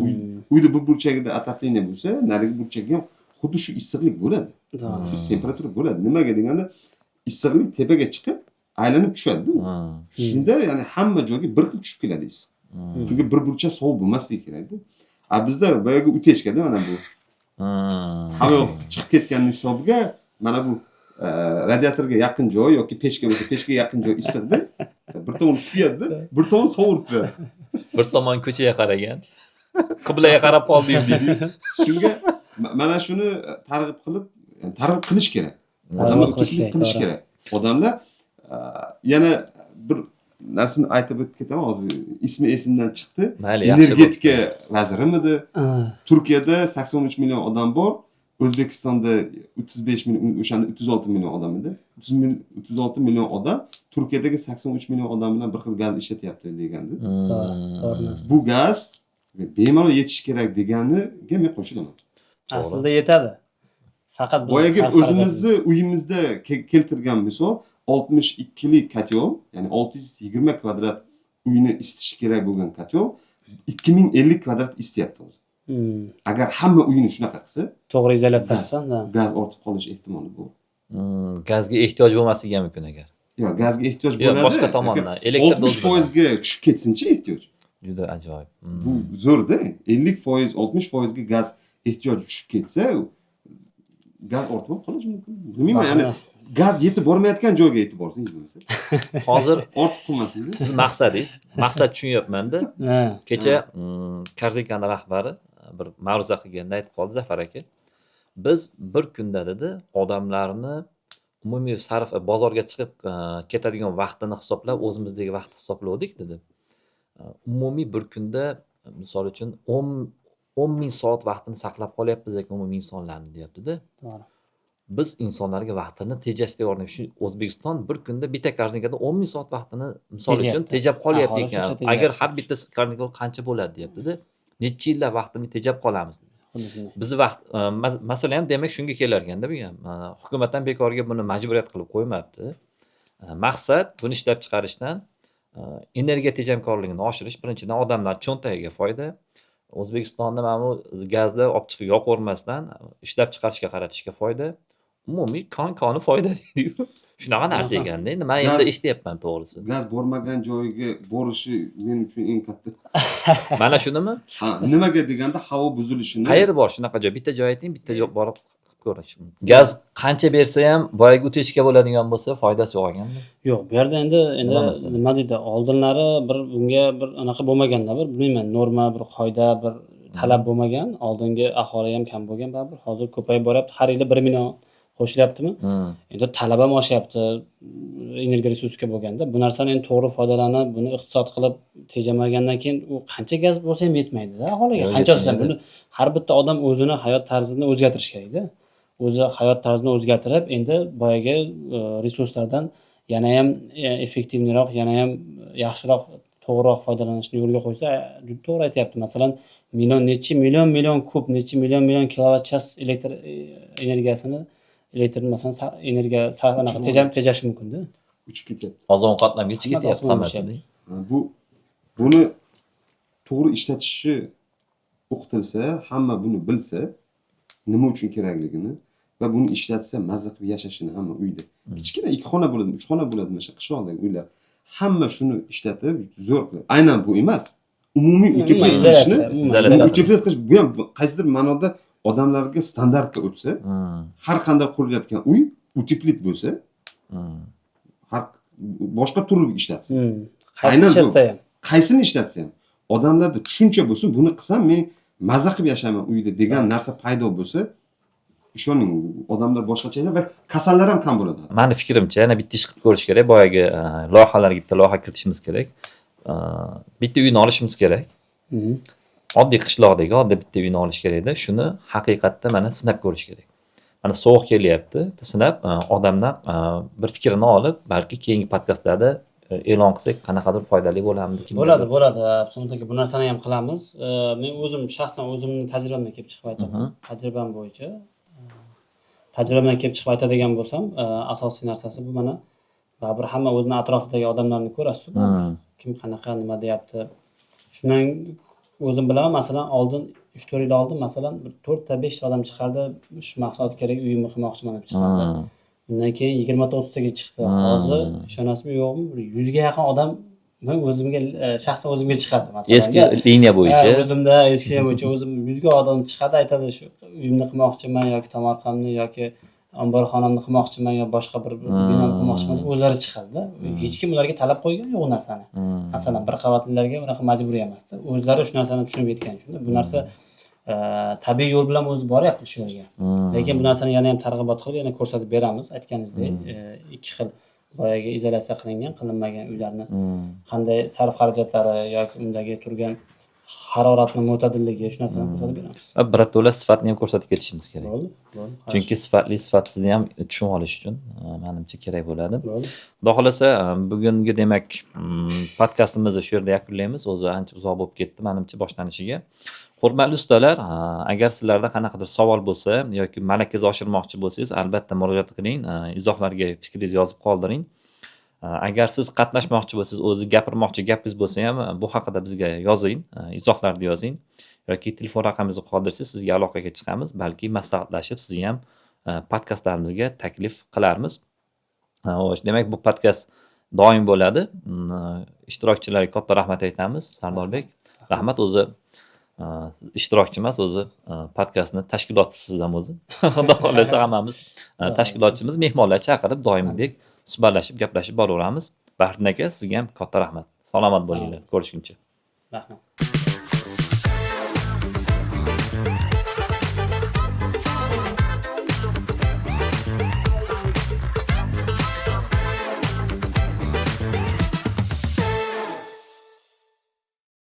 uyda bir burchagida отопление bo'lsa, narigi burchakda ham xuddi shu issiqlik bo'ladi. Temperatura bo'ladi. Nimaga deganda, issiqlik tepaga chiqib, aylanib tushadi-da. Shunda ya'ni hamma joyga bir xil tushib keladi issiq. Chunki bir burchak sovuq bo'lmasligi kerak-da. Bizda boyagi utechkada mana bu havo chiqib ketganning hisobiga mana bu radiatorga yaqin joy yoki pechka bo'lsa, pechkaga yaqin joy issiqda. Bir tomon kuyadi, bir tomon sovurib turadi. Bir tomon ko'chaga qaragan. Qiblaga qarab qoldim deydi. Shunga mana shuni targ'ib qilib, targ'ib qilish kerak. Targ'ib Odamlar qilish uteplit kerak, qilish to'g'ri. kerak. Odamlar yana bir narsani aytib o'tib ketaman, hozir ismi esimdan chiqdi. Mayli, yaxshi. Energetika vazirimidi? Ha. Turkiyada 83 million odam bor. O'zbekistonda 35 million, o'shanda 36 million odam edi. 36 million odam Turkiyadagi 83 million odam bilan bir xil gaz ishlatyapti degandi. To'g'ri narsa. Bu gaz bemalol yetish kerak deganiga men qo'shilaman. Aslida yetadi. Faqat biz Boyagi sarf o'zimizni xarajatimiz. uyimizda keltirgan misol 62 lik kotyol, ya'ni 620 kvadrat uyni isitish kerak bo'lgan kotyol 2050 kvadrat isityapti hozir. Agar hamma uyini shunaqa qilsa, To'g'ri izolyatsiya qilsa, gaz ortib qolish ehtimoli bor. Gazga ehtiyoj bo'lmasligi ham mumkin agar. Yo'q, gazga ehtiyoj Yo, bo'ladi. boshqa tomondan elektr 60% ga tushib ketsinchi ehtiyoj. Juda ajoyib. Bu zo'rda. 50%, 60% ga gaz ehtiyoj tushib ketsa, gaz ortib qolishi mumkin. Bilmayman, ya'ni gaz yetib bormayotgan joyga yetib borsin hech bo'lmasa. Hozir Ortib qilmasin. siz maqsad tushunyapman-da. Ha. Kecha Karzikani rahbari bir ma'ruza qilganda aytib qoldi Zafar aka. Biz bir kunda dedi, odamlarni umumiy sarf bozorga chiqib ketadigan vaqtini hisoblab, o'zimizdagi vaqtni hisobladik dedi. Umumiy bir kunda misol uchun 10 ming soat vaqtini saqlab qolyapmiz ekan umumiy insonlarni deyapti-da. To'g'ri. Biz insonlarga vaqtini tejashga urinib, shu O'zbekiston bir kunda bitta karnikada 10 ming soat vaqtini misol uchun Tejayapti. tejab qolyapti Aholi ekan. shuncha tejayapti. Agar har bitta karnika qancha bo'ladi deyapti-da. Necha yillar vaqtini tejab qolamiz. Xuddi shunday. Bizni vaqt masala ham demak shunga kelar ekanda bu ham. Hukumat ham bekorga buni majburiyat qilib qo'ymabdi. Maqsad buni ishlab chiqarishdan energiya tejamkorligini oshirish, birinchidan odamlar cho'ntagiga foyda. O'zbekistonda mana bu gazni olib chiqib yoqavermasdan ishlab chiqarishga qaratishga foyda. Umumiy kon-koni foyda deydi. Shunaqa narsa ekanda. Endi men endi eshityapman to'g'risi. Gaz bormagan joyga borishi men uchun eng katta. Mana shunimi? Ha, nimaga deganda havo buzilishini. Qayerda bor shunaqa joy? Bitta joy ayting, bitta joy borib ko'rish. Gaz qancha bersa ham boyagi utechka bo'ladigan bo'lsa, foydasi yo'q ekanda. Yo'q, bu yerda endi Nima masala? nima deydi? Oldinlari bir bunga bir anaqa bo'lmaganda, bir bilmayman, norma, bir qoida, bir talab bo'lmagan. Oldingi aholi ham kam bo'lgan, baribir hozir ko'payib boryapti. Har yili 1 million qo'shilyaptimi? Endi talab ham oshyapti energiya resursiga bo'lganda. Bu narsani endi to'g'ri foydalanib, buni iqtisod qilib tejamagandan keyin u qancha gaz bo'lsa ham yetmaydi-da aholiga. Yo'q, Qancha olsa yetmaydi. buni har bitta odam o'zini hayot tarzini o'zgartirishi kerak-da. O'zi hayot tarzini o'zgartirib, endi boyagi resurslardan yana ham effektivroq, yana ham yaxshiroq, to'g'riroq foydalanishni yo'lga qo'ysa, juda to'g'ri aytyapti. Masalan, necha million kub, necha million kilovatчас elektr energiyasini masalan energiya anaqa tejash mumkin-da. Uchib ketyapti. Qozon qatlamga chiqyapti Hammasi hammasini. Buni to'g'ri ishlatishi o'qitilsa, hamma buni bilsa, nima uchun kerakligini va buni ishlatsa mazza qilib yashashini hamma uyda. Kichkina 2 xona bo'ladimi, 3 xona bo'ladimi, o'sha qishloqdagi uylar. Hamma shuni ishlatib, zo'r qilib. Aynan bu emas. Umumiy uteplit qilishni, uteplit qilish bu ham qaysidir ma'noda odamlarga standartga o'tsa, har qanday qurilayotgan uy uteplit bo'lsa, har boshqa turli ishlatsin. Qaysi Aynan bu. ishlatsa ham. Qaysini ishlatsa ham odamlarda tushuncha bo'lsa, buni qilsam men maza qilib yashayman uyda degan narsa paydo bo'lsa, ishoning odamlar boshqacha va kasallar ham kam bo'ladi. Mani fikrimcha yana bitta ish qilib ko'rish kerak. Boyagi loyihalarga bitta loyiha kiritishimiz kerak. Bitta uyni olishimiz kerak. Oddiy qishloqdagi oddiy bitta uyni olish kerakda, shuni haqiqatda mana sinab ko'rish kerak. Mana sovuq kelyapti, sinab odamdan bir fikrini olib, balki keyingi podkastlarda e'lon qilsak qanaqadir foydali bo'larmidi? Bo'ladi. Absonat aka, bu narsani ham qilamiz. Men o'zim shaxsan o'zimning tajribamdan kelib chiqib aytaman. Tajribam bo'yicha. Tajribamdan kelib chiqib aytadigan bo'lsam, asosiy narsasi bu mana baribir hamma o'zini atrofidagi odamlarni ko'rasiz. Kim qanaqa nima deyapti. Shundan o'zim bilaman, masalan, oldin 3-4 yil oldin masalan bir 4 ta 5 ta odam chiqardi, shu mahsulot kerak, uyimni qilmoqchiman deb chiqardi. Undan keyin 20 ta 30 taga chiqdi. Hozir ishonasizmi yo'qmi, 100 ga yaqin odam men o'zimga shaxsan o'zimga chiqadi masalan. Eski liniya bo'yicha. O'zimda eski liniya bo'yicha o'zim 100 ga odam chiqadi, aytadi shu uyimni qilmoqchiman yoki tomorqamni yoki omborxonamni qilmoqchiman yo boshqa bir binoni qilmoqchiman deb o'zlari chiqadi-da. Hech kim ularga talab qo'ygan yo'q u narsani. Masalan, bir qavatlilarga unaqa majburiy emasdi. O'zlari shu narsani tushunib yetgan shunda. Bu narsa tabiiy yo'l bilan o'zi boryapti shu yerga. Lekin bu narsani yana ham targ'ibot qilib yana ko'rsatib beramiz. Aytganingizdek, ikki xil boyagi izolyatsiya qilingan, qilinmagan uylarni qanday sarf xarajatlari yoki undagi turgan haroratni mo'tadilligi shu narsani ko'rsatib beramiz. Va birato'la sifatni ham ko'rsatib ketishimiz kerak. Bo'ldi. Chunki sifatli sifatsizni ham tushunib olish uchun menimcha kerak bo'ladi. Bo'ldi. Xudo xolasa bugungi demak podkastimizni shu yerda yakunlaymiz. O'zi ancha uzoq bo'lib ketdi menimcha boshlanishiga. Hurmatli ustalar, agar sizlarda qanaqadir savol bo'lsa yoki malakangizni oshirmoqchi bo'lsangiz, albatta murojaat qiling, izohlarga fikringizni yozib qoldiring. Agar siz qatnashmoqchi bo'lsangiz, o'zi gapirmoqchi gapingiz bo'lsa ham bu haqida bizga yozing, izohlarda yozing yoki telefon raqamingizni qoldirsangiz sizga aloqaga chiqamiz, balki maslahatlashib sizni ham podkastlarimizga taklif qilarmiz. Demak, bu podkast doim bo'ladi. Ishtirokchilarga katta rahmat aytamiz. Sardorbek, rahmat. O'zi ishtirokchi emas, o'zi podkastni tashkilotchisiz ham o'zi. Xudo xolasa hammamiz tashkilotchimiz, mehmonlar chaqirib doimgidek suhbatlashib, gaplashib boraveramiz. Bahriddin aka, sizga ham katta rahmat. Salomat bo'linglar. Ko'rishguncha. Rahmat.